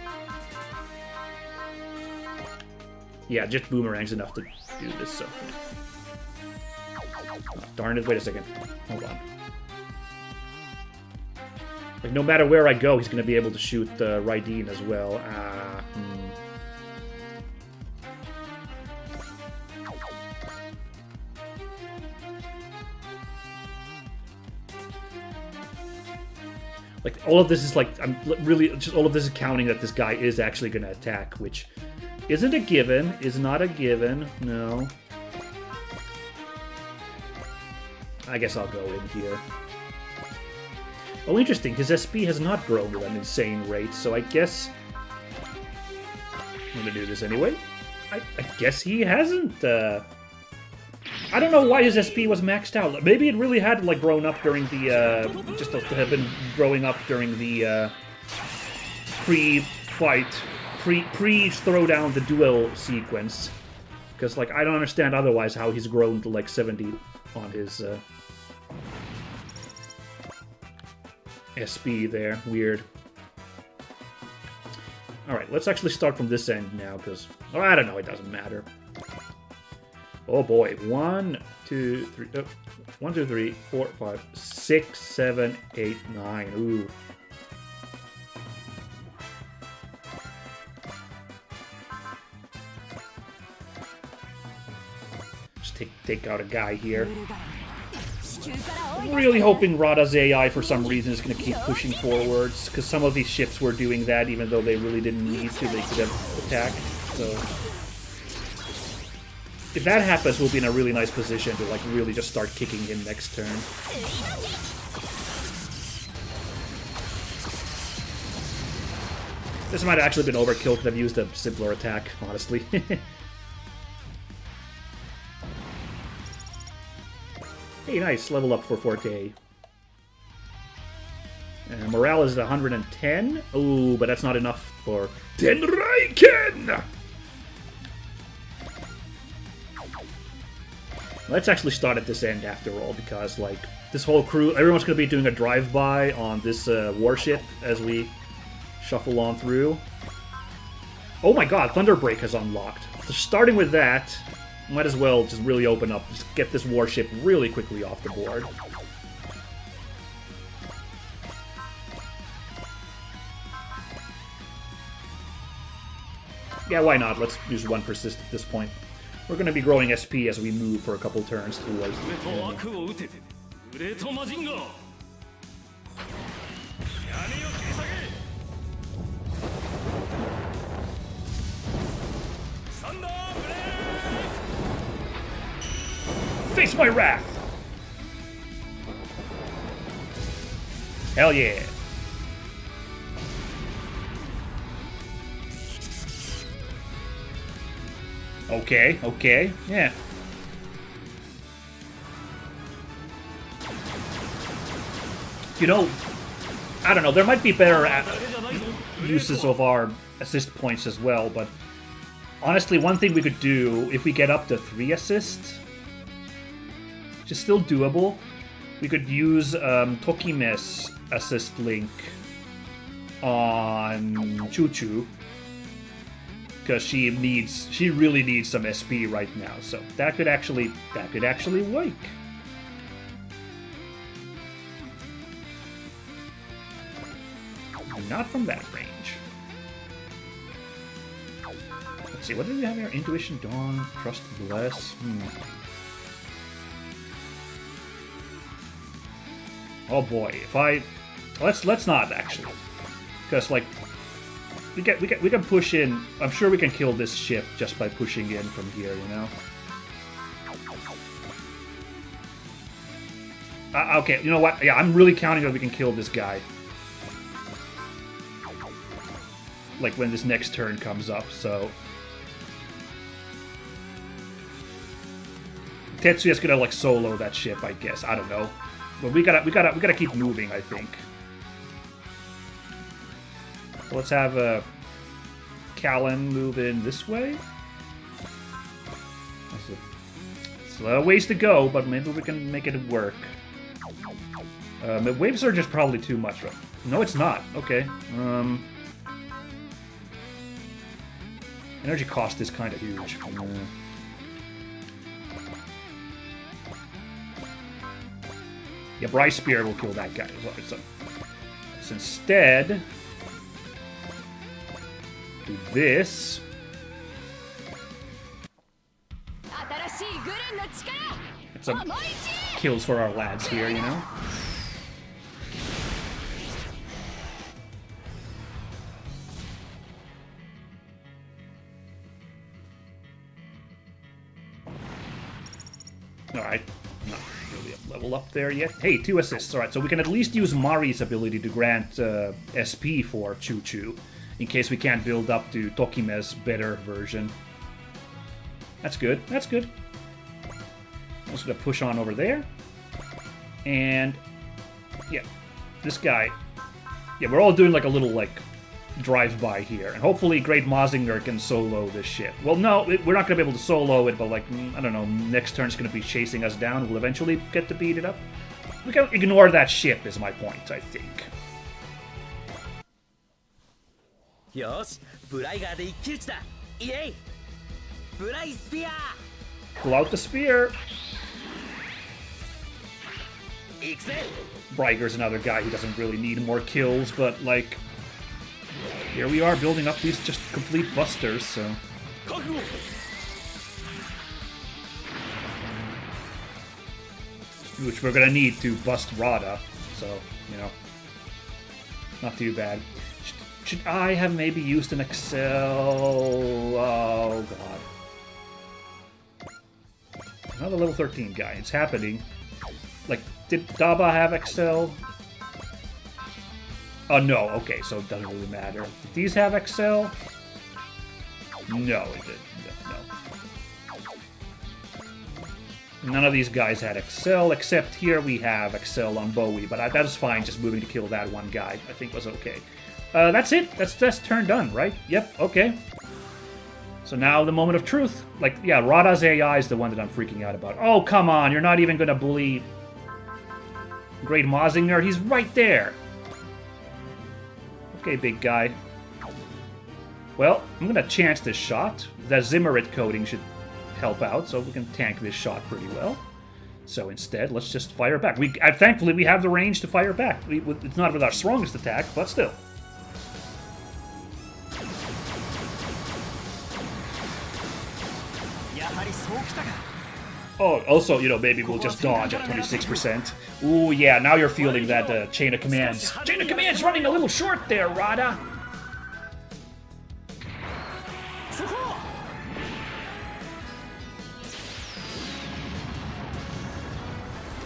Yeah, just boomerangs enough to do this, so... Oh, darn it, wait a second. Hold on. Like, no matter where I go, he's gonna be able to shoot Raideen as well. Like, all of this is like, I'm really, just all of this is counting that this guy is actually going to attack, which isn't a given, is not a given, no. I guess I'll go in here. Oh, interesting, his SP has not grown at an insane rate, so I guess... I'm going to do this anyway. I guess he hasn't, I don't know why his SP was maxed out. Maybe it really had, like, grown up during the, just have been growing up during the, pre-fight, pre-throw-down the duel sequence. Because, like, I don't understand otherwise how he's grown to, like, 70 on his, SP there. Weird. Alright, let's actually start from this end now, because... Oh, I don't know, it doesn't matter. Oh boy. 1, 2, 3... Oh, 1, 2, 3, 4, 5, 6, 7, 8, 9. Ooh. Just take out a guy here. I'm really hoping Rada's AI for some reason is going to keep pushing forwards, because some of these ships were doing that even though they really didn't need to, they could have attacked, so... If that happens, we'll be in a really nice position to like really just start kicking in next turn. This might have actually been overkill, because I've used a simpler attack, honestly. Hey, nice. Level up for 4K. Morale is 110. Oh, but that's not enough for Tenraiken! Let's actually start at this end after all, because, like, this whole crew... Everyone's going to be doing a drive-by on this warship as we shuffle on through. Oh my god, Thunderbreak has unlocked. So starting with that... Might as well just really open up, just get this warship really quickly off the board. Yeah, why not? Let's use 1 persist at this point. We're going to be growing SP as we move for a couple turns towards the end. Face my wrath! Hell yeah! Okay, okay, yeah. You know, I don't know, there might be better uses of our assist points as well, but honestly, one thing we could do, if we get up to 3 assists, which is still doable, we could use Tokime's assist link on Choo-Choo, because she really needs some SP right now, so that could actually work. Not from that range. Let's see, what do we have here? Intuition, Dawn, Trust, Bless. Oh boy, if I... Let's not, actually. Because, like, we can push in... I'm sure we can kill this ship just by pushing in from here, you know? Okay, you know what? Yeah, I'm really counting that we can kill this guy. Like, when this next turn comes up, so... Tetsuya's gonna, like, solo that ship, I guess. I don't know. But we gotta keep moving, I think. So let's have Callan move in this way. It's a ways to go, but maybe we can make it work. Wave Surge is probably too much, right? No, it's not. Okay. Energy cost is kind of huge. Yeah, Bryce Spear will kill that guy. So let's instead do this. Get some kills for our lads here, you know? Alright. Not really a level up there yet. Hey, 2 assists. Alright, so we can at least use Mari's ability to grant SP for Choo-Choo, in case we can't build up to Tokime's better version. That's good. That's good. I'm just gonna push on over there. And... yeah. This guy... yeah, we're all doing like a little, like, drive-by here. And hopefully Great Mazinger can solo this ship. Well, no, we're not going to be able to solo it, but, like, I don't know, next turn's going to be chasing us down. We'll eventually get to beat it up. We can ignore that ship, is my point, I think. よしブライガーで一騎打ちだイエイブライスピア Pull out the spear. 行くぜ Bryger's another guy who doesn't really need more kills, but like, here we are building up these just complete busters, so. 覚悟 Which we're gonna need to bust Rada, so, you know. Not too bad. Should I have maybe used an Excel? Oh, God. Another level 13 guy. It's happening. Like, did Daba have Excel? Oh, no. Okay, so it doesn't really matter. Did these have Excel? No, it didn't. No. None of these guys had Excel, except here we have Excel on Bowie, but that was fine, just moving to kill that one guy, I think was okay. That's it. That's turn done, right? Yep, okay. So now the moment of truth. Like, yeah, Rada's AI is the one that I'm freaking out about. Oh, come on, you're not even gonna bully Great Mazinger? He's right there. Okay, big guy. Well, I'm gonna chance this shot. The Zimmerit coating should help out, so we can tank this shot pretty well. So instead, let's just fire back. Thankfully, we have the range to fire back. It's not with our strongest attack, but still. Oh, also, you know, maybe we'll just dodge at 26%. Ooh, yeah, now you're feeling that chain of commands. Chain of commands running a little short there, Rada.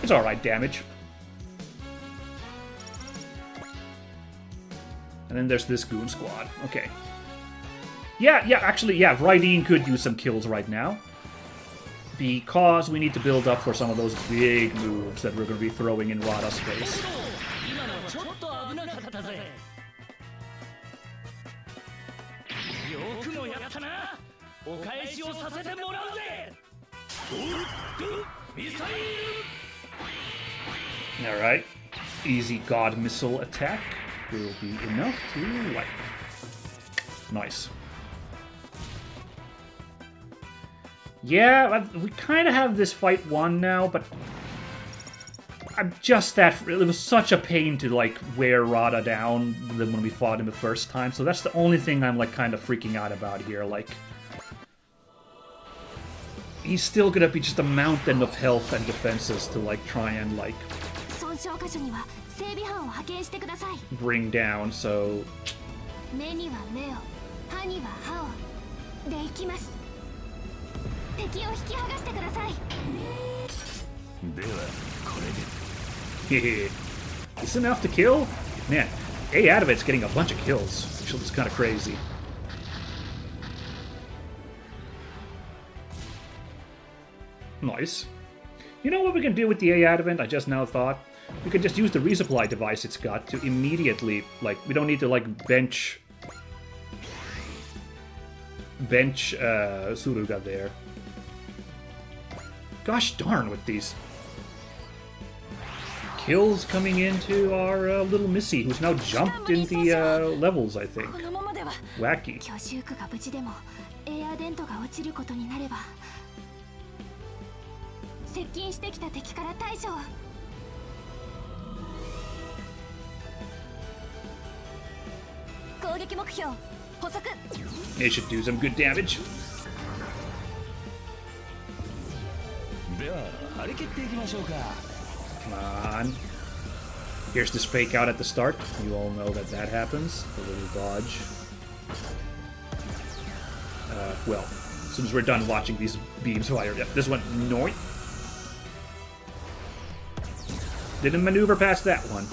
It's alright damage. And then there's this goon squad. Okay. Yeah, actually, yeah, Raideen could use some kills right now. Because we need to build up for some of those big moves that we're going to be throwing in Rada's face. Alright. Easy God Missile attack will be enough to wipe. Nice. Yeah, we kind of have this fight won now, but I'm just that... It was such a pain to, like, wear Rada down than when we fought him the first time, so that's the only thing I'm, like, kind of freaking out about here, like... He's still gonna be just a mountain of health and defenses to, like, try and, like... bring down, so... It's enough to kill? Man, A out of it's getting a bunch of kills. Actually, it's kind of crazy. Nice. You know what we can do with the A Advent? I just now thought. We can just use the resupply device it's got to immediately, like, we don't need to, like, bench Suruga there. Gosh darn with these kills coming into our little Missy, who's now jumped in the levels, I think. Wacky. It should do some good damage. Come on. Here's this fake out at the start. You all know that that happens. The little dodge. Well, as soon as we're done watching these beams fire. Yep, this one. No. Didn't maneuver past that one.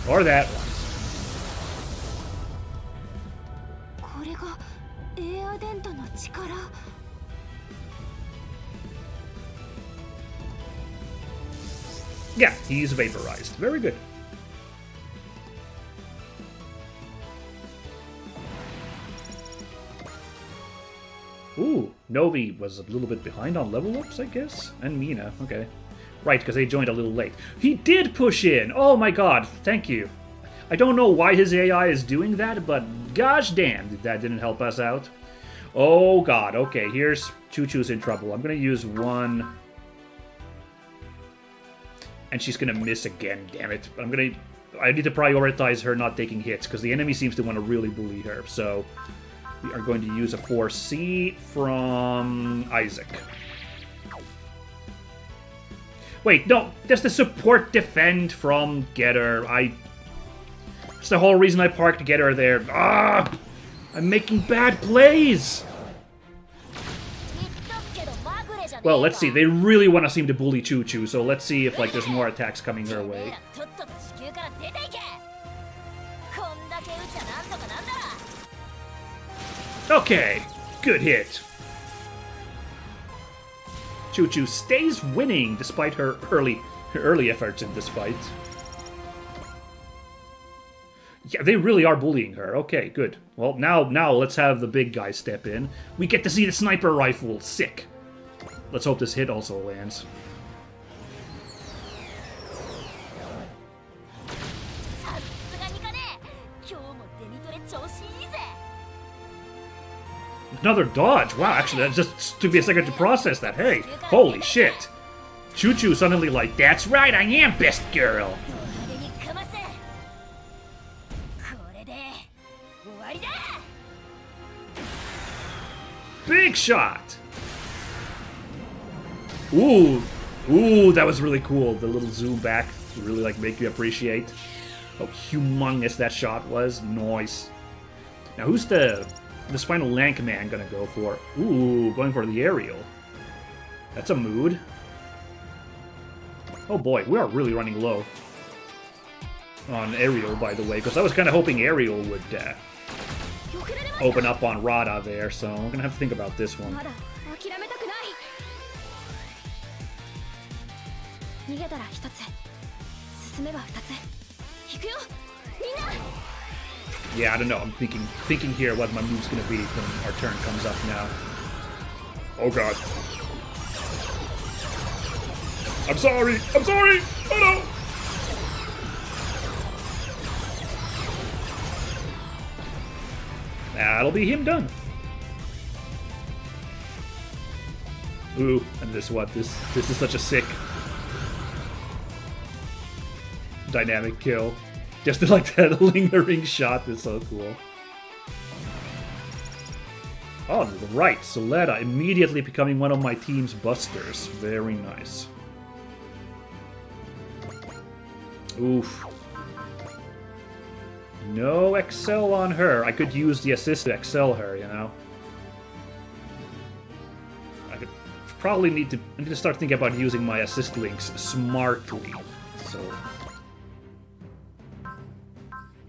Or that one. Yeah, he's vaporized. Very good. Ooh, Novi was a little bit behind on level ups, I guess? And Mina, okay. Right, because they joined a little late. He did push in! Oh my god, thank you. I don't know why his AI is doing that, but gosh damn, that didn't help us out. Oh god, okay, here's Choo-Choo's in trouble. I'm gonna use one... And she's gonna miss again, damn it. But I need to prioritize her not taking hits, because the enemy seems to want to really bully her. So, we are going to use a 4C from Isaac. Wait, no, does the support defend from Getter? That's the whole reason I parked Getter there. Ah! I'm making bad plays! Well, let's see. They really want to seem to bully Choo-Choo, so let's see if, like, there's more attacks coming her way. Okay, good hit. Choo-Choo stays winning despite her early efforts in this fight. Yeah, they really are bullying her. Okay, good. Well, now let's have the big guy step in. We get to see the sniper rifle. Sick. Let's hope this hit also lands. Another dodge. Wow, actually, that just took me a second to process that. Hey, holy shit. Choo-Choo suddenly like, that's right, I am best girl. Big shot. Ooh, that was really cool. The little zoom back to really like make you appreciate how humongous that shot was. Nice. Now who's this final lank man gonna go for? Ooh, going for the aerial. That's a mood. Oh boy, we are really running low on aerial, by the way, because I was kind of hoping aerial would open up on Rada there, so I'm gonna have to think about this one. Yeah, I don't know. I'm thinking here what my move's gonna be when our turn comes up now. Oh god. I'm sorry! I'm sorry! Oh no! That'll be him done. Ooh, and this is such a sick dynamic kill. Just like that lingering shot is so cool. Oh, right, Soleta immediately becoming one of my team's busters. Very nice. Oof. No excel on her. I could use the assist to excel her, you know? I could probably need to start thinking about using my assist links smartly. So...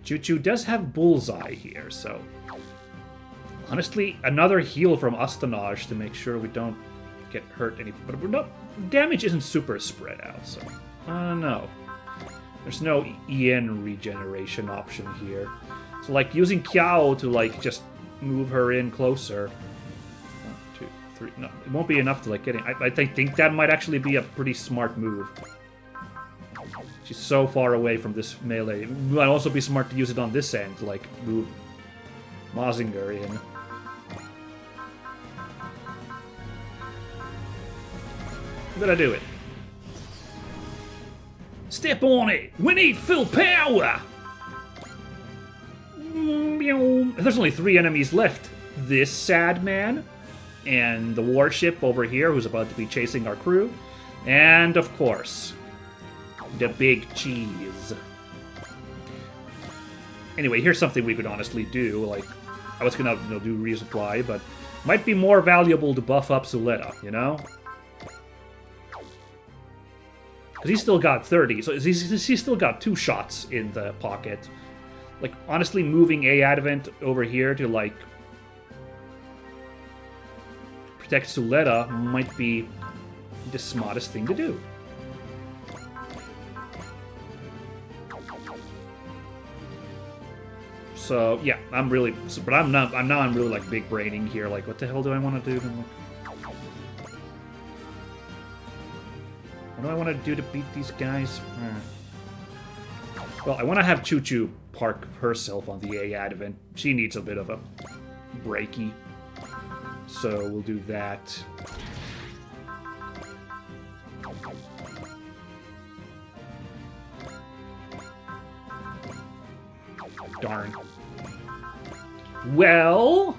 Choo-Choo does have Bullseye here, so... Honestly, another heal from Astanage to make sure we don't get hurt any... But we're not... Damage isn't super spread out, so... no. There's no EN regeneration option here. So, like, using Kiao to, like, just move her in closer... 1, 2, 3... No, it won't be enough to, like, get in. I think that might actually be a pretty smart move. She's so far away from this melee. It might also be smart to use it on this end, to, like, move Mazinger in. But I do it. Step on it! We need full power! There's only 3 enemies left. This sad man, and the warship over here who's about to be chasing our crew, and of course, the big cheese. Anyway, here's something we could honestly do. Like, I was gonna do resupply, but might be more valuable to buff up Soleta, you know? Because he's still got 30, so he's still got 2 shots in the pocket. Like, honestly, moving A Advent over here to, like, protect Soleta might be the smartest thing to do. So yeah, I'm really, but I'm really like big braining here. Like, what the hell do I want to do? What do I want to do to beat these guys? Well, I want to have Choo-Choo park herself on the A advent. She needs a bit of a breaky. So we'll do that. Darn. Well...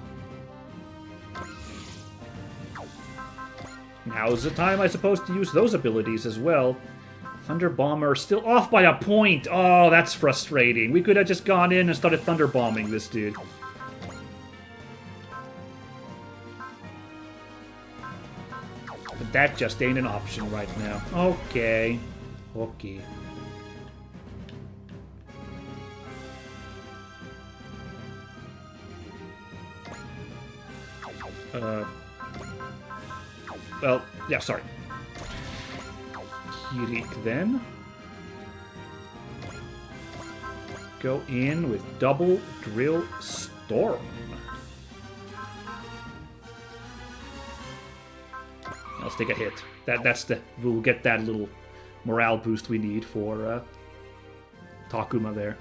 now's the time, I suppose, to use those abilities as well. Thunder Bomber still off by a point. Oh, that's frustrating. We could have just gone in and started Thunder Bombing this dude. But that just ain't an option right now. Okay. Okay. Well, yeah, sorry. Kirik then. Go in with Double Drill Storm. Let's take a hit. That's the... we'll get that little morale boost we need for Takuma there.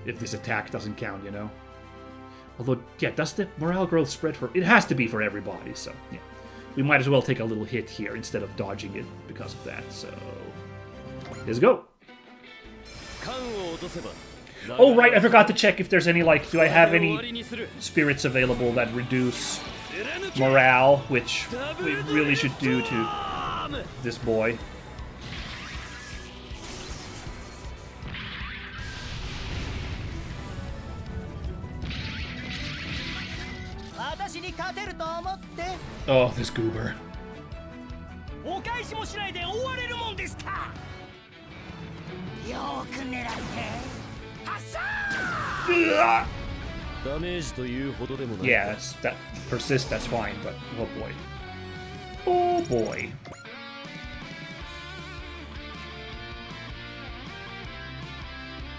If this attack doesn't count, you know. Although, yeah, does the morale growth spread for... it has to be for everybody, so, yeah. We might as well take a little hit here instead of dodging it because of that, so... let's go! Oh, right, I forgot to check if there's any, like, do I have any spirits available that reduce morale, which we really should do to this boy. Oh, this goober. Yeah, that persists, that's fine, but oh boy. Oh boy.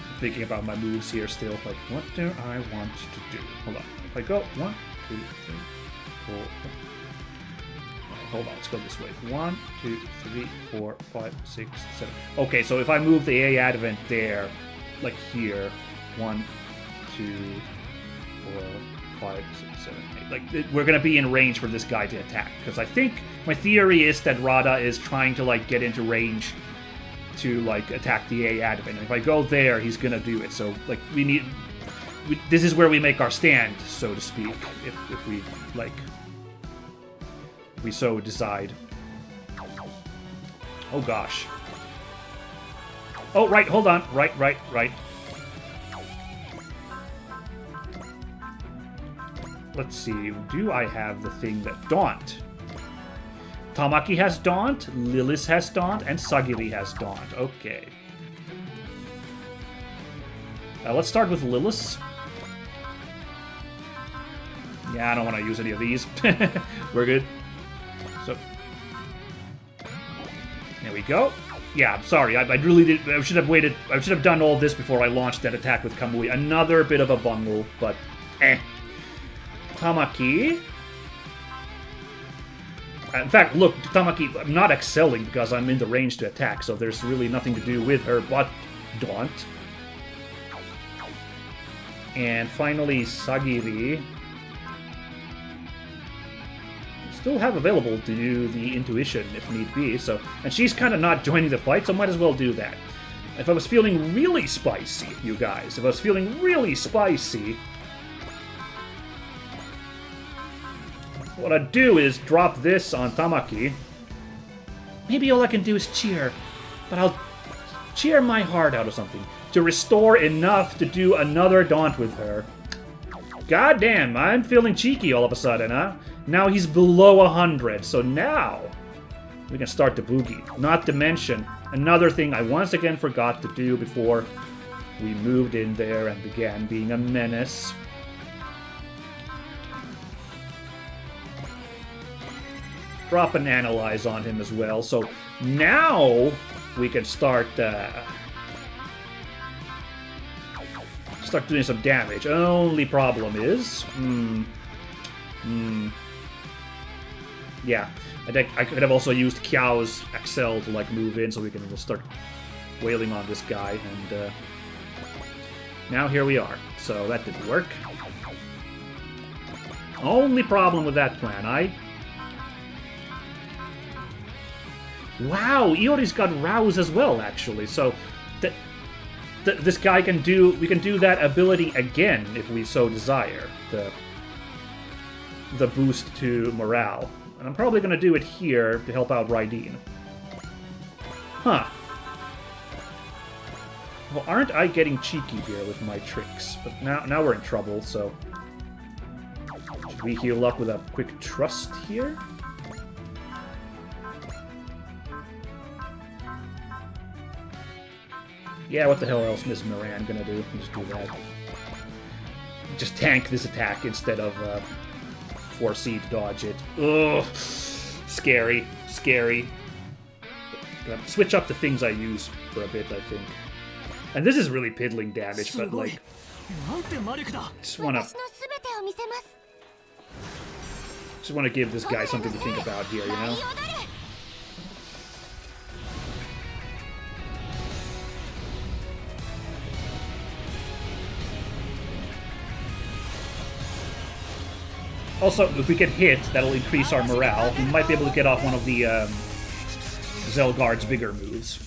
I'm thinking about my moves here still, like, what do I want to do? Hold on. If I go 1, 2, 3, 4. Hold on, let's go this way. 1, 2, 3, 4, 5, 6, 7. Okay, so if I move the A advent there, like here, 1, 2, 4, 5, 6, 7, 8. Like, we're gonna be in range for this guy to attack. Because I think my theory is that Rada is trying to, like, get into range to, like, attack the A advent. And if I go there, he's gonna do it. So, like, this is where we make our stand, so to speak. If we, like... if we so decide. Oh gosh. Oh, right, hold on. Right. Let's see, do I have the thing that Daunt? Tamaki has Daunt, Lilith has Daunt, and Sagiri has Daunt. Okay. Let's start with Lilith. Yeah, I don't want to use any of these. We're good. So, there we go. Yeah, I'm sorry. I really did. I should have waited. I should have done all this before I launched that attack with Kamui. Another bit of a bungle, but Tamaki. In fact, look, Tamaki, I'm not excelling because I'm in the range to attack, so there's really nothing to do with her but Daunt. And finally, Sagiri. Still have available to do the intuition if need be, so... and she's kind of not joining the fight, so might as well do that. If I was feeling really spicy, you guys, if I was feeling really spicy... what I'd do is drop this on Tamaki. Maybe all I can do is cheer, but I'll cheer my heart out of something. To restore enough to do another Daunt with her. God damn, I'm feeling cheeky all of a sudden, huh? Now he's below 100, so now we can start the boogie. Not to mention, another thing I once again forgot to do before we moved in there and began being a menace. Drop an Analyze on him as well, so now we can start doing some damage. Only problem is... yeah, I could have also used Kiao's Excel to, like, move in so we can start wailing on this guy, and Now here we are. So that didn't work. Only problem with that plan, Wow, Iori's got Rouse as well, actually. So this guy can do... We can do that ability again if we so desire. The boost to morale. And I'm probably going to do it here to help out Raideen. Huh. Well, aren't I getting cheeky here with my tricks? But now we're in trouble, so... Should we heal up with a quick trust here? Yeah, what the hell else Miss Moran gonna do? Just do that. Just tank this attack instead of foresee to dodge it. Ugh, scary, scary. Gonna switch up the things I use for a bit, I think. And this is really piddling damage, but like, just wanna give this guy something to think about here, you know? Also, if we get hit, that'll increase our morale. We might be able to get off one of the Zelgard's bigger moves.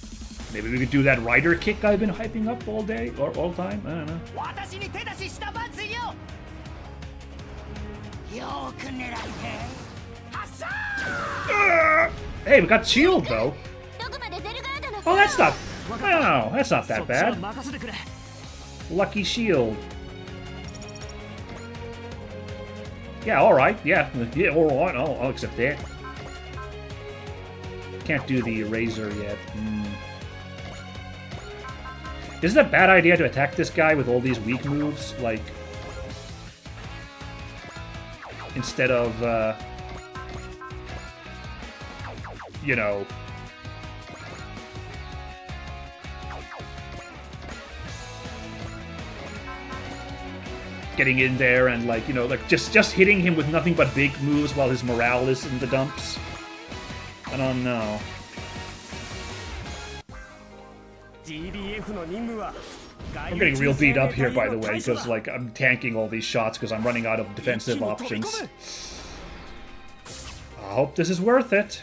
Maybe we could do that rider kick I've been hyping up all day, or all time, I don't know. Hey, we got shield, though. Oh, that's not... Oh, that's not that bad. Lucky shield. Yeah, alright. Yeah, alright. I'll accept that. Can't do the Razor yet. Is it a bad idea to attack this guy with all these weak moves? Like, instead of, you know... getting in there and, like, you know, like, just hitting him with nothing but big moves while his morale is in the dumps. I don't know. I'm getting real beat up here, by the way, because, like, I'm tanking all these shots because I'm running out of defensive options. I hope this is worth it.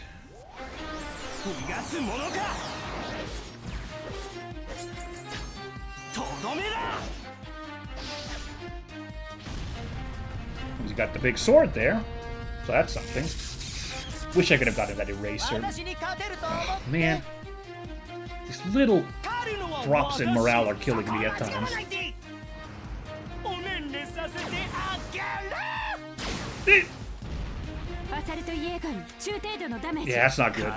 He's got the big sword there, so that's something. Wish I could have gotten that eraser. Oh, man. These little drops in morale are killing me at times. Yeah, that's not good.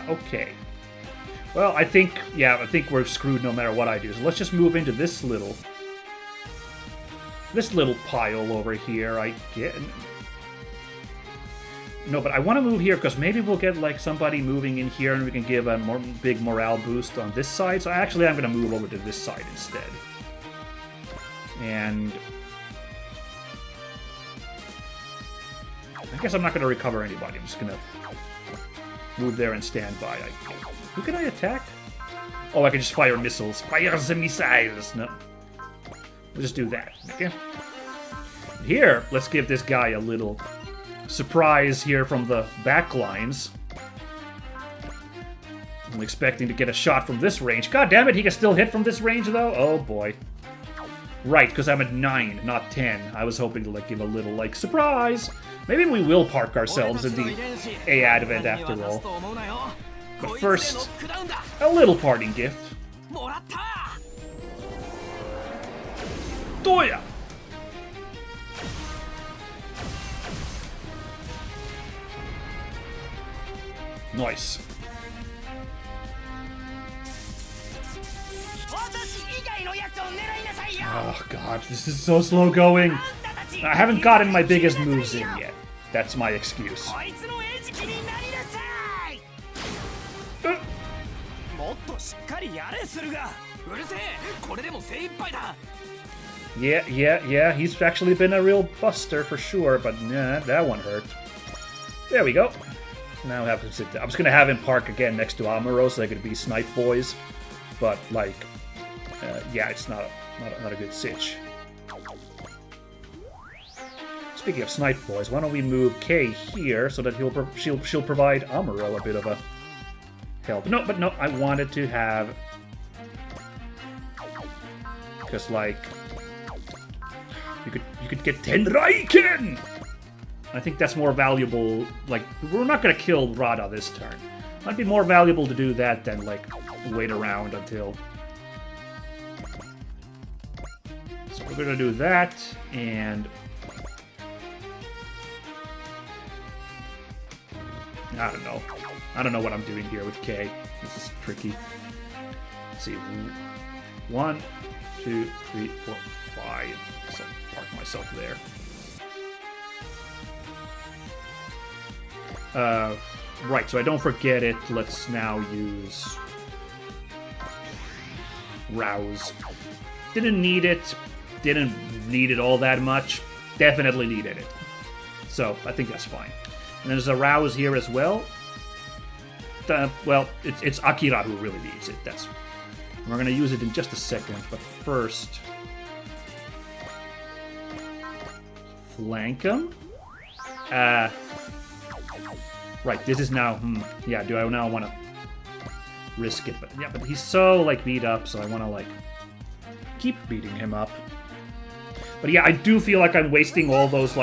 Okay. Well, I think we're screwed no matter what I do. So let's just move into this little pile over here. I get... No, but I want to move here because maybe we'll get like somebody moving in here and we can give a big morale boost on this side. So actually, I'm going to move over to this side instead. And I guess I'm not going to recover anybody. I'm just going to move there and stand by. Who can I attack? Oh, I can just fire missiles. Fire the missiles! No. We'll just do that. Okay. Here, let's give this guy a little surprise here from the back lines. I'm expecting to get a shot from this range. God damn it, he can still hit from this range, though? Oh, boy. Right, because I'm at 9, not 10. I was hoping to like give a little, like, surprise! Maybe we will park ourselves in the A advent after all. But first, a little parting gift. Toya! Nice. Oh god, this is so slow going. I haven't gotten my biggest moves in yet. That's my excuse. Yeah, he's actually been a real buster for sure, but nah, that one hurt. There we go. Now have him sit down. I was gonna have him park again next to Amuro so they could be snipe boys, but like, yeah, it's not a good sitch. Speaking of snipe boys, why don't we move Kay here so that she'll provide Amuro a bit of a help. But no, I wanted to have, because like you could get Tenraiken. I think that's more valuable. Like, we're not gonna kill Rada this turn. Might be more valuable to do that than like wait around until. So we're gonna do that, and I don't know. I don't know what I'm doing here with K. This is tricky. Let's see. 1, 2, 3, 4, 5. So park myself there. Right, so I don't forget it. Let's now use Rouse. Didn't need it. Didn't need it all that much. Definitely needed it. So I think that's fine. And there's a Rouse here as well. Well, it's Akira who really needs it. We're going to use it in just a second, but first, flank him. Right, this is now. Yeah, do I now want to risk it? But yeah, but he's so like beat up, so I want to like keep beating him up. But yeah, I do feel like I'm wasting all those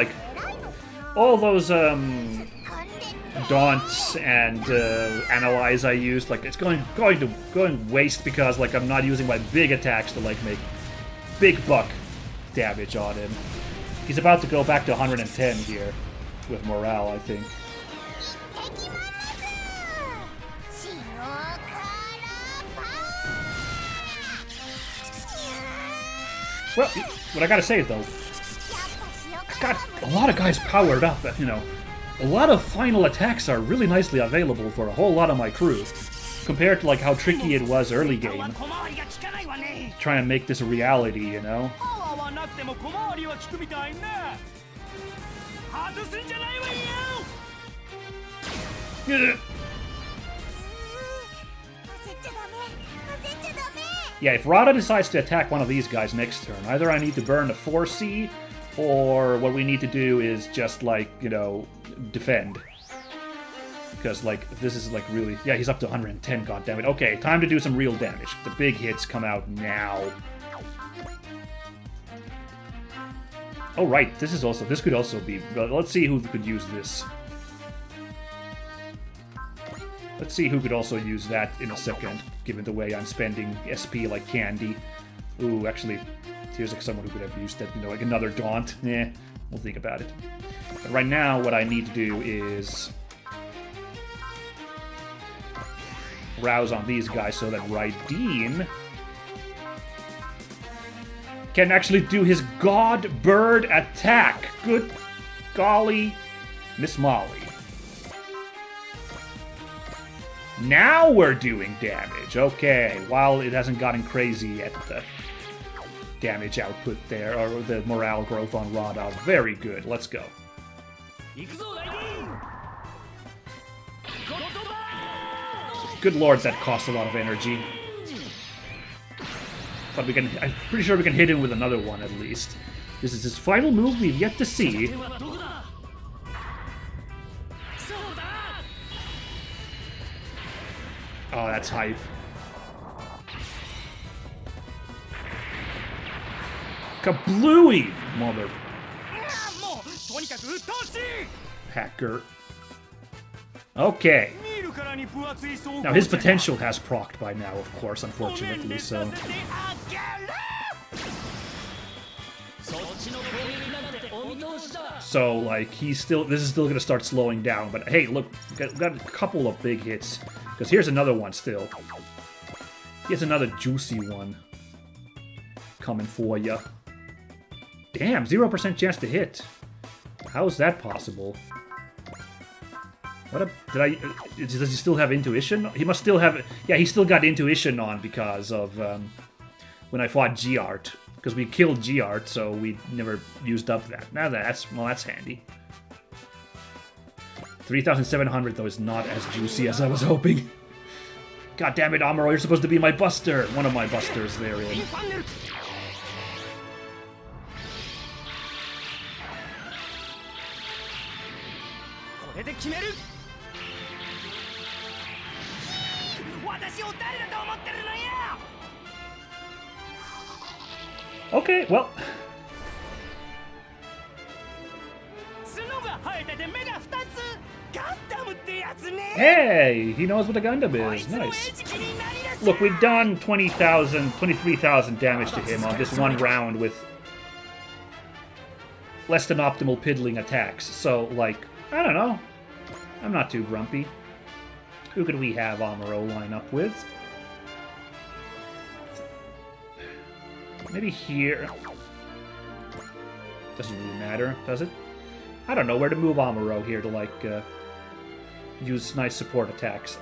daunts and analyze I used. Like, it's going waste because like I'm not using my big attacks to like make big buck damage on him. He's about to go back to 110 here with morale, I think. Well, what I gotta say though, I got a lot of guys powered up. You know, a lot of final attacks are really nicely available for a whole lot of my crew, compared to like how tricky it was early game. Try and make this a reality, you know. Yeah, if Rada decides to attack one of these guys next turn, either I need to burn a 4C, or what we need to do is just, like, you know, defend. Because, like, this is, like, really... Yeah, he's up to 110, goddammit. Okay, time to do some real damage. The big hits come out now. Oh, right, this could also be... Let's see who could use this. Let's see who could also use that in a second, given the way I'm spending SP like candy. Ooh, actually, here's like someone who could have used that, you know, like another Daunt. We'll think about it. But right now, what I need to do is rouse on these guys so that Raideen can actually do his God Bird attack. Good golly, Miss Molly. Now we're doing damage. Okay, while it hasn't gotten crazy yet, the damage output there, or the morale growth on Rada. Very good. Let's go. Good lord, that costs a lot of energy. But we can... I'm pretty sure we can hit him with another one at least. This is his final move we've yet to see. Oh, that's hype. Kablooey, mother... Hacker. Okay. Now, his potential has procced by now, of course, unfortunately, so... So, like, he's still... This is still gonna start slowing down, but hey, look, we've got a couple of big hits. Because here's another one still. Here's another juicy one. Coming for ya. Damn, 0% chance to hit. How is that possible? What a... Does he still have intuition? He must still have... Yeah, he still got intuition on because of... when I fought G-Art. Because we killed G-Art, so we never used up that. Now that's... Well, that's handy. 3,700 though is not as juicy as I was hoping. God damn it, Amuro, you're supposed to be my buster! One of my busters therein. インファンネル これで決める私を誰だと思ってるのよ Okay, well, 角が生えてて目が2つガンダムってやつね hey, he knows what a Gundam is. こいつの Nice. 餌食になりなさい Look, we've done 20,000, 23,000 damage to him on this one round with less than optimal piddling attacks. So, like, I don't know. I'm not too grumpy. Who could we have Amuro line up with? Maybe here. Doesn't really matter, does it? I don't know where to move Amuro here to, like, use nice support attacks.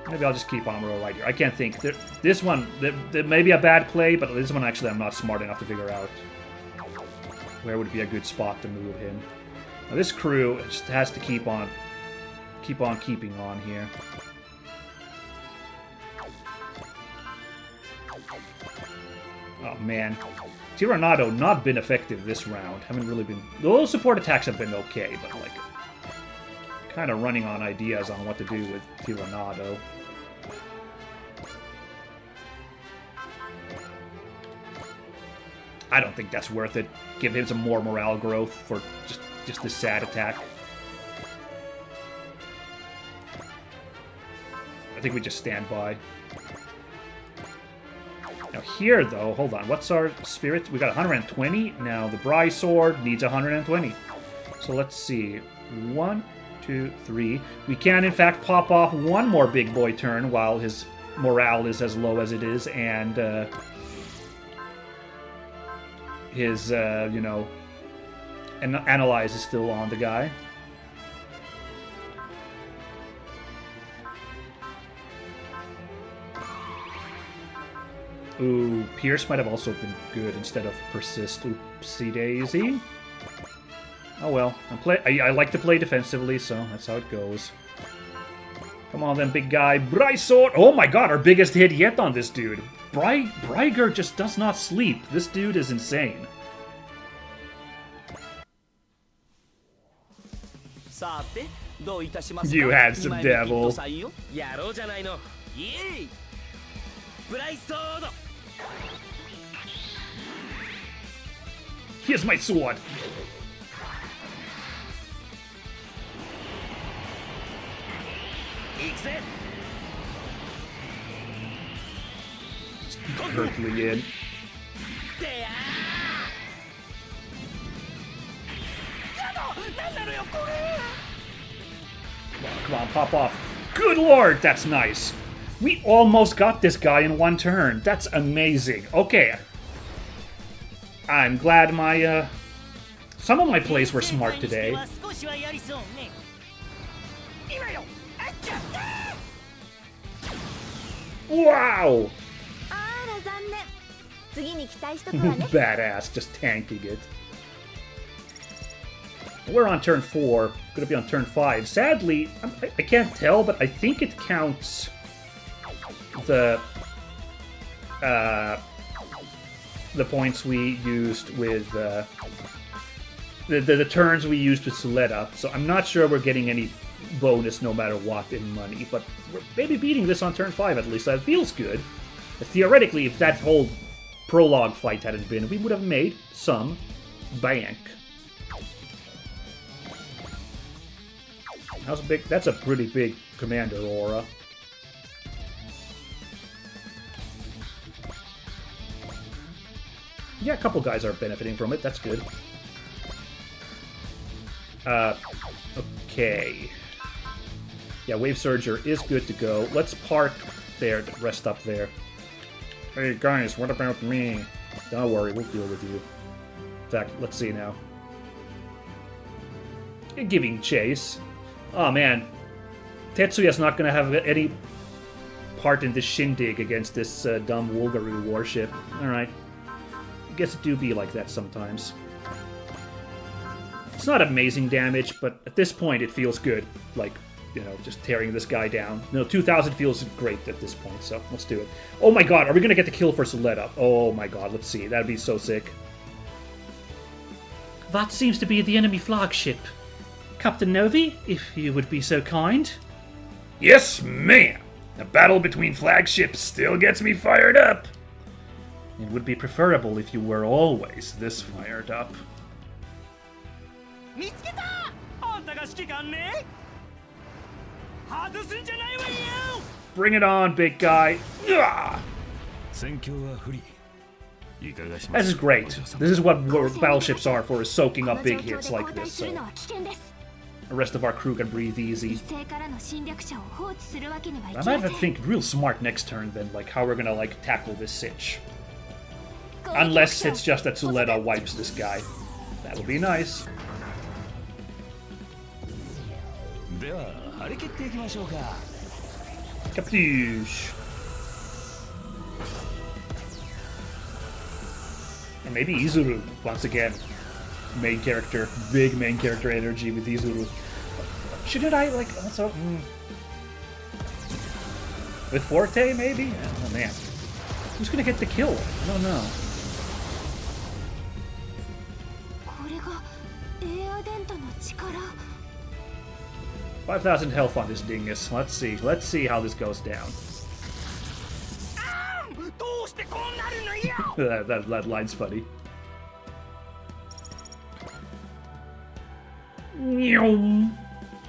Maybe I'll just keep Amuro right here. I can't think. This one, there may be a bad play, but this one actually I'm not smart enough to figure out. Where would be a good spot to move him? Now this crew just has to keep on keeping on here. Oh man. Tyrannado not been effective this round. Haven't really been... Those support attacks have been okay, but like... Kind of running on ideas on what to do with Tyrannado. I don't think that's worth it. Give him some more morale growth for just this sad attack. I think we just stand by. Now here, though, hold on. What's our spirit? We got 120. Now the Bry Sword needs 120. So let's see. 1, 2, 3. We can, in fact, pop off one more big boy turn while his morale is as low as it is, and his, you know, Analyze is still on the guy. Ooh, Pierce might have also been good instead of Persist. Oopsie daisy. Oh well, I like to play defensively, so that's how it goes. Come on then, big guy. Bry Sword! Oh my god, our biggest hit yet on this dude. Bryger just does not sleep. This dude is insane. さてどういたしますか You had some 二枚目キッ devil. ト採用やろうじゃないのイエイブライソード Here's my sword. 行くぜ Mercury in. でやーやだなんなのよこれ Come on, pop off. Good lord, that's nice. We almost got this guy in one turn. That's amazing. Okay. I'm glad my, some of my plays were smart today. 少しはやりそうね今よあっちゃった Wow! あら残念次に期待しとくわね Badass, just tanking it. We're on turn 4. Gonna be on turn 5. Sadly, I can't tell, but I think it counts the points we used with the turns we used with Suleta. So I'm not sure we're getting any bonus no matter what in money, but we're maybe beating this on turn 5 at least. That feels good. Theoretically, if that whole prologue fight hadn't been, we would have made some bank. How's big? That's a pretty big Commander Aura. Yeah, a couple guys are benefiting from it. That's good. Okay. Yeah, Wave Surger is good to go. Let's park there, rest up there. Hey guys, what about me? Don't worry, we'll deal with you. In fact, let's see now. Giving chase. Oh man, Tetsuya's not gonna have any part in this shindig against this dumb Wulgaru warship. Alright. I guess it do be like that sometimes. It's not amazing damage, but at this point it feels good. Like, you know, just tearing this guy down. No, 2,000 feels great at this point, so let's do it. Oh my god, are we gonna get the kill for Soletta? Oh my god, let's see. That'd be so sick. That seems to be the enemy flagship. Captain Novi, if you would be so kind. Yes, ma'am. The battle between flagships still gets me fired up. It would be preferable if you were always this fired up. 見つけたあんたが指揮官ね外すんじゃないわよ Bring it on, big guy. Ugh! 戦況は不利 This is great. This is what battleships are for, is soaking up big hits like this, so the rest of our crew can breathe easy. I might have to think real smart next turn then, like how we're gonna like tackle this sitch. Unless it's just that Soletta wipes this guy. That would be nice. では張り切っていきましょうか Capiche. And maybe Izuru, once again. Main character, big main character energy with Izuru. Shouldn't I, like, also... With Forte, maybe? Oh, man. Who's gonna get the kill? I don't know. これがエアデントの力 5,000 health on this dingus. Let's see. Let's see how this goes down. どうしてこうなるのよ that line's funny.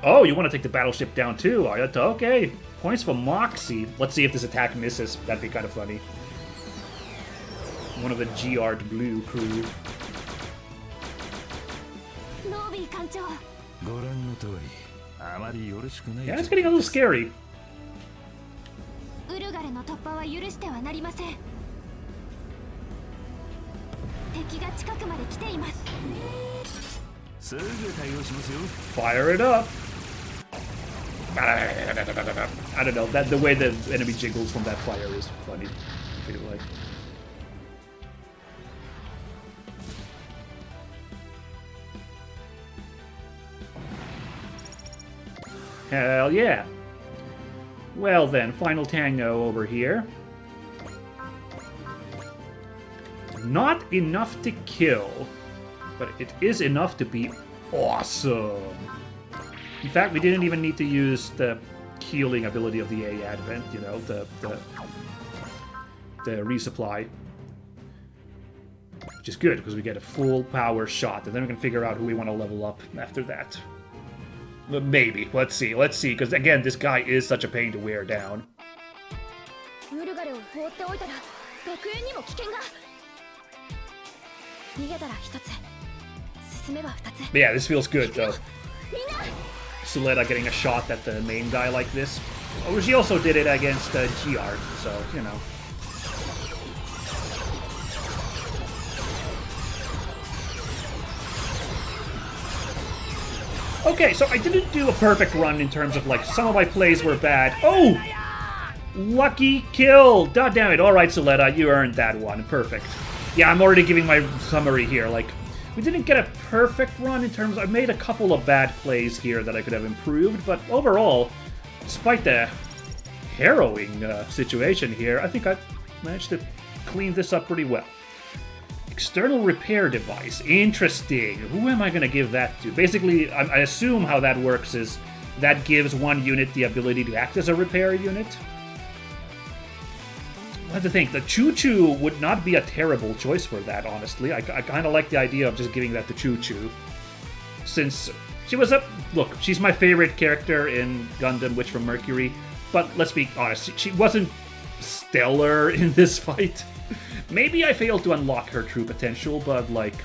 Oh, you want to take the battleship down too? Okay. Points for Moxie. Let's see if this attack misses. That'd be kind of funny. One of the G-Art Blue crew. ノービー艦長ご覧の通りあまりよろしくない Yeah, it's getting a little scary. ウルガルの突破は許してはなりません敵が近くまで来ていますすぐ対応しますよ Fire it up. I don't know. That the way the enemy jiggles from that fire is funny. I feel like. Hell yeah. Well then, final tango over here. Not enough to kill, but it is enough to be awesome. In fact, we didn't even need to use the healing ability of the A Advent, you know, the resupply. Which is good, because we get a full power shot, and then we can figure out who we want to level up after that. Maybe. Let's see, because again, this guy is such a pain to wear down. ウルガルを放っておいたら学園にも危険が逃げたら一つ進めば二つ But yeah, this feels good, though. みんな Soletta getting a shot at the main guy like this. Oh, she also did it against G-Art, so, you know. Okay, so I didn't do a perfect run in terms of, like, some of my plays were bad. Oh! Lucky kill! God damn it. Alright, Soletta, you earned that one. Perfect. Yeah, I'm already giving my summary here. Like, we didn't get a perfect run in terms... I made a couple of bad plays here that I could have improved, but overall, despite the harrowing situation here, I think I managed to clean this up pretty well. External repair device. Interesting. Who am I going to give that to? Basically, I assume how that works is that gives one unit the ability to act as a repair unit. I have to think. The Choo-Choo would not be a terrible choice for that, honestly. I kind of like the idea of just giving that to Choo-Choo. Since she was a... Look, she's my favorite character in Gundam Witch from Mercury. But let's be honest, she wasn't stellar in this fight. Maybe I failed to unlock her true potential, but, like,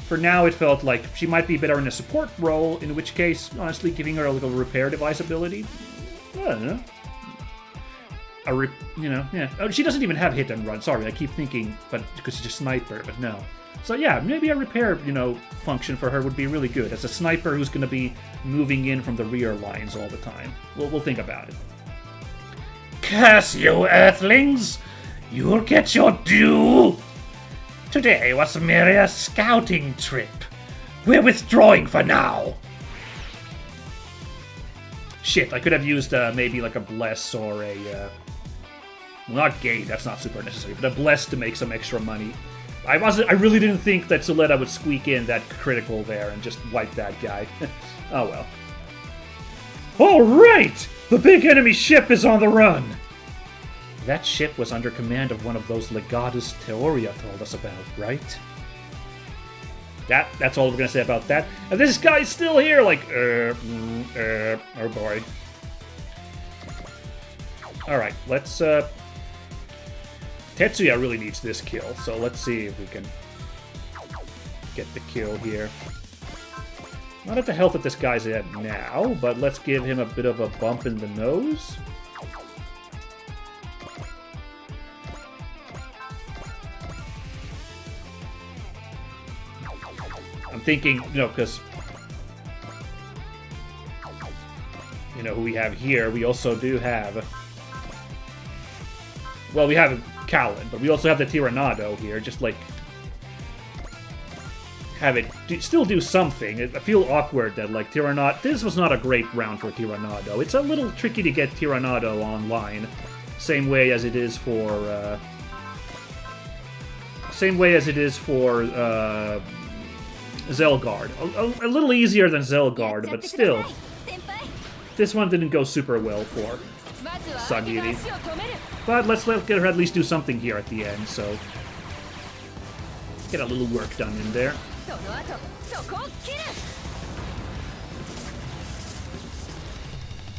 for now it felt like she might be better in a support role, in which case, honestly, giving her a little repair device ability, I don't know. Yeah. Oh, she doesn't even have hit and run, sorry, I keep thinking, but because she's a sniper, but no. So yeah, maybe a repair, function for her would be really good, as a sniper who's going to be moving in from the rear lines all the time. We'll think about it. Curse you, Earthlings! You'll get your due! Today was merely a scouting trip. We're withdrawing for now. Shit, I could have used maybe like a bless or a... well, not gain, that's not super necessary, but a bless to make some extra money. I really didn't think that Soletta would squeak in that critical there and just wipe that guy. Oh well. Alright! The big enemy ship is on the run! That ship was under command of one of those Legatus Theoria told us about, right? That's all we're gonna say about that. And this guy's still here, like, oh boy. Alright, let's, Tetsuya really needs this kill, so let's see if we can get the kill here. Not at the health that this guy's at now, but let's give him a bit of a bump in the nose. I'm thinking, you know, because, you know, who we have here, we also do have, well, we have Callan, but we also have the Tirannado here, just like, have it still do something. I feel awkward that, like, Tirannado, this was not a great round for Tirannado. It's a little tricky to get Tirannado online, same way as it is for, Zelgard. A little easier than Zelgard, but still. This one didn't go super well for Sagiri. But let's let her at least do something here at the end, so... Get a little work done in there.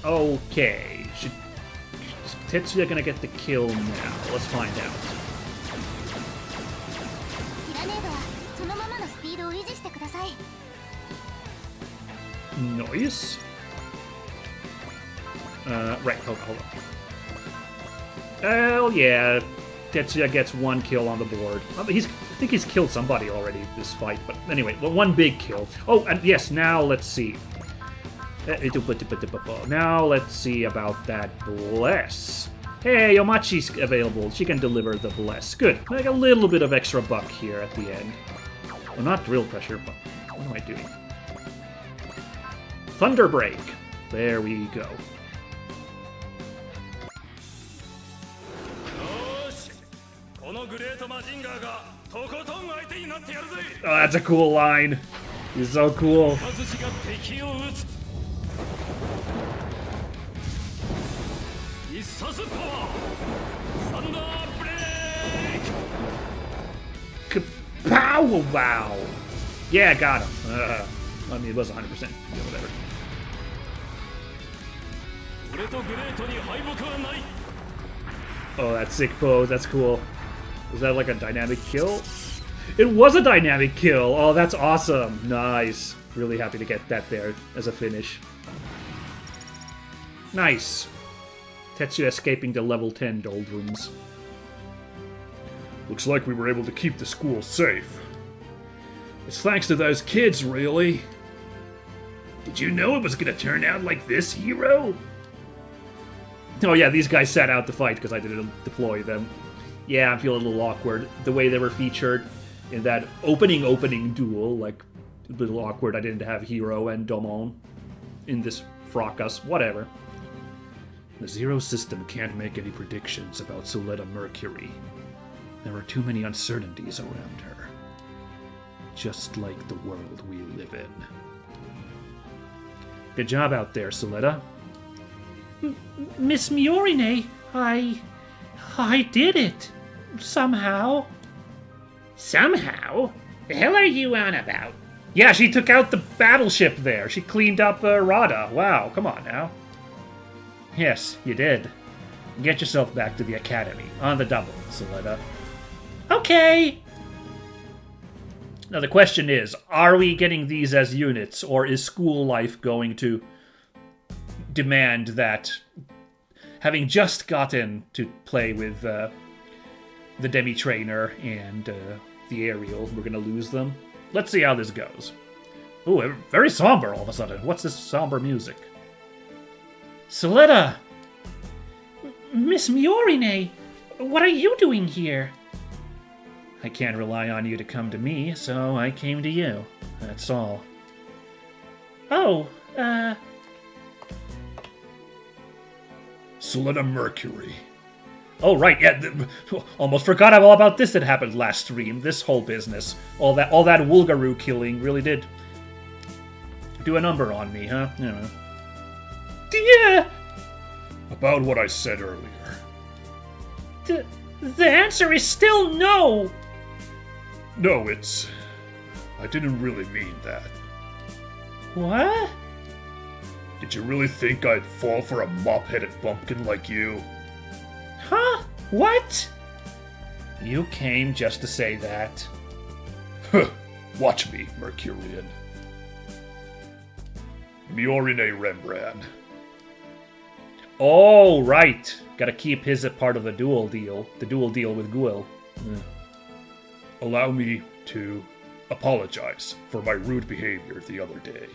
Okay. Is Tetsuya gonna get the kill now? Let's find out. Noise? Right, hold on. Oh, yeah. Tetsuya gets one kill on the board. I think he's killed somebody already this fight, but anyway, well, one big kill. Oh, and yes, now let's see. Now let's see about that bless. Hey, Yomachi's available. She can deliver the bless. Good. Like a little bit of extra buck here at the end. Well, not drill pressure, but what am I doing? Thunder Break. There we go. Oh, that's a cool line. He's so cool. Pow! Wow! Yeah, got him. I mean, it was 100%. Yeah, whatever. Oh, that sick pose. That's cool. Was that like a dynamic kill? It was a dynamic kill! Oh, that's awesome. Nice. Really happy to get that there as a finish. Nice. Tetsuya escaping the level 10 doldrums. Looks like we were able to keep the school safe. It's thanks to those kids, really. Did you know it was gonna turn out like this, hero? Oh yeah, these guys sat out the fight because I didn't deploy them. Yeah, I feel a little awkward. The way they were featured in that opening duel, like, a little awkward. I didn't have Hero and Domon in this fracas. Whatever. The Zero system can't make any predictions about Soletta Mercury. There are too many uncertainties around her. Just like the world we live in. Good job out there, Soletta. Miss Miorine, I did it. Somehow. Somehow? The hell are you on about? Yeah, she took out the battleship there. She cleaned up Rada. Wow, come on now. Yes, you did. Get yourself back to the academy. On the double, Soletta. Okay. Now the question is, are we getting these as units, or is school life going to demand that, having just gotten to play with the Demi-Trainer and the Aerial, we're going to lose them? Let's see how this goes. Ooh, very somber all of a sudden. What's this somber music? Soletta! Miss Miorine, what are you doing here? I can't rely on you to come to me, so I came to you. That's all. Oh, Sorta Mercury. Oh, right, yeah. Almost forgot all about this that happened last stream. This whole business. All that Wulgaru killing really did do a number on me, huh? You know. yeah. About what I said earlier. The answer is still no. No, I didn't really mean that. What? Did you really think I'd fall for a mop-headed bumpkin like you? Huh? What? You came just to say that. Huh. Watch me, Mercurian. Miorine Rembrandt. Oh, right. Gotta keep his a part of the dual deal. The dual deal with Guil. Allow me to apologize for my rude behavior the other day.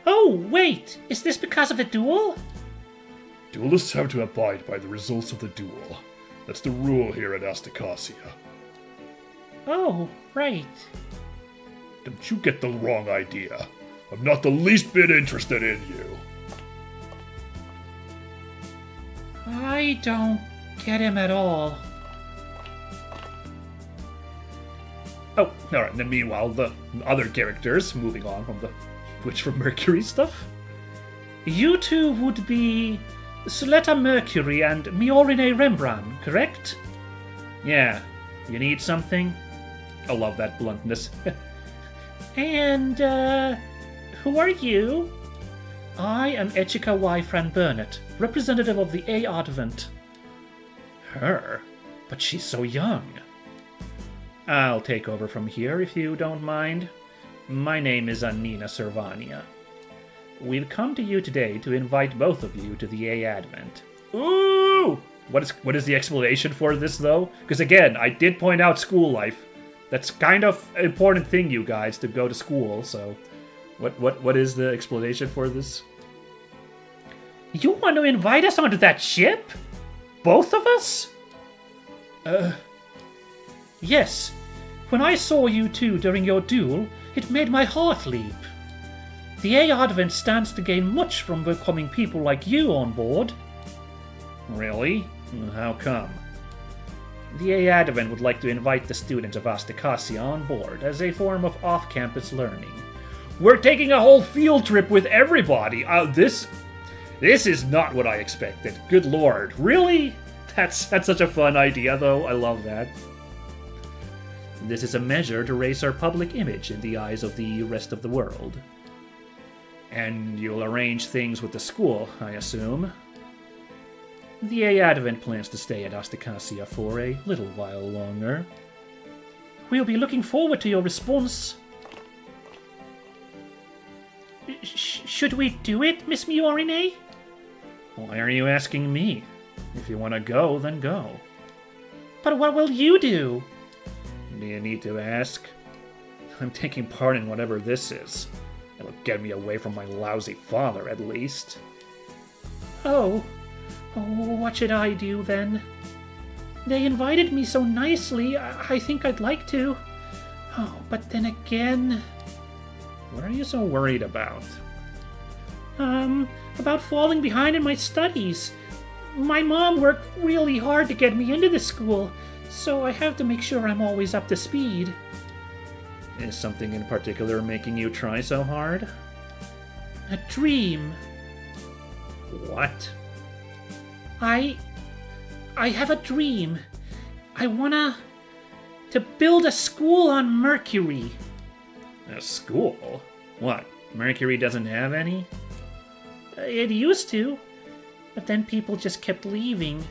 Oh, wait. Is this because of the duel? Duelists have to abide by the results of the duel. That's the rule here at Asticassia. Oh, right. Don't you get the wrong idea. I'm not the least bit interested in you. I don't get him at all. Oh, alright, and then meanwhile, the other characters, moving on from the Witch from Mercury stuff. You two would be Sorta Mercury and Miorine Rembrandt, correct? Yeah. You need something? I love that bluntness. And, who are you? I am Echika Y. Fran Burnett, representative of the A Advent. Her? But she's so young. I'll take over from here if you don't mind. My name is Annina Servania. We've come to you today to invite both of you to the A Advent. Ooh! What is the explanation for this, though? Because again, I did point out school life. That's kind of an important thing, you guys, to go to school, so... What is the explanation for this? You want to invite us onto that ship? Both of us? Yes. When I saw you two during your duel, it made my heart leap. The A Advent stands to gain much from welcoming people like you on board. Really? How come? The A Advent would like to invite the students of Asticassia on board as a form of off-campus learning. We're taking a whole field trip with everybody! This is not what I expected. Good lord. Really? That's such a fun idea, though. I love that. This is a measure to raise our public image in the eyes of the rest of the world. And you'll arrange things with the school, I assume. The A Advent plans to stay at Asticassia for a little while longer. We'll be looking forward to your response. Should we do it, Miss Miorine? Why are you asking me? If you want to go, then go. But what will you do? Do you need to ask? I'm taking part in whatever this is. It'll get me away from my lousy father, at least. Oh, what should I do, then? They invited me so nicely, I think I'd like to. Oh, but then again... What are you so worried about? About falling behind in my studies. My mom worked really hard to get me into this school, so I have to make sure I'm always up to speed. Is something in particular making you try so hard? A dream. What? I have a dream. I wanna... to build a school on Mercury. A school? What? Mercury doesn't have any? It used to, but then people just kept leaving.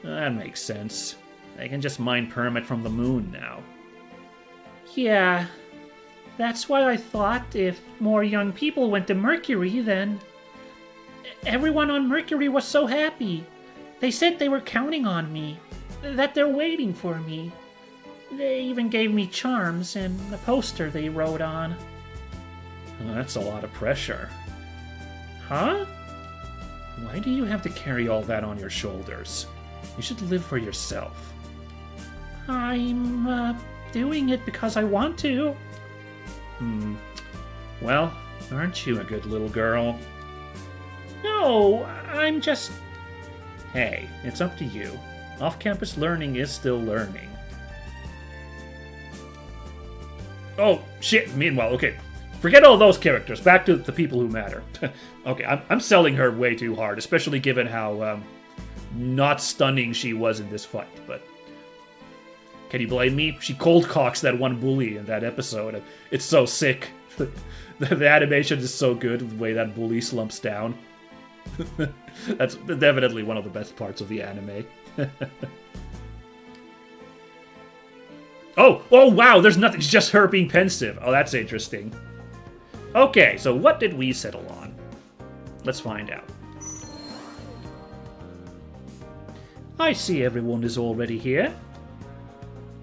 That makes sense. They can just mine permit from the moon now. Yeah, that's why I thought if more young people went to Mercury, then... Everyone on Mercury was so happy. They said they were counting on me, that they're waiting for me. They even gave me charms and a poster they wrote on. Well, that's a lot of pressure. Huh? Why do you have to carry all that on your shoulders? You should live for yourself. I'm doing it because I want to. Well, aren't you a good little girl? No, I'm just... Hey, it's up to you. Off-campus learning is still learning. Oh, shit, meanwhile, okay. Forget all those characters. Back to the people who matter. Okay, I'm selling her way too hard, especially given how not stunning she was in this fight, but... Can you blame me? She cold cocks that one bully in that episode. It's so sick. The animation is so good, the way that bully slumps down. That's definitely one of the best parts of the anime. Oh, wow, there's nothing. It's just her being pensive. Oh, that's interesting. Okay, so what did we settle on? Let's find out. I see everyone is already here.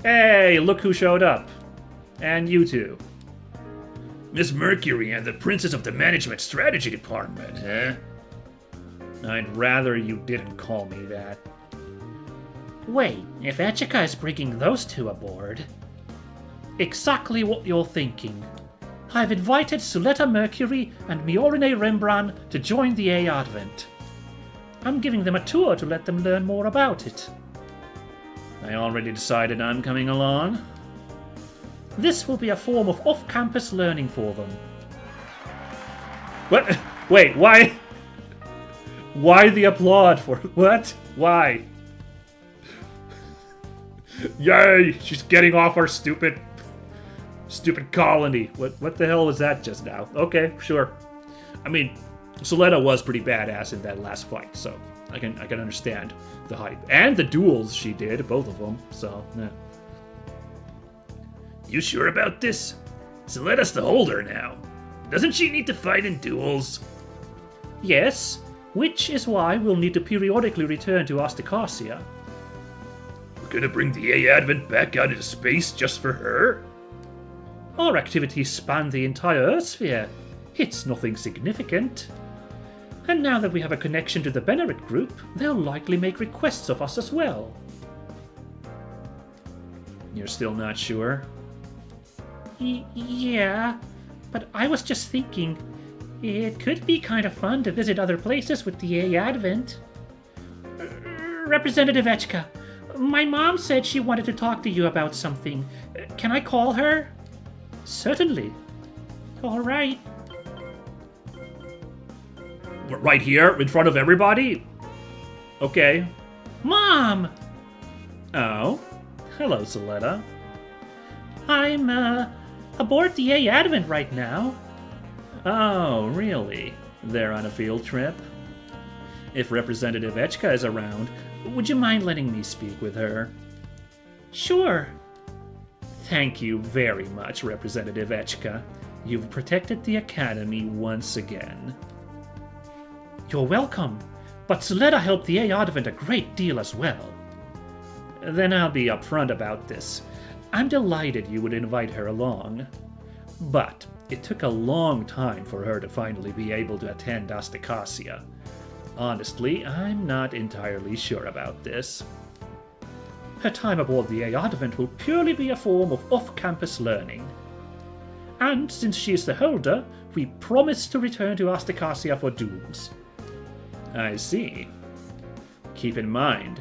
Hey, look who showed up. And you two. Miss Mercury and the Princess of the Management Strategy Department, huh? I'd rather you didn't call me that. Wait, if Echika is bringing those two aboard... Exactly what you're thinking. I've invited Suletta Mercury and Miorine Rembrandt to join the A Advent. I'm giving them a tour to let them learn more about it. I already decided I'm coming along. This will be a form of off-campus learning for them. What? Wait, why? Why the applaud for... What? Why? Yay! She's getting off our stupid colony. What the hell was that just now? Okay, sure. I mean, Suletta was pretty badass in that last fight, so I can understand the hype. And the duels she did, both of them, so, yeah. You sure about this? Suletta's the holder now. Doesn't she need to fight in duels? Yes, which is why we'll need to periodically return to Asticassia. We're gonna bring the A Advent back out into space just for her? Our activities span the entire Earthsphere. It's nothing significant. And now that we have a connection to the Benerit group, they'll likely make requests of us as well. You're still not sure? Yeah, but I was just thinking, it could be kind of fun to visit other places with the A Advent. Representative Echika, my mom said she wanted to talk to you about something. Can I call her? Certainly. All right. Right here, in front of everybody? Okay. Mom! Oh? Hello, Suletta. I'm, aboard the A Advent right now. Oh, really? They're on a field trip? If Representative Echika is around, would you mind letting me speak with her? Sure. Thank you very much, Representative Echika. You've protected the Academy once again. You're welcome, but Suletta helped the A Advent a great deal as well. Then I'll be upfront about this. I'm delighted you would invite her along. But it took a long time for her to finally be able to attend Asticassia. Honestly, I'm not entirely sure about this. Her time aboard the A Advent will purely be a form of off-campus learning. And since she is the holder, we promise to return to Asticassia for duels. I see. Keep in mind,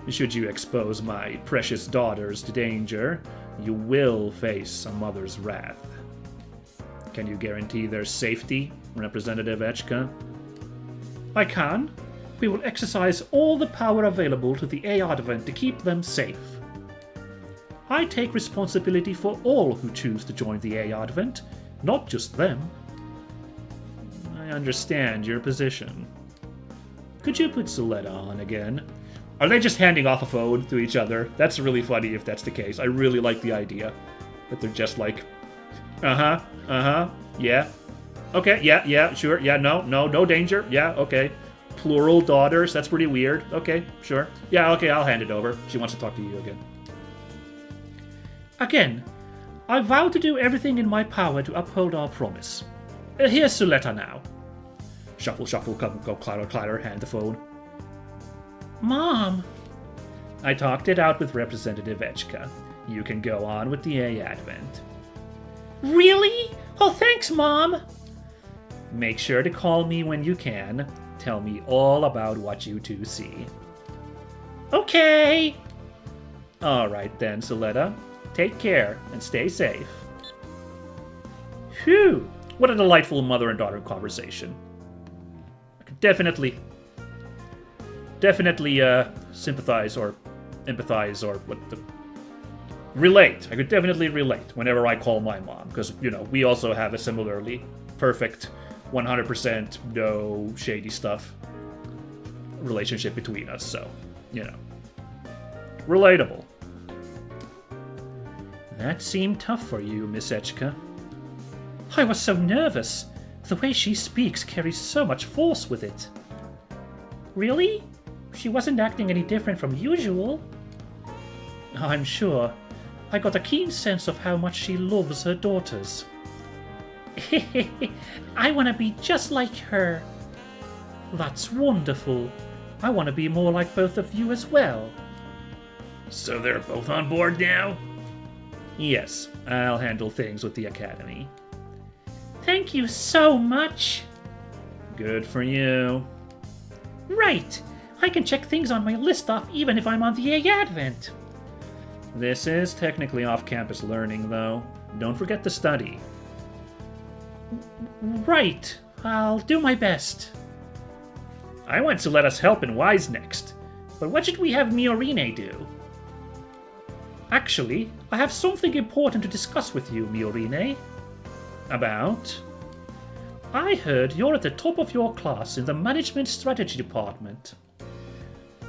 should you expose my precious daughters to danger, you will face a mother's wrath. Can you guarantee their safety, Representative Echika? I can. We will exercise all the power available to the A Advent to keep them safe. I take responsibility for all who choose to join the A Advent, not just them. I understand your position. Could you put Suletta on again? Are they just handing off a phone to each other? That's really funny if that's the case. I really like the idea that they're just like, yeah. Okay, yeah, sure, yeah, no danger, yeah, okay. Plural daughters, that's pretty weird. Okay, sure. Yeah, okay, I'll hand it over. She wants to talk to you again. Again, I vow to do everything in my power to uphold our promise. Here's Suletta now. Shuffle, go clatter, hand the phone. Mom! I talked it out with Representative Echka. You can go on with the A Advent. Really? Oh, thanks, Mom! Make sure to call me when you can. Tell me all about what you two see. Okay! Alright then, Suletta. Take care and stay safe. Phew! What a delightful mother and daughter conversation. I could definitely sympathize or empathize or relate. I could definitely relate whenever I call my mom, because, you know, we also have a similarly perfect 100% no shady stuff relationship between us, so, you know. Relatable. That seemed tough for you, Miss Echka. I was so nervous. The way she speaks carries so much force with it. Really? She wasn't acting any different from usual. I'm sure. I got a keen sense of how much she loves her daughters. I want to be just like her. That's wonderful. I want to be more like both of you as well. So they're both on board now? Yes, I'll handle things with the Academy. Thank you so much. Good for you. Right. I can check things on my list off even if I'm on the A Advent. This is technically off-campus learning, though. Don't forget to study. Right. I'll do my best. I want to let us help in Wise next, but what should we have Miorine do? Actually, I have something important to discuss with you, Miorine. About? I heard you're at the top of your class in the Management Strategy Department.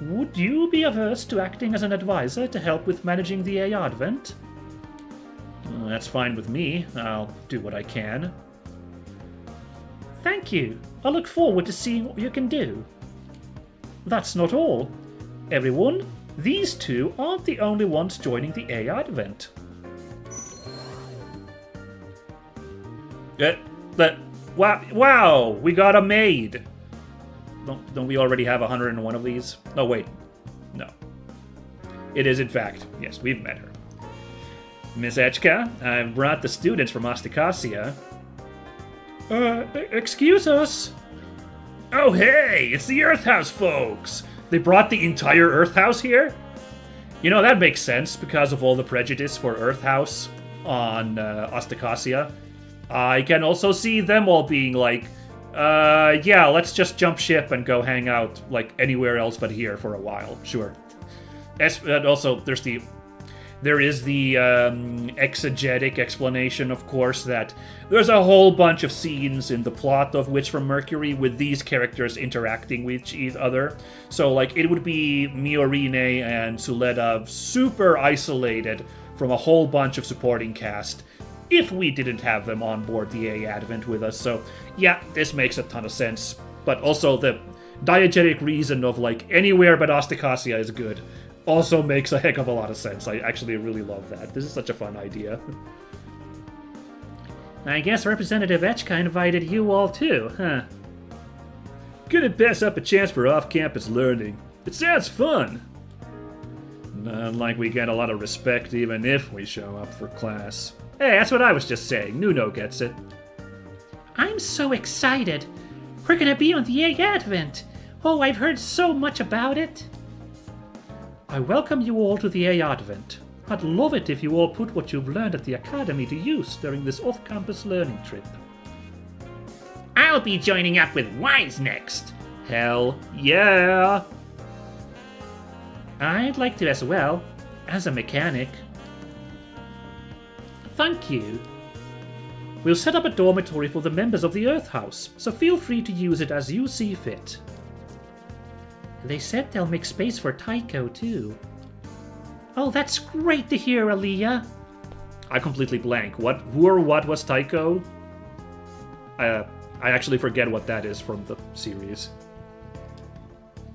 Would you be averse to acting as an advisor to help with managing the A Advent? Well, that's fine with me. I'll do what I can. Thank you. I look forward to seeing what you can do. That's not all. Everyone, these two aren't the only ones joining the A Advent. Wow! We got a maid! Don't we already have 101 of these? Oh, wait. No. It is, in fact. Yes, we've met her. Miss Echka, I've brought the students from Asticassia. Excuse us? Oh, hey! It's the Earth House folks! They brought the entire Earth House here? You know, that makes sense because of all the prejudice for Earth House on Asticassia. I can also see them all being like, yeah, let's just jump ship and go hang out, like, anywhere else but here for a while. Sure. And also, there is the exegetic explanation, of course, that there's a whole bunch of scenes in the plot of Witch from Mercury with these characters interacting with each other. So, like, it would be Miorine and Suletta super isolated from a whole bunch of supporting cast if we didn't have them on board the A Advent with us. So, yeah, this makes a ton of sense. But also the diegetic reason of, like, anywhere but Asticassia is good also makes a heck of a lot of sense. I actually really love that. This is such a fun idea. I guess Representative Echka invited you all too, huh? Couldn't pass up a chance for off-campus learning. It sounds fun. Not like we get a lot of respect even if we show up for class. Hey, that's what I was just saying. Nuno gets it. I'm so excited. We're gonna be on the A Advent. Oh, I've heard so much about it. I welcome you all to the A Advent. I'd love it if you all put what you've learned at the Academy to use during this off-campus learning trip. I'll be joining up with Wise next. Hell yeah! I'd like to as well, as a mechanic. Thank you. We'll set up a dormitory for the members of the Earth House, so feel free to use it as you see fit. They said they'll make space for Tycho, too. Oh, that's great to hear, Aaliyah. I completely blank. Who or what was Tycho? I actually forget what that is from the series.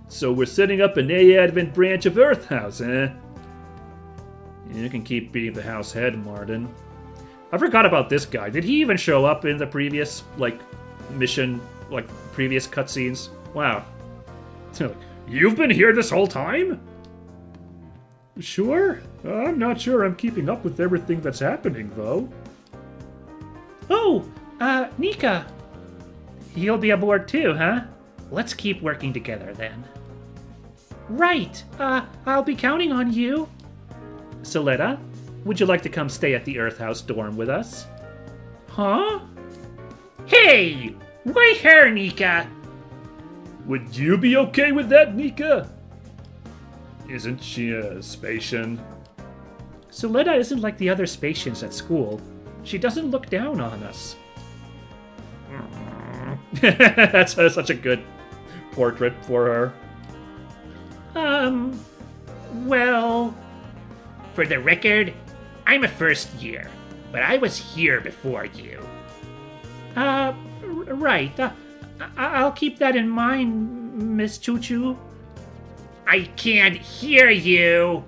So we're setting up an A Advent branch of Earth House, eh? You can keep being the house head, Martin. I forgot about this guy. Did he even show up in the previous, like, mission, like, previous cutscenes? Wow. You've been here this whole time? Sure? I'm not sure I'm keeping up with everything that's happening, though. Oh, Nika. You'll be aboard too, huh? Let's keep working together then. Right. I'll be counting on you. Soletta, would you like to come stay at the Earth House dorm with us? Huh? Hey! Wait here, Nika! Would you be okay with that, Nika? Isn't she a Spatian? Soletta isn't like the other Spatians at school. She doesn't look down on us. That's such a good portrait for her. Well... For the record, I'm a first year, but I was here before you. Right. I'll keep that in mind, Miss Choo Choo. I can't hear you!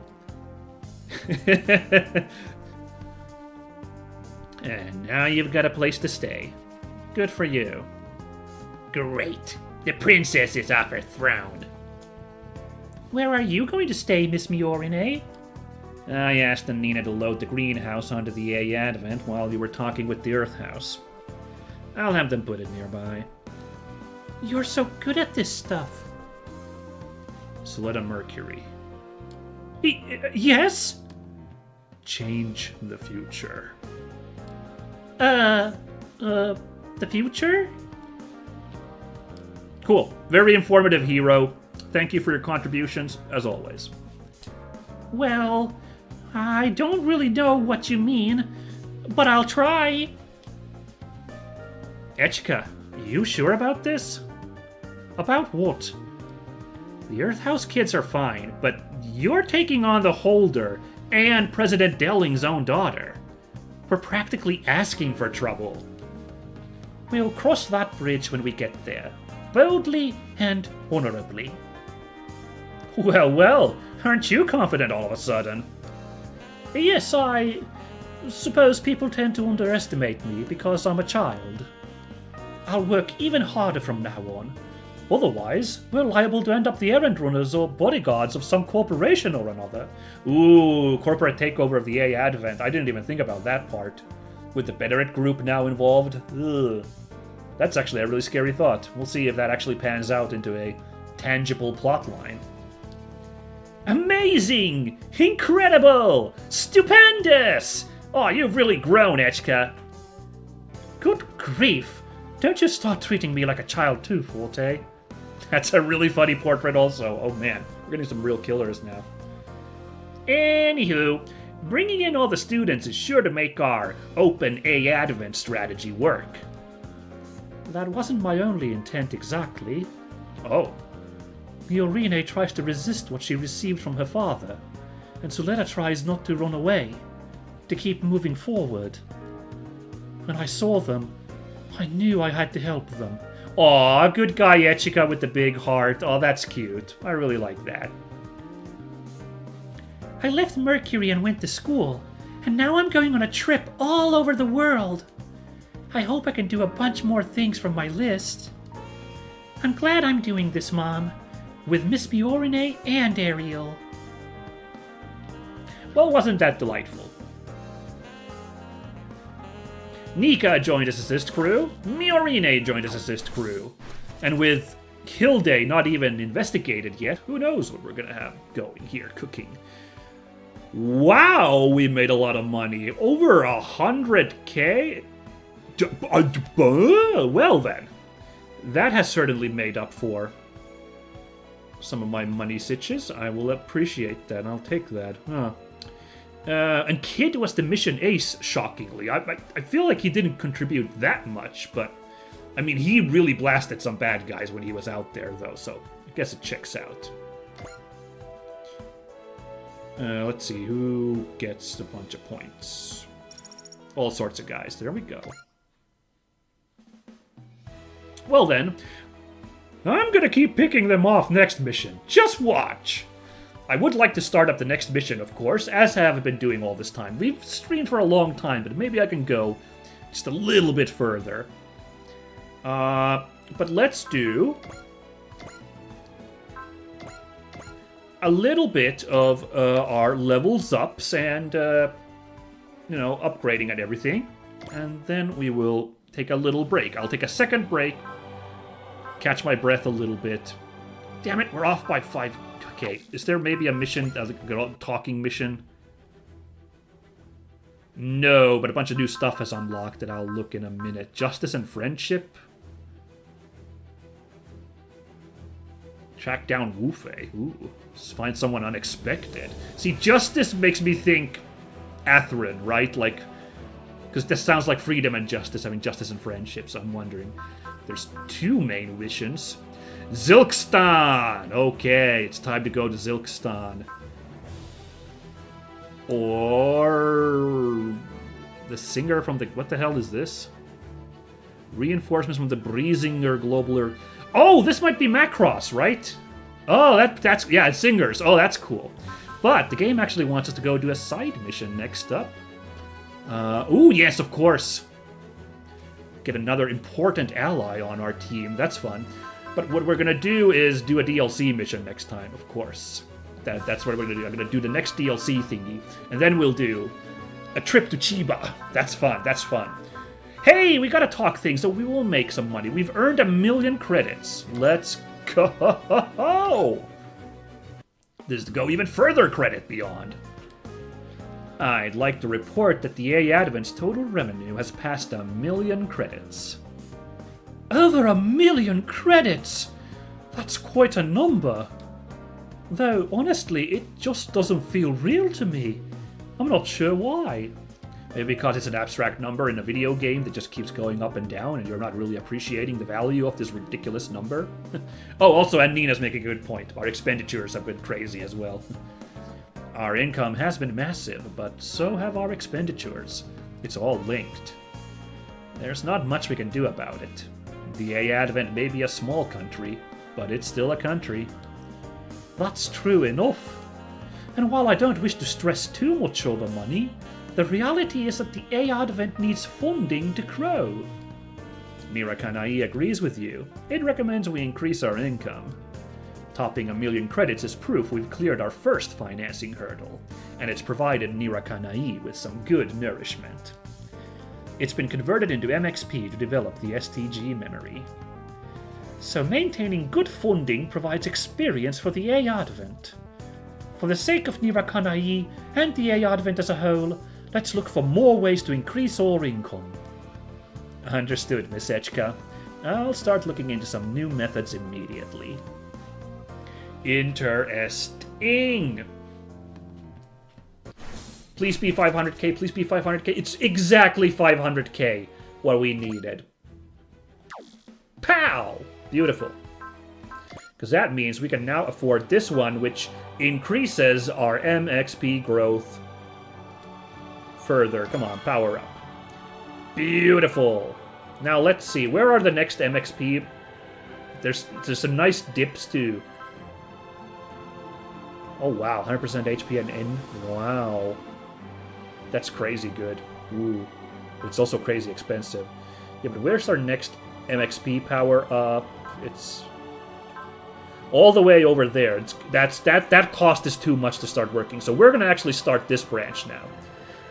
And now you've got a place to stay. Good for you. Great. The princess is off her throne. Where are you going to stay, Miss Miorine? I asked Nina to load the greenhouse onto the A Advent while you were talking with the Earth House. I'll have them put it nearby. You're so good at this stuff. Soletta Mercury. Yes? Change the future. The future? Cool. Very informative, hero. Thank you for your contributions, as always. Well, I don't really know what you mean, but I'll try. Echika, you sure about this? About what? The Earth House kids are fine, but you're taking on the Holder and President Delling's own daughter. We're practically asking for trouble. We'll cross that bridge when we get there, boldly and honorably. Well, well, aren't you confident all of a sudden? Yes, I suppose people tend to underestimate me because I'm a child. I'll work even harder from now on. Otherwise, we're liable to end up the errand runners or bodyguards of some corporation or another. Ooh, corporate takeover of the A Advent. I didn't even think about that part. With the Bederit group now involved. Ugh. That's actually a really scary thought. We'll see if that actually pans out into a tangible plotline. Amazing! Incredible! Stupendous! Oh, you've really grown, Echika. Good grief! Don't you start treating me like a child too, Forte. That's a really funny portrait also. Oh man, we're getting some real killers now. Anywho, bringing in all the students is sure to make our open A Advent strategy work. That wasn't my only intent exactly. Oh. Miorine tries to resist what she received from her father, and Soletta tries not to run away, to keep moving forward. When I saw them, I knew I had to help them. Aw, good guy Echika with the big heart. Oh, that's cute. I really like that. I left Mercury and went to school, and now I'm going on a trip all over the world. I hope I can do a bunch more things from my list. I'm glad I'm doing this, Mom, with Miss Miorine and Ariel. Well, wasn't that delightful? Nika joined as assist crew, Miorine joined as assist crew, and with Hilde not even investigated yet, who knows what we're gonna have going here cooking. Wow, we made a lot of money. Over 100k? Well then, that has certainly made up for some of my money sitches. I will appreciate that. I'll take that. Huh. And Kid was the mission ace, shockingly. I feel like he didn't contribute that much, but I mean, he really blasted some bad guys when he was out there, though, so I guess it checks out. Let's see, who gets a bunch of points? All sorts of guys. There we go. Well then, I'm gonna keep picking them off next mission. Just watch! I would like to start up the next mission, of course, as I have been doing all this time. We've streamed for a long time, but maybe I can go just a little bit further. But let's do a little bit of our levels ups and, upgrading and everything. And then we will take a little break. I'll take a second break, catch my breath a little bit. Damn it, we're off by 5. Okay, is there maybe a mission, a talking mission? No, but a bunch of new stuff has unlocked that I'll look in a minute. Justice and friendship? Track down Wufei. Ooh, find someone unexpected. See, justice makes me think Atherin, right? Like, because this sounds like freedom and justice. I mean, justice and friendship, so I'm wondering. There's 2 main missions. Zilkstan! Okay, it's time to go to Zilkstan. Or the singer from the... What the hell is this? Reinforcements from the Breezinger Globaler... Oh, this might be Macross, right? Oh, that's... Yeah, it's singers. Oh, that's cool. But the game actually wants us to go do a side mission next up. Ooh, yes, of course. Get another important ally on our team. That's fun. But what we're going to do is do a DLC mission next time, of course. That's what we're going to do. I'm going to do the next DLC thingy. And then we'll do a trip to Chiba. That's fun. That's fun. Hey, we got to talk things, so we will make some money. We've earned 1,000,000 credits. Let's go. This is to go even further credit beyond. I'd like to report that the A Advent's total revenue has passed 1,000,000 credits. Over 1,000,000 credits! That's quite a number. Though, honestly, it just doesn't feel real to me. I'm not sure why. Maybe because it's an abstract number in a video game that just keeps going up and down and you're not really appreciating the value of this ridiculous number. Oh, also, and Nina's making a good point. Our expenditures have been crazy as well. Our income has been massive, but so have our expenditures. It's all linked. There's not much we can do about it. The A Advent may be a small country, but it's still a country. That's true enough. And while I don't wish to stress too much over money, the reality is that the A Advent needs funding to grow. Mirakanai agrees with you. It recommends we increase our income. Topping 1,000,000 credits is proof we've cleared our first financing hurdle, and it's provided Mirakanai with some good nourishment. It's been converted into MXP to develop the STG memory. So maintaining good funding provides experience for the A Advent. For the sake of Nirakanai and the A Advent as a whole, let's look for more ways to increase our income. Understood, Miss Echka. I'll start looking into some new methods immediately. Interesting! Please be 500k, please be 500k. It's exactly 500k what we needed. Pow! Beautiful. Because that means we can now afford this one, which increases our MXP growth further. Come on, power up. Beautiful. Now let's see, where are the next MXP? There's some nice dips too. Oh wow, 100% HP and in. Wow. That's crazy good. Ooh. It's also crazy expensive. Yeah, but where's our next MXP power up? It's all the way over there. That cost is too much to start working. So we're gonna actually start this branch now.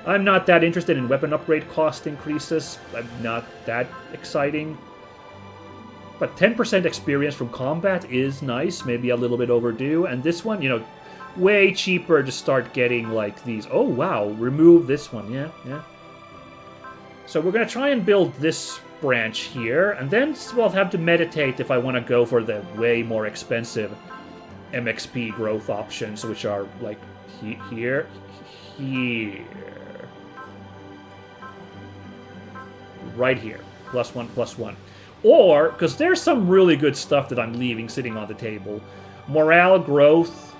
I'm not that interested in weapon upgrade cost increases. I'm not that exciting. But 10% experience from combat is nice, maybe a little bit overdue. And this one, you know, way cheaper to start getting like these. Oh wow, remove this one, yeah. So we're gonna try and build this branch here, and then we'll have to meditate if I want to go for the way more expensive MXP growth options, which are like here. Right here. +1, +1. Or, because there's some really good stuff that I'm leaving sitting on the table. Morale growth.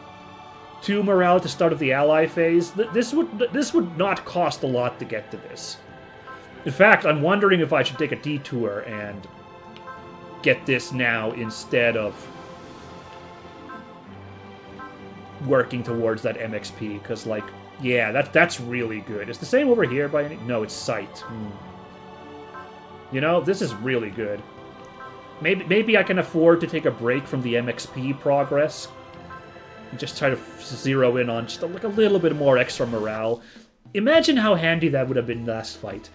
2 morale to start of the ally phase. This would not cost a lot to get to this. In fact, I'm wondering if I should take a detour and get this now instead of working towards that MXP, because, like, yeah, that's really good. It's the same over here by any... No, it's sight. You know, this is really good. Maybe I can afford to take a break from the MXP progress And just try to zero in on just like a little bit more extra morale. Imagine how handy that would have been last fight.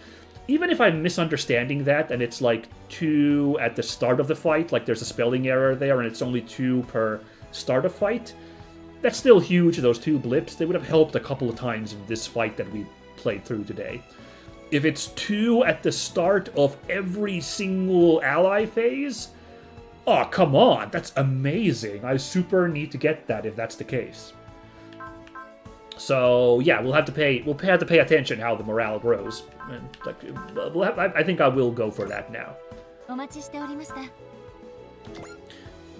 Even if I'm misunderstanding that, and it's like 2 at the start of the fight, like there's a spelling error there, and it's only 2 per start of fight, that's still huge, those 2 blips. They would have helped a couple of times in this fight that we played through today. If it's 2 at the start of every single ally phase, oh, come on, that's amazing. I super need to get that if that's the case. So yeah, we'll have to pay attention how the morale grows. And, like, I think I will go for that now. お待ちしておりました。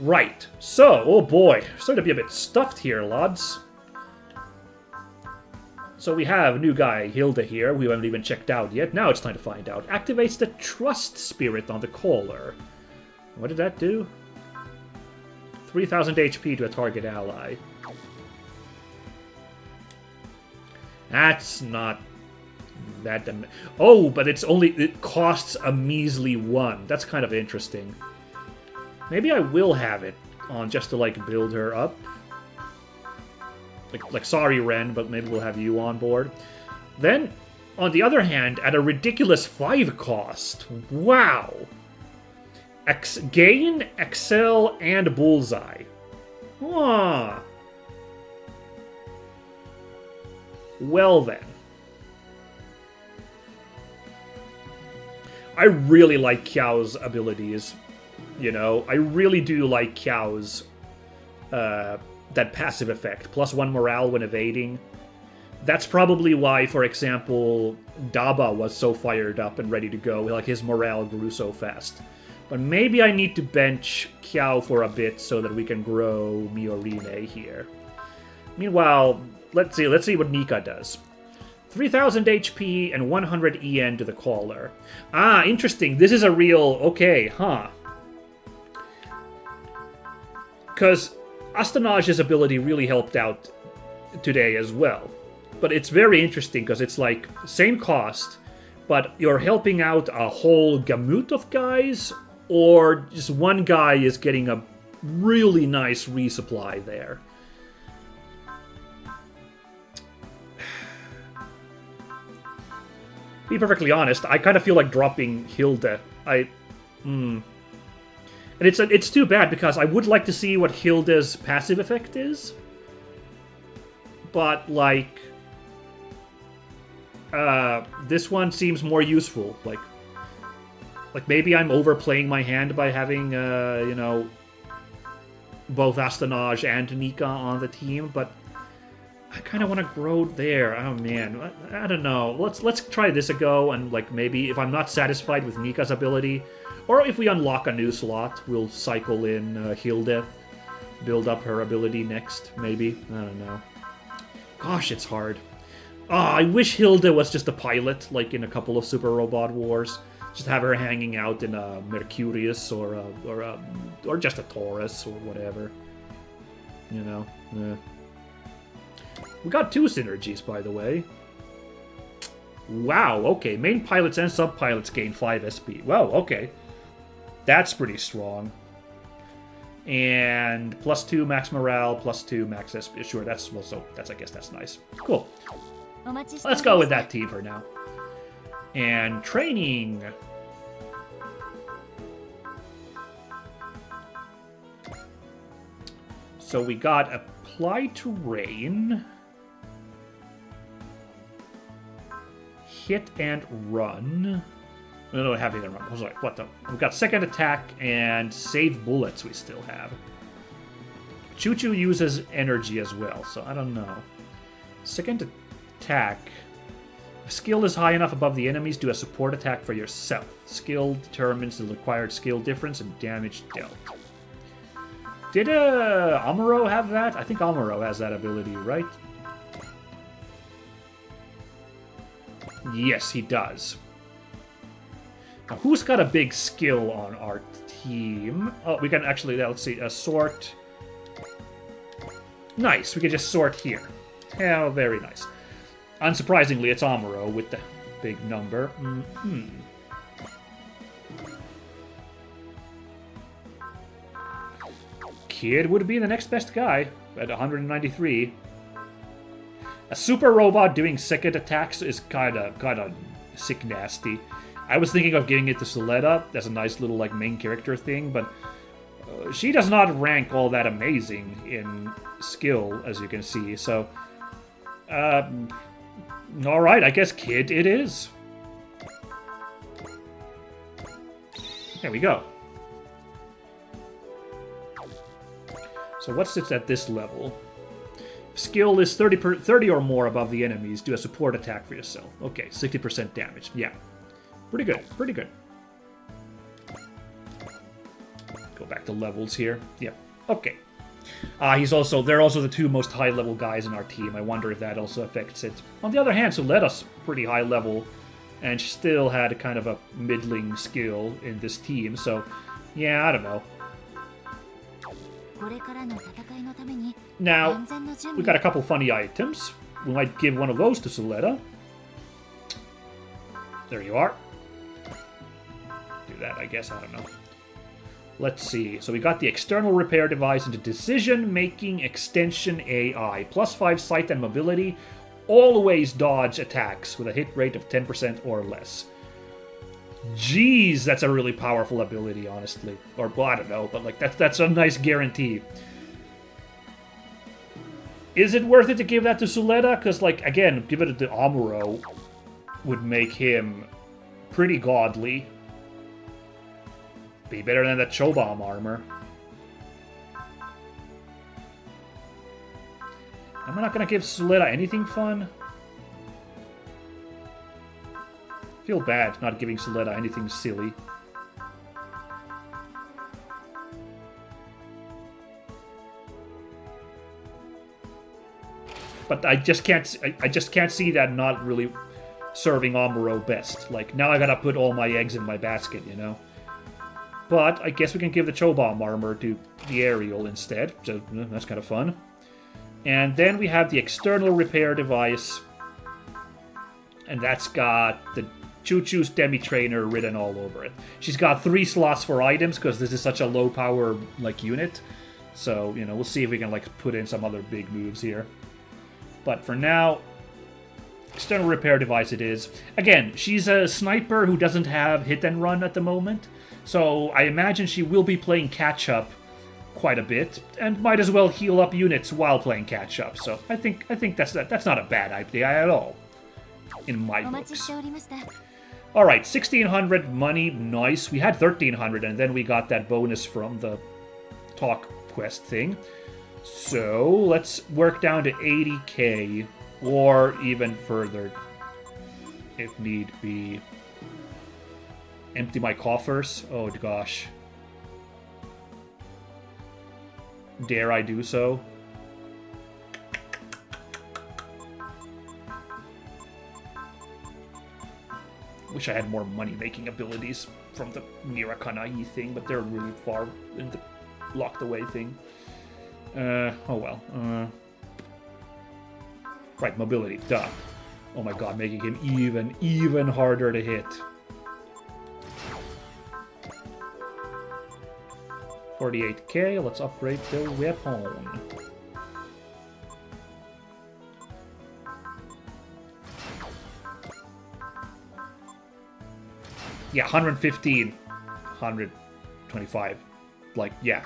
Right. So, oh boy, starting to be a bit stuffed here, lads. So we have a new guy, Hilda, here. We haven't even checked out yet. Now it's time to find out. Activates the trust spirit on the caller. What did that do? 3,000 HP to a target ally. That's not that... Oh, but it costs a measly 1. That's kind of interesting. Maybe I will have it on just to, like, build her up. Like sorry, Ren, but maybe we'll have you on board. Then, on the other hand, at a ridiculous 5 cost. Wow! Gain, Excel, and Bullseye. Ah. Well then. I really like Kiao's abilities. You know, I really do like Kiao's that passive effect. +1 morale when evading. That's probably why, for example, Daba was so fired up and ready to go. Like, his morale grew so fast. But maybe I need to bench Kiao for a bit so that we can grow Miorine here. Meanwhile, let's see what Nika does. 3,000 HP and 100 EN to the caller. Ah, interesting. This is a real... Okay, huh. Because Astanage's ability really helped out today as well. But it's very interesting because it's like, same cost, but you're helping out a whole gamut of guys, or just one guy is getting a really nice resupply there. Be perfectly honest, I kind of feel like dropping Hilda. And it's too bad because I would like to see what Hilda's passive effect is. But, like... this one seems more useful. Like maybe I'm overplaying my hand by having, you know, both Astanage and Nika on the team, but I kind of want to grow there. Oh man, I don't know. Let's try this a go, and like maybe if I'm not satisfied with Nika's ability, or if we unlock a new slot, we'll cycle in Hilda, build up her ability next. Maybe, I don't know. Gosh, it's hard. I wish Hilda was just a pilot, like in a couple of Super Robot Wars. Just have her hanging out in a Mercurius or just a Taurus or whatever. You know. We got 2 synergies, by the way. Wow, okay. Main pilots and sub-pilots gain 5 SP. Wow, okay. That's pretty strong. And +2 max morale, +2 max SP. Sure, I guess that's nice. Cool. Let's go with that team for now. And training. So we got apply terrain. Hit and run. No, have hit and run. I was like, what the? We've got second attack and save bullets we still have. Choo Choo uses energy as well, so I don't know. Second attack. If skill is high enough above the enemies, do a support attack for yourself. Skill determines the required skill difference and damage dealt. Did Amuro have that? I think Amuro has that ability, right? Yes, he does. Now, who's got a big skill on our team? Oh, we can actually, let's see, sort. Nice, we can just sort here. Yeah, very nice. Unsurprisingly, it's Amuro with the big number. Kid would be the next best guy at 193. A super robot doing second attacks is kinda sick nasty. I was thinking of giving it to Soletta as a nice little like main character thing, but she does not rank all that amazing in skill, as you can see. So, all right, I guess Kid it is. There we go. So what's it at this level? Skill is 30 or more above the enemies. Do a support attack for yourself. Okay, 60% damage. Yeah. Pretty good. Pretty good. Go back to levels here. Yep. Okay. They're also the two most high-level guys in our team. I wonder if that also affects it. On the other hand, Soletta's pretty high level, and she still had kind of a middling skill in this team. So, yeah, I don't know. Now, we got a couple funny items. We might give one of those to Soletta. There you are. Do that, I guess. I don't know. Let's see. So we got the external repair device and the decision-making extension AI. +5 sight and mobility. Always dodge attacks with a hit rate of 10% or less. Jeez, that's a really powerful ability, honestly. Or, well, I don't know, but like that's a nice guarantee. Is it worth it to give that to Soletta? Because, like, again, give it to Amuro would make him pretty godly. Be better than that Chobam armor. I'm not gonna give Soletta anything fun. Feel bad not giving Soletta anything silly. But I just can't see that not really serving Amuro best. Like, now I gotta put all my eggs in my basket, you know? But I guess we can give the Chobam armor to the Aerial instead, so that's kind of fun. And then we have the external repair device, and that's got the Choo-Choo's Demi-Trainer written all over it. She's got 3 slots for items, because this is such a low-power, like, unit. So, you know, we'll see if we can, like, put in some other big moves here. But for now, external repair device it is. Again, she's a sniper who doesn't have hit and run at the moment, so I imagine she will be playing catch-up quite a bit, and might as well heal up units while playing catch-up. So I think that's not a bad idea at all, in my books. Alright, 1,600 money, nice. We had 1,300, and then we got that bonus from the talk quest thing. So, let's work down to 80k, or even further, if need be. Empty my coffers? Oh gosh. Dare I do so? Wish I had more money-making abilities from the Mirakanai thing, but they're really far in the locked-away thing. Oh well. Right, mobility. Duh. Oh my god, making him even harder to hit. 48k, let's upgrade the weapon. Yeah, 115, 125. Like, yeah.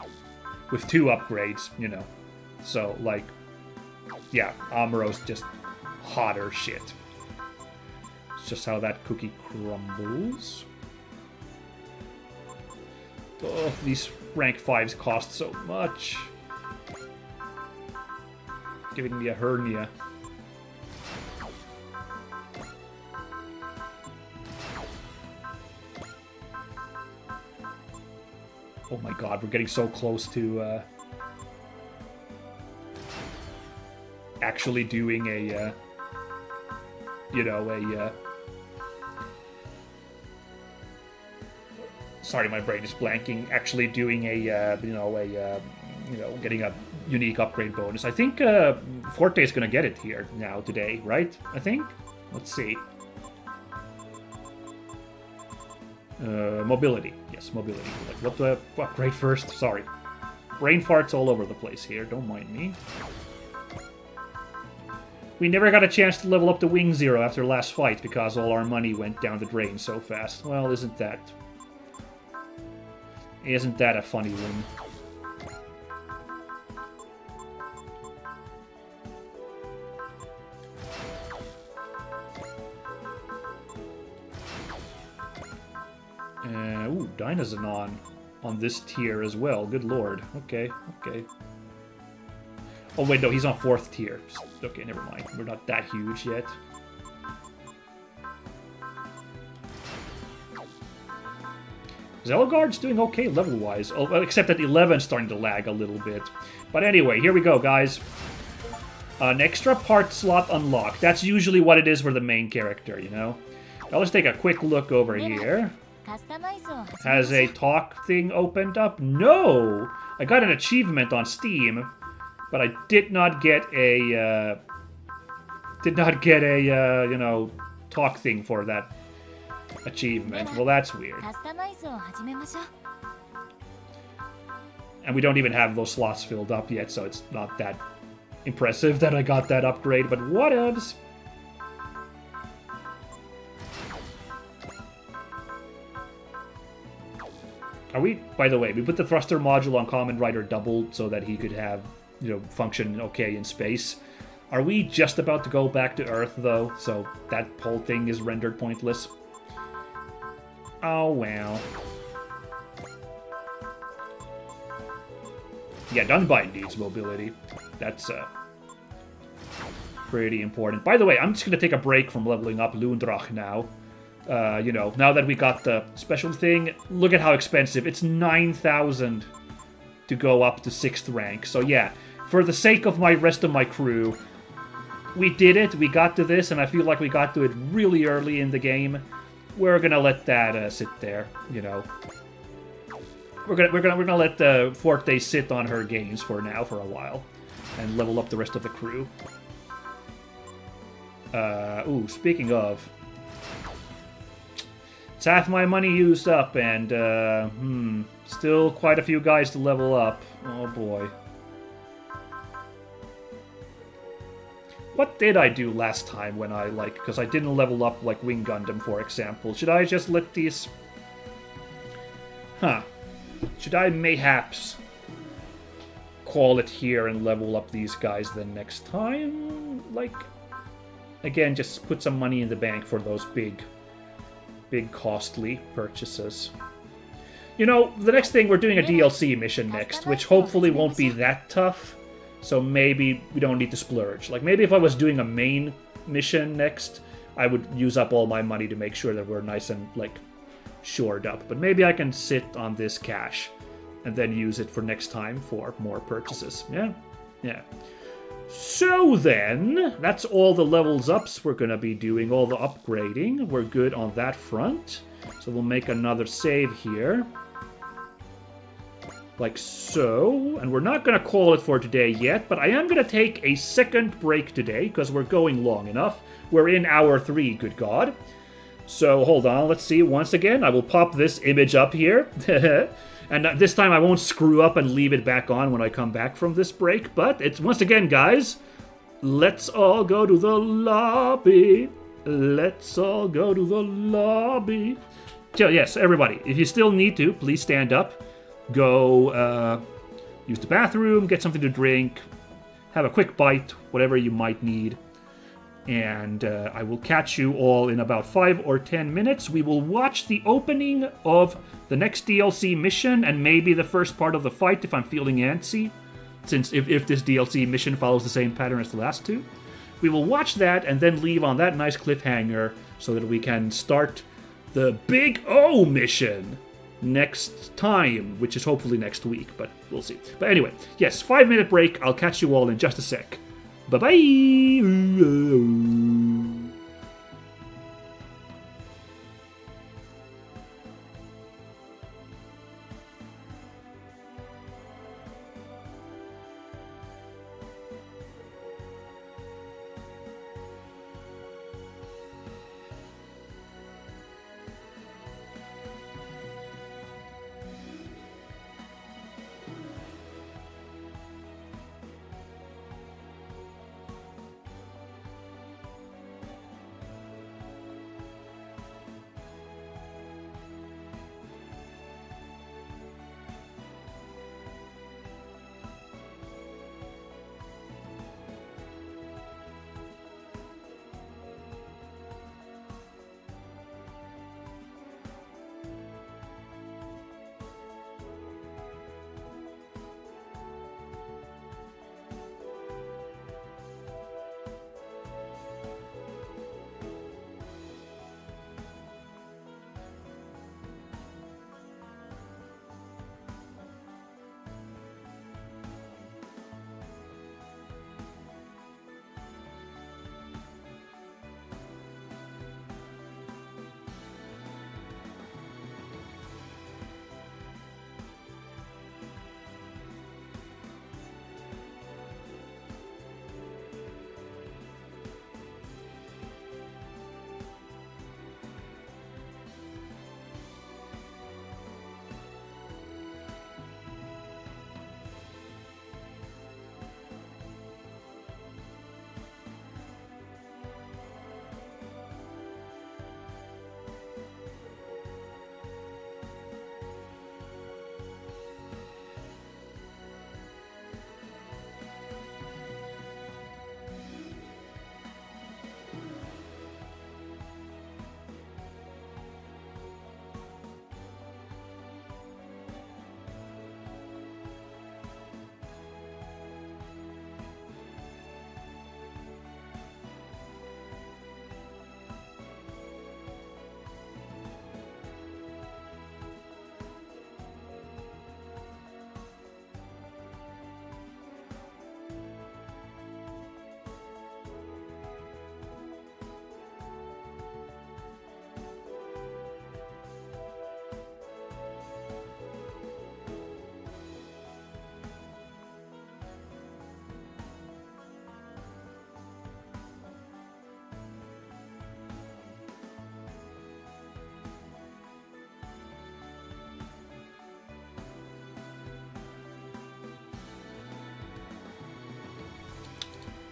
With 2 upgrades, you know. So, like, yeah, Amuro's just hotter shit. It's just how that cookie crumbles. Oh, these rank 5s cost so much. Giving me a hernia. Oh my god, we're getting so close to actually doing a, you know, sorry, my brain is blanking. Actually doing a, you know, getting a unique upgrade bonus. I think Forte is gonna get it here now today, right? I think. Let's see. Mobility. Yes, mobility. Like, what the upgrade first? Sorry. Brain farts all over the place here, don't mind me. We never got a chance to level up to Wing Zero after last fight because all our money went down the drain so fast. Well, isn't that a funny one? Ooh, Dynazenon on this tier as well. Good lord. Okay, okay. Oh wait, no, he's on 4th tier. Okay, never mind. We're not that huge yet. Zelgard's doing okay level-wise, except that 11's starting to lag a little bit. But anyway, here we go, guys. An extra part slot unlocked. That's usually what it is for the main character, you know? Now let's take a quick look over here. Has a talk thing opened up? No! I got an achievement on Steam, but I did not get a, you know, talk thing for that achievement. Well, that's weird. And we don't even have those slots filled up yet, so it's not that impressive that I got that upgrade, but whatevs. Are we, by the way, we put the thruster module on Kamen Rider doubled so that he could have, you know, function okay in space. Are we just about to go back to Earth, though? So that whole thing is rendered pointless? Oh, well. Yeah, Dunbine needs mobility. That's, pretty important. By the way, I'm just gonna take a break from leveling up Lundrach now. You know, now that we got the special thing, look at how expensive. It's 9,000 to go up to 6th rank. So yeah, for the sake of my rest of my crew, we did it. We got to this, and I feel like we got to it really early in the game. We're gonna let that sit there, you know. We're gonna let the Forte sit on her gains for now for a while, and level up the rest of the crew. Ooh, speaking of. It's half my money used up, and, still quite a few guys to level up. Oh boy. What did I do last time when I, because I didn't level up, like, Wing Gundam, for example? Should I just let these... Huh. Should I mayhaps call it here and level up these guys then next time? Like, again, just put some money in the bank for those big costly purchases. You know, the next thing, we're doing a DLC mission next, which hopefully won't be that tough, so maybe we don't need to splurge. Like, maybe if I was doing a main mission next, I would use up all my money to make sure that we're nice and, like, shored up. But maybe I can sit on this cash and then use it for next time for more purchases. Yeah? Yeah. So then, that's all the levels ups we're going to be doing, all the upgrading. We're good on that front. So we'll make another save here. Like so. And we're not going to call it for today yet, but I am going to take a second break today because we're going long enough. We're in hour 3, good God. So hold on, let's see. Once again, I will pop this image up here. And this time I won't screw up and leave it back on when I come back from this break. But it's, once again, guys, let's all go to the lobby. Let's all go to the lobby. So, yes, everybody, if you still need to, please stand up. Go use the bathroom, get something to drink, have a quick bite, whatever you might need. And I will catch you all in about 5 or 10 minutes. We will watch the opening of the next DLC mission and maybe the first part of the fight if I'm feeling antsy, since if this DLC mission follows the same pattern as the last two. We will watch that and then leave on that nice cliffhanger so that we can start the Big O mission next time, which is hopefully next week, but we'll see. But anyway, yes, 5-minute break. I'll catch you all in just a sec. Bye-bye!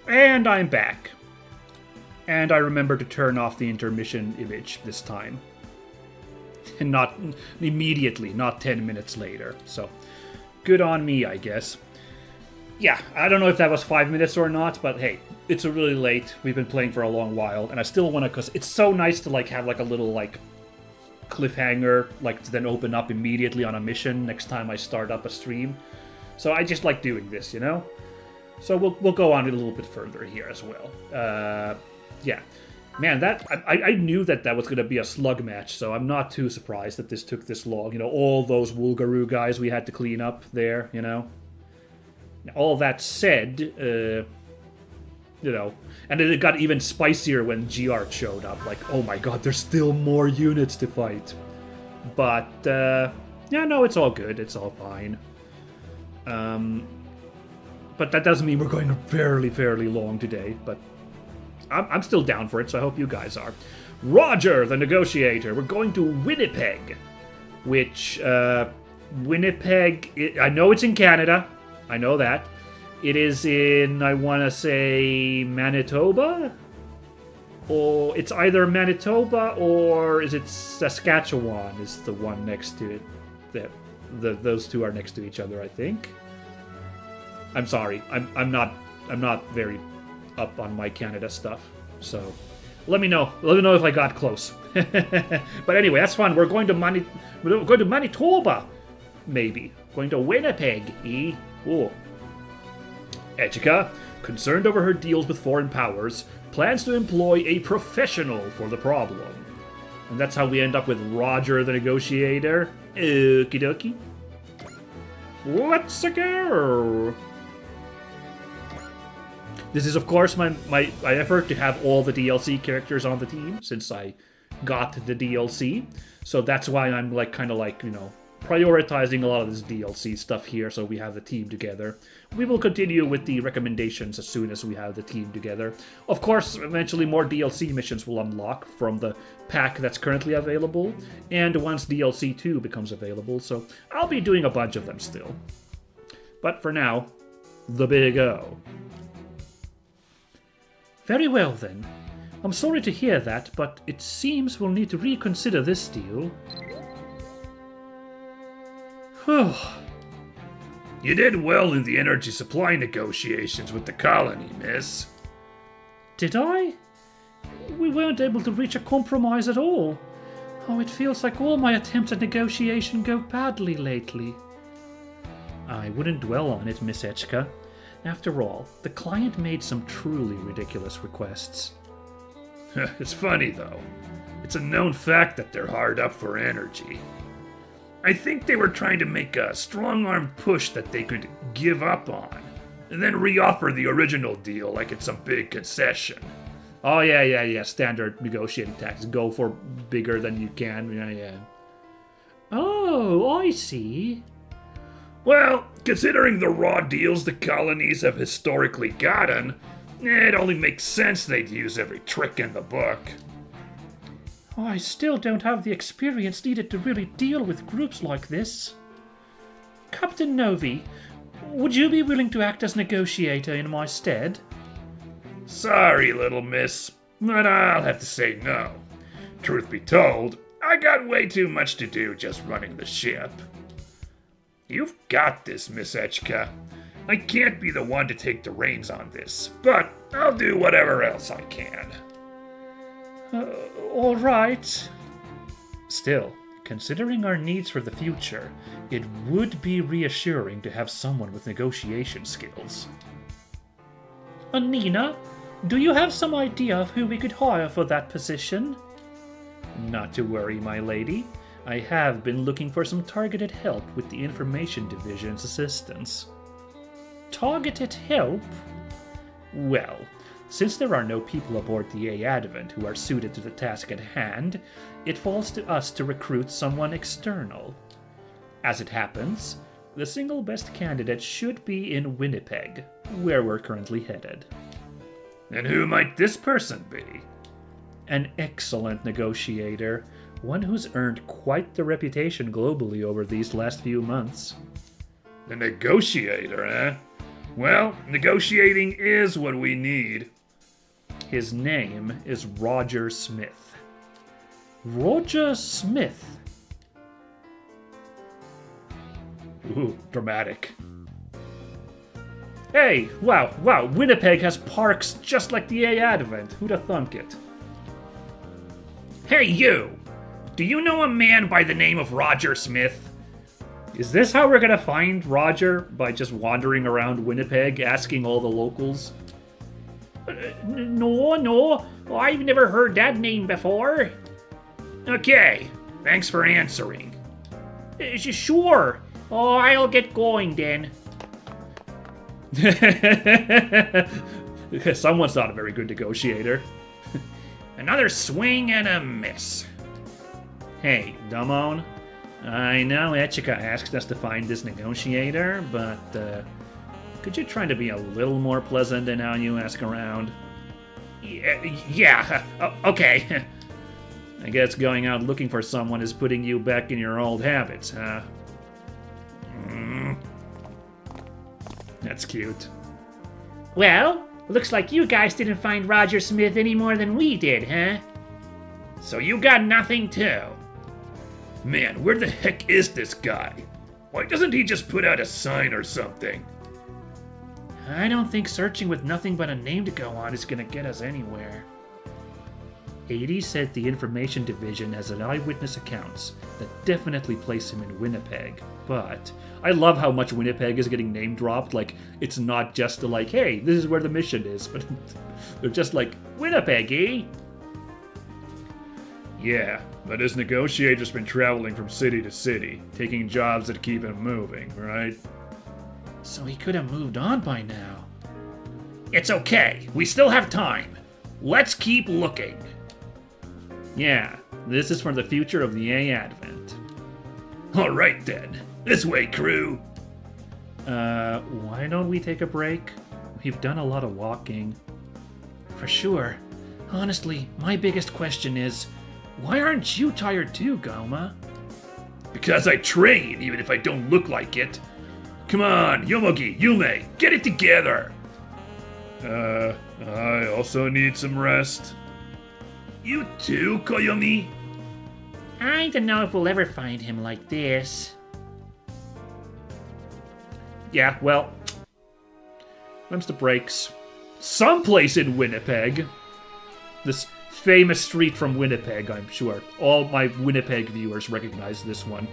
And I'm back. And I remember to turn off the intermission image this time. And not immediately, not 10 minutes later. So, good on me, I guess. Yeah, I don't know if that was 5 minutes or not, but hey, it's really late. We've been playing for a long while, and I still want to, because it's so nice to like have like a little like cliffhanger, like to then open up immediately on a mission next time I start up a stream. So I just like doing this, you know? So we'll go on a little bit further here as well. Yeah. Man, that I knew that was going to be a slug match, so I'm not too surprised that this took this long. You know, all those Wulgaru guys we had to clean up there, you know? All that said, you know, and it got even spicier when G-Art showed up. Like, oh my god, there's still more units to fight. But, yeah, no, it's all good. It's all fine. But that doesn't mean we're going fairly long today, but I'm still down for it, so I hope you guys are. Roger, the Negotiator. We're going to Winnipeg, which, Winnipeg, I know it's in Canada. I know that. It is in, I want to say, Manitoba? Or it's either Manitoba or is it Saskatchewan is the one next to it. Those two are next to each other, I think. I'm sorry. I'm not very up on my Canada stuff. So let me know. Let me know if I got close. But anyway, that's fun. We're going to Manitoba, maybe. Going to Winnipeg, eh? Oh. Etika, concerned over her deals with foreign powers, plans to employ a professional for the problem. And that's how we end up with Roger the Negotiator. Okie dokie. Let's go! This is, of course, my effort to have all the DLC characters on the team, since I got the DLC. So that's why I'm, like, kind of like, you know, prioritizing a lot of this DLC stuff here so we have the team together. We will continue with the recommendations as soon as we have the team together. Of course, eventually more DLC missions will unlock from the pack that's currently available, and once DLC 2 becomes available, so I'll be doing a bunch of them still. But for now, the Big O. Very well then. I'm sorry to hear that, but it seems we'll need to reconsider this deal. Whew. You did well in the energy supply negotiations with the colony, miss. Did I? We weren't able to reach a compromise at all. Oh, it feels like all my attempts at negotiation go badly lately. I wouldn't dwell on it, Miss Etchka. After all, the client made some truly ridiculous requests. It's funny, though. It's a known fact that they're hard up for energy. I think they were trying to make a strong-armed push that they could give up on, and then reoffer the original deal like it's some big concession. Oh, yeah. Standard negotiating tactics. Go for bigger than you can. Yeah. Oh, I see. Well, considering the raw deals the colonies have historically gotten, it only makes sense they'd use every trick in the book. I still don't have the experience needed to really deal with groups like this. Captain Novi, would you be willing to act as negotiator in my stead? Sorry, little miss, but I'll have to say no. Truth be told, I got way too much to do just running the ship. You've got this, Miss Etchka. I can't be the one to take the reins on this, but I'll do whatever else I can. All right. Still, considering our needs for the future, it would be reassuring to have someone with negotiation skills. Nina, do you have some idea of who we could hire for that position? Not to worry, my lady. I have been looking for some targeted help with the Information Division's assistance. Targeted help? Well, since there are no people aboard the A Advent who are suited to the task at hand, it falls to us to recruit someone external. As it happens, the single best candidate should be in Winnipeg, where we're currently headed. And who might this person be? An excellent negotiator, one who's earned quite the reputation globally over these last few months. The negotiator, eh? Well, negotiating is what we need. His name is Roger Smith. Roger Smith? Ooh, dramatic. Hey, wow, Winnipeg has parks just like the A Advent. Who'd have thunk it? Hey, you! Do you know a man by the name of Roger Smith? Is this how we're gonna find Roger? By just wandering around Winnipeg asking all the locals? No, I've never heard that name before. Okay, thanks for answering. Sure. Oh, I'll get going then. Someone's not a very good negotiator. Another swing and a miss. Hey, Dumbone. I know Echika asked us to find this negotiator, but could you try to be a little more pleasant than how you ask around? Yeah, okay. I guess going out looking for someone is putting you back in your old habits, huh? That's cute. Well, looks like you guys didn't find Roger Smith any more than we did, huh? So you got nothing too. Man, where the heck is this guy? Why doesn't he just put out a sign or something? I don't think searching with nothing but a name to go on is gonna get us anywhere. 80 said the information division has an eyewitness accounts that definitely place him in Winnipeg, but I love how much Winnipeg is getting name dropped. Like, it's not just like, hey, this is where the mission is, but they're just like, Winnipeg, eh? Yeah, but his negotiator's been traveling from city to city, taking jobs that keep him moving, right? So he could have moved on by now. It's okay, we still have time. Let's keep looking. Yeah, this is for the future of the A Advent. Alright then, this way, crew. Why don't we take a break? We've done a lot of walking. For sure. Honestly, my biggest question is, why aren't you tired too, Goma? Because I train, even if I don't look like it. Come on, Yomogi, Yume, get it together! I also need some rest. You too, Koyomi? I don't know if we'll ever find him like this. Yeah, well, them's the breaks. Someplace in Winnipeg. This famous street from Winnipeg, I'm sure. All my Winnipeg viewers recognize this one.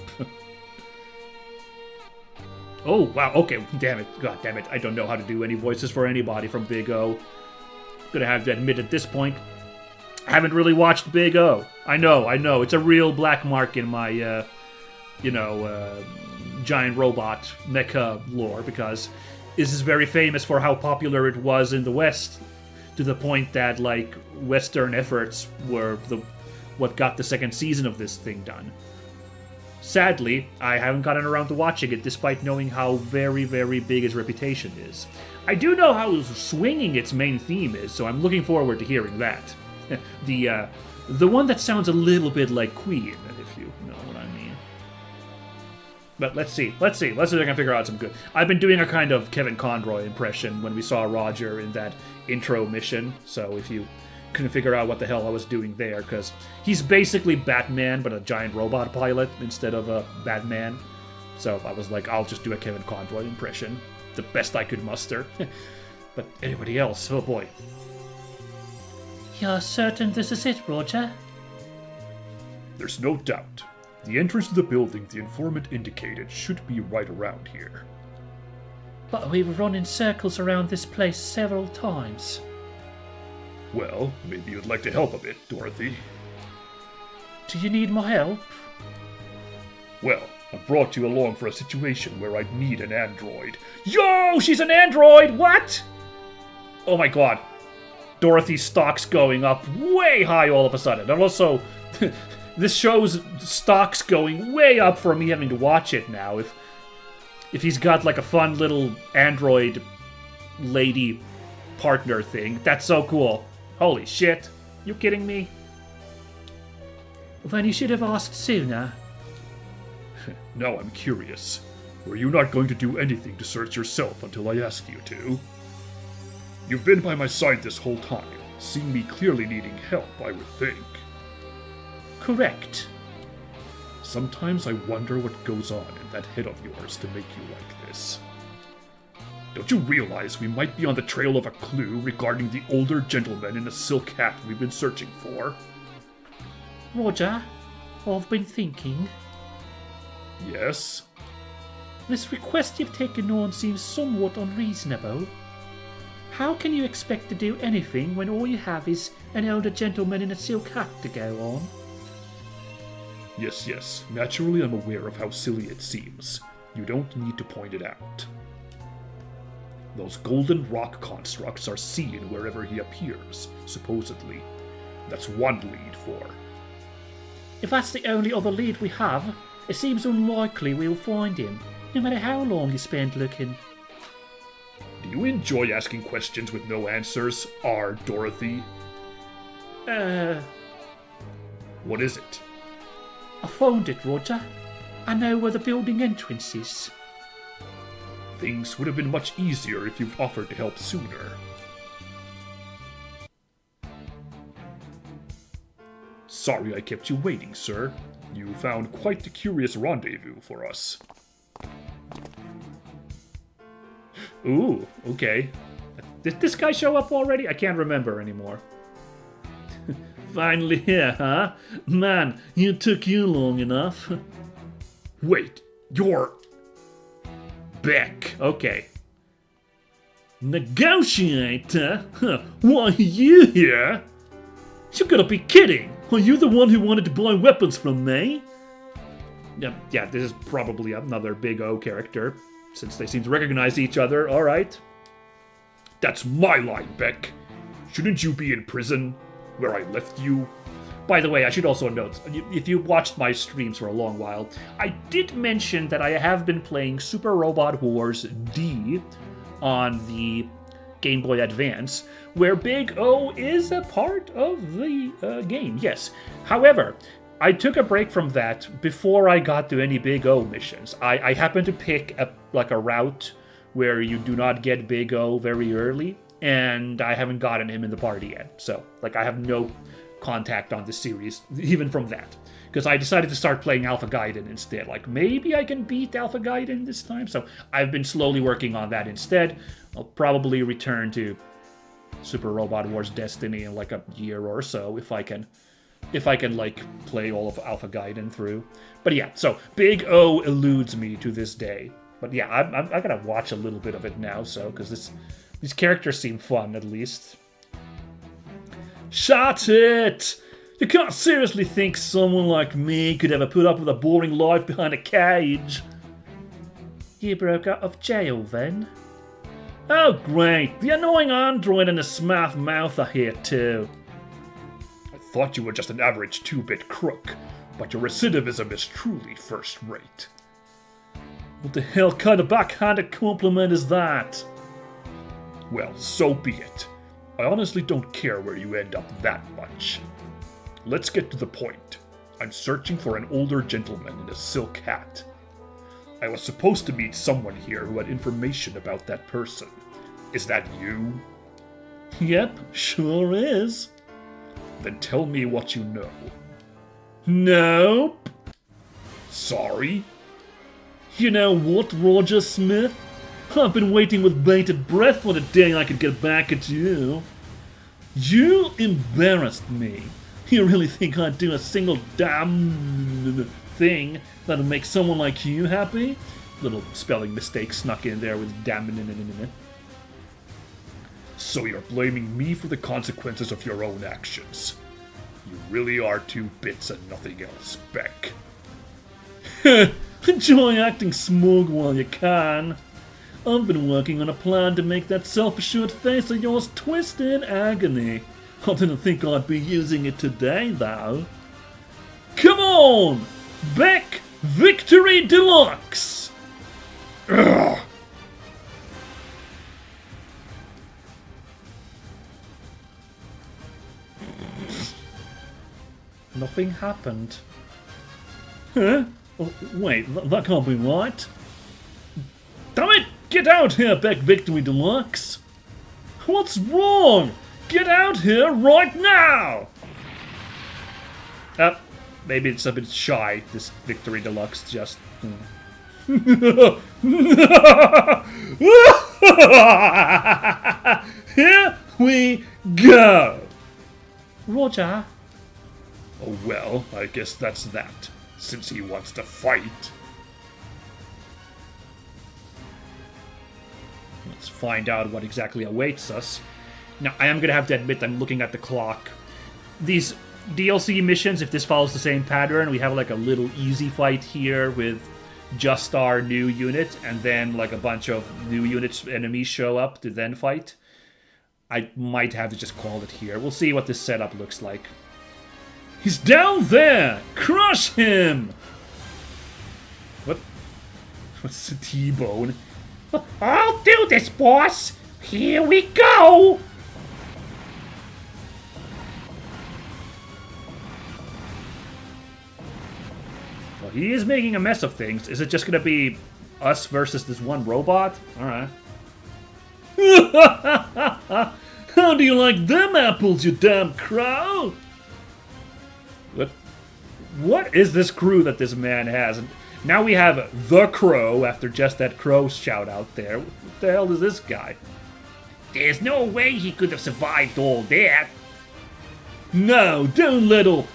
Oh, wow, okay, damn it. God damn it, I don't know how to do any voices for anybody from Big O. Gonna have to admit at this point, I haven't really watched Big O. I know, it's a real black mark in my, giant robot mecha lore, because this is very famous for how popular it was in the West, to the point that, like, Western efforts were what got the second season of this thing done. Sadly, I haven't gotten around to watching it, despite knowing how very, very big its reputation is. I do know how swinging its main theme is, so I'm looking forward to hearing that. The one that sounds a little bit like Queen, if you know what I mean. But let's see if I can figure out some good. I've been doing a kind of Kevin Conroy impression when we saw Roger in that intro mission, so if you couldn't figure out what the hell I was doing there, because he's basically Batman, but a giant robot pilot instead of a Batman. So I was like, I'll just do a Kevin Conroy impression. The best I could muster. But anybody else, oh boy. You're certain this is it, Roger? There's no doubt. The entrance to the building the informant indicated should be right around here. But we've run in circles around this place several times. Well, maybe you'd like to help a bit, Dorothy. Do you need my help? Well, I brought you along for a situation where I'd need an android. Yo, she's an android! What? Oh my god. Dorothy's stock's going up way high all of a sudden. And also, this show's stock's going way up for me having to watch it now. If he's got like a fun little android lady partner thing, that's so cool. Holy shit. You kidding me? Then you should have asked sooner. Now I'm curious. Were you not going to do anything to search yourself until I asked you to? You've been by my side this whole time, seeing me clearly needing help, I would think. Correct. Sometimes I wonder what goes on in that head of yours to make you like this. Don't you realize we might be on the trail of a clue regarding the older gentleman in a silk hat we've been searching for? Roger, I've been thinking. Yes? This request you've taken on seems somewhat unreasonable. How can you expect to do anything when all you have is an elder gentleman in a silk hat to go on? Yes, naturally I'm aware of how silly it seems. You don't need to point it out. Those golden rock constructs are seen wherever he appears, supposedly. That's one lead for. If that's the only other lead we have, it seems unlikely we'll find him, no matter how long you spend looking. Do you enjoy asking questions with no answers, R. Dorothy? What is it? I found it, Roger. I know where the building entrance is. Things would have been much easier if you'd offered to help sooner. Sorry I kept you waiting, sir. You found quite the curious rendezvous for us. Ooh, okay. Did this guy show up already? I can't remember anymore. Finally here, huh? Man, it took you long enough. Wait, you're... Beck, okay. Negotiator? Huh, why are you here? You gotta be kidding! Are you the one who wanted to buy weapons from me? Yeah, this is probably another Big O character, since they seem to recognize each other, alright. That's my line, Beck. Shouldn't you be in prison, where I left you? By the way, I should also note, if you watched my streams for a long while, I did mention that I have been playing Super Robot Wars D on the Game Boy Advance, where Big O is a part of the game, yes. However, I took a break from that before I got to any Big O missions. I happened to pick a route where you do not get Big O very early, and I haven't gotten him in the party yet. So, I have no contact on the series, even from that. Because I decided to start playing Alpha Gaiden instead. Maybe I can beat Alpha Gaiden this time. So I've been slowly working on that instead. I'll probably return to Super Robot Wars Destiny in a year or so if I can play all of Alpha Gaiden through. But yeah, so Big O eludes me to this day. But yeah, I'm gonna watch a little bit of it now, so because these characters seem fun at least. Shut it! You can't seriously think someone like me could ever put up with a boring life behind a cage. You broke out of jail then? Oh great, the annoying android and the smath mouth are here too. I thought you were just an average 2-bit crook, but your recidivism is truly first-rate. What the hell kind of backhanded compliment is that? Well, so be it. I honestly don't care where you end up that much. Let's get to the point. I'm searching for an older gentleman in a silk hat. I was supposed to meet someone here who had information about that person. Is that you? Yep, sure is. Then tell me what you know. Nope. Sorry? You know what, Roger Smith? I've been waiting with bated breath for the day I could get back at you. You embarrassed me. You really think I'd do a single damn thing that'll make someone like you happy? Little spelling mistake snuck in there with damn. So you're blaming me for the consequences of your own actions. You really are 2 bits and nothing else, Beck. Enjoy acting smug while you can. I've been working on a plan to make that self-assured face of yours twist in agony. I didn't think I'd be using it today, though. Come on! Beck Victory Deluxe! Ugh. Nothing happened. Huh? Oh, wait, that can't be right. Damn it! Get out here, Beck Victory Deluxe! What's wrong? Get out here right now! Maybe it's a bit shy, this Victory Deluxe just... Here we go! Roger. Oh well, I guess that's that, since he wants to fight. Let's find out what exactly awaits us. Now, I am going to have to admit I'm looking at the clock. These DLC missions, if this follows the same pattern, we have like a little easy fight here with just our new unit, and then like a bunch of new units, enemies show up to then fight. I might have to just call it here. We'll see what this setup looks like. He's down there! Crush him! What's the T-bone? I'll do this, boss. Here we go. Well, he is making a mess of things. Is it just going to be us versus this one robot? Alright. How do you like them apples, you damn crow? What is this crew that this man has? And now we have the Crow after just that Crow shout out there. What the hell is this guy? There's no way he could have survived all that. No, don't let up.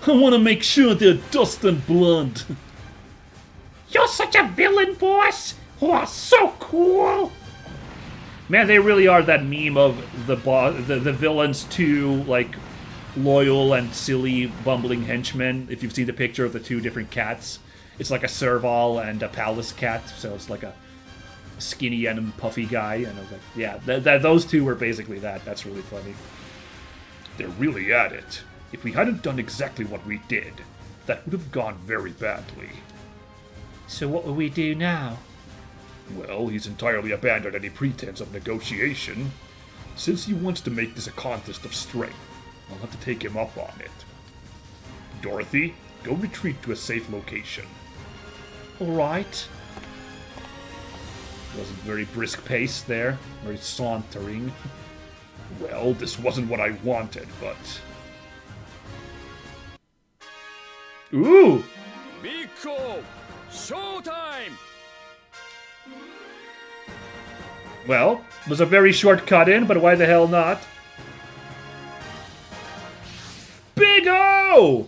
I want to make sure they're dust and blood. You're such a villain, boss. Oh, so cool. Man, they really are that meme of the villains to like loyal and silly bumbling henchmen. If you've seen the picture of the two different cats, it's like a serval and a palace cat. So it's like a skinny and puffy guy. And I was like, yeah, those two were basically that. That's really funny. They're really at it. If we hadn't done exactly what we did, that would have gone very badly. So what will we do now? Well, he's entirely abandoned any pretense of negotiation. Since he wants to make this a contest of strength, I'll have to take him up on it. Dorothy, go retreat to a safe location. Alright. Wasn't very brisk pace there. Very sauntering. Well, this wasn't what I wanted, but... Ooh! Biko! Showtime! Well, it was a very short cut in, but why the hell not? Big O!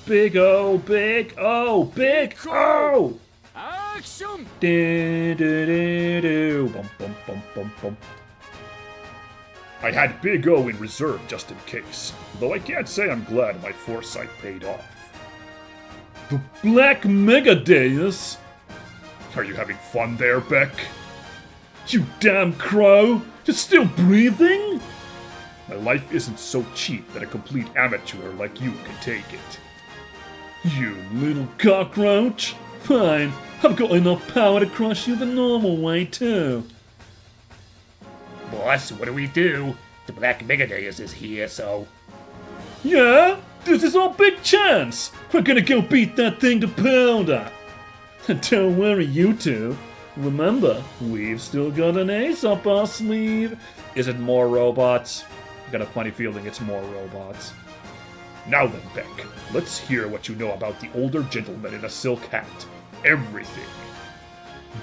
Big O, Big O, Big O! Action! Do, do, do, do. Bum, bum, bum, bum, bum. I had Big O in reserve just in case, though I can't say I'm glad my foresight paid off. The Black Megadeus? Are you having fun there, Beck? You damn crow! You're still breathing? My life isn't so cheap that a complete amateur like you can take it. You little cockroach! Fine, I've got enough power to crush you the normal way, too. Boss, what do we do? The Black Megadeus is here, so... Yeah? This is our big chance! We're gonna go beat that thing to powder! And don't worry, you two. Remember, we've still got an ace up our sleeve. Is it more robots? I got a funny feeling it's more robots. Now then, Beck, let's hear what you know about the older gentleman in a silk hat. Everything.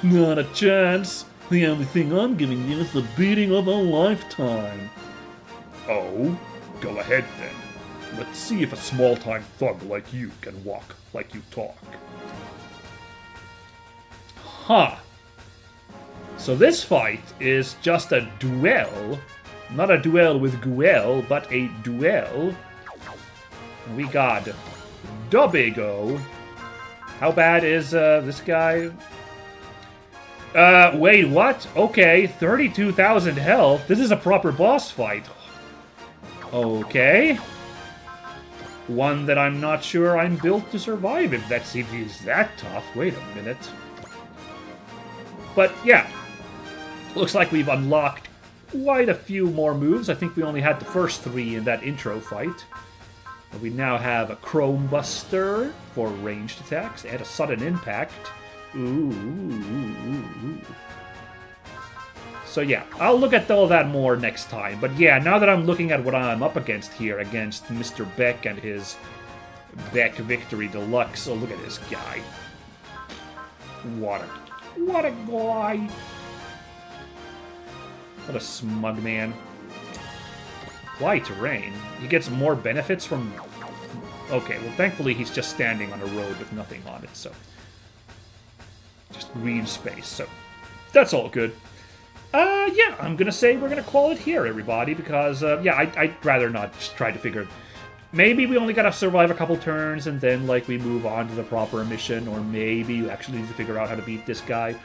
Not a chance. The only thing I'm giving you is the beating of a lifetime. Oh? Go ahead then. Let's see if a small-time thug like you can walk like you talk. Huh. So this fight is just a duel. Not a duel with Guel, but a duel. We got Dobigo. How bad is this guy? Wait, what? Okay, 32,000 health. This is a proper boss fight. Okay. One that I'm not sure I'm built to survive if he's that tough. Wait a minute. But yeah, looks like we've unlocked quite a few more moves. I think we only had the first 3 in that intro fight. But we now have a Chrome Buster for ranged attacks and a sudden impact. Ooh. So yeah, I'll look at all that more next time. But yeah, now that I'm looking at what I'm up against here, against Mr. Beck and his Beck Victory Deluxe. Oh, look at this guy. What a guy. What a smug man. Why terrain? He gets more benefits from... Okay, well thankfully he's just standing on a road with nothing on it, so... Just green space, so... That's all good. Yeah, I'm gonna say we're gonna call it here, everybody, because, yeah, I'd rather not just try to figure... Maybe we only gotta survive a couple turns, and then, like, we move on to the proper mission, or maybe you actually need to figure out how to beat this guy.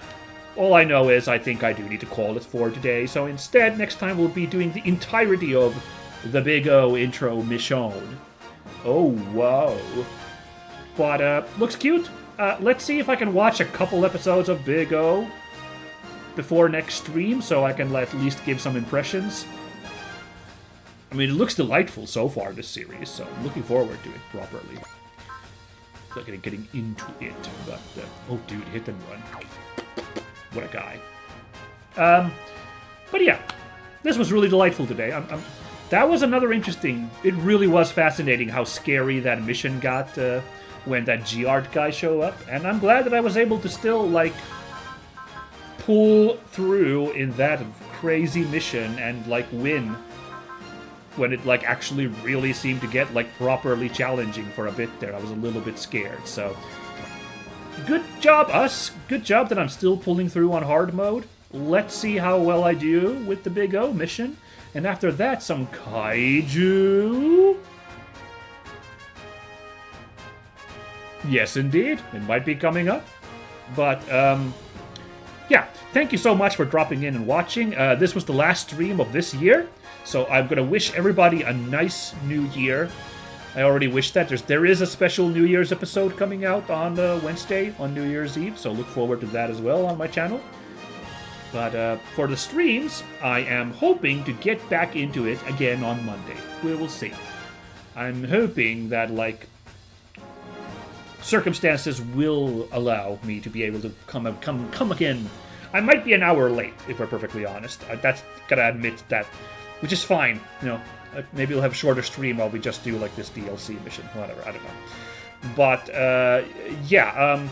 All I know is I think I do need to call it for today, so instead, next time we'll be doing the entirety of the Big O intro mission. Oh, wow. But, looks cute. Let's see if I can watch a couple episodes of Big O before next stream, so I can at least give some impressions. I mean, it looks delightful so far, this series, so I'm looking forward to it properly. Look at it getting into it, but, oh dude, hit and run. What a guy. But yeah, this was really delightful today. That was another interesting, it really was fascinating how scary that mission got when that G-Art guy showed up, and I'm glad that I was able to still, like, pull through in that crazy mission and, like, win when it, like, actually really seemed to get, like, properly challenging for a bit there. I was a little bit scared, so... Good job, us! Good job that I'm still pulling through on hard mode. Let's see how well I do with the Big O mission. And after that, some kaiju... Yes, indeed. It might be coming up. But, yeah, thank you so much for dropping in and watching. This was the last stream of this year, so I'm going to wish everybody a nice new year. I already wish that. There is a special New Year's episode coming out on Wednesday, on New Year's Eve, so look forward to that as well on my channel. But for the streams, I am hoping to get back into it again on Monday. We will see. I'm hoping that, like, circumstances will allow me to be able to come again. I might be an hour late, if we're perfectly honest. That's gotta admit that, which is fine. You know, maybe we'll have a shorter stream while we just do like this DLC mission, whatever. I don't know. But yeah,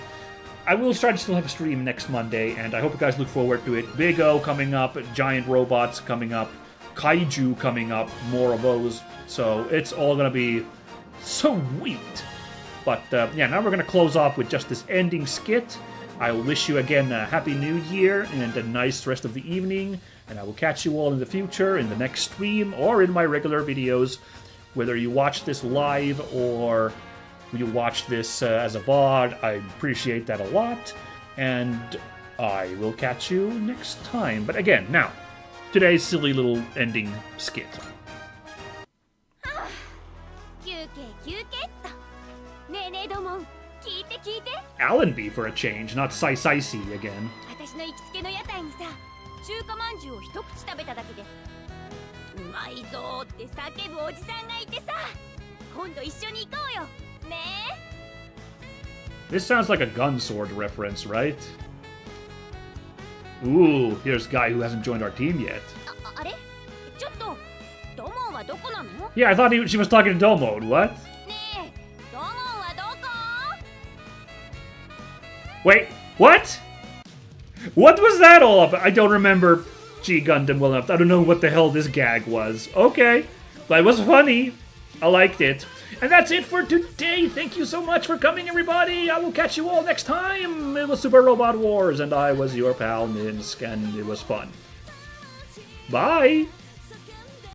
I will try to still have a stream next Monday, and I hope you guys look forward to it. Big O coming up, giant robots coming up, kaiju coming up, more of those. So it's all gonna be sweet. But yeah, now we're going to close off with just this ending skit. I wish you again a Happy New Year and a nice rest of the evening. And I will catch you all in the future, in the next stream, or in my regular videos. Whether you watch this live or you watch this as a VOD, I appreciate that a lot. And I will catch you next time. But again, now, today's silly little ending skit. Allenby for a change, not Sai-Sai-Si again. 私の行きつけの屋台にさ、中華まんじゅうを一口食べただけでうまいぞーって叫ぶおじさんがいてさ、今度一緒に行こうよねえ。 This sounds like a Gunsword reference, right? Ooh, here's a guy who hasn't joined our team yet. あれ？ちょっとドモンはどこなの？ Yeah, I thought she was talking to Domode. What? ねえ、ドモンはどこ？ Wait, what? What was that all about? I don't remember G Gundam well enough. I don't know what the hell this gag was. Okay, that was funny. I liked it. And that's it for today. Thank you so much for coming, everybody. I will catch you all next time. It was Super Robot Wars, and I was your pal Minsk, and it was fun. Bye.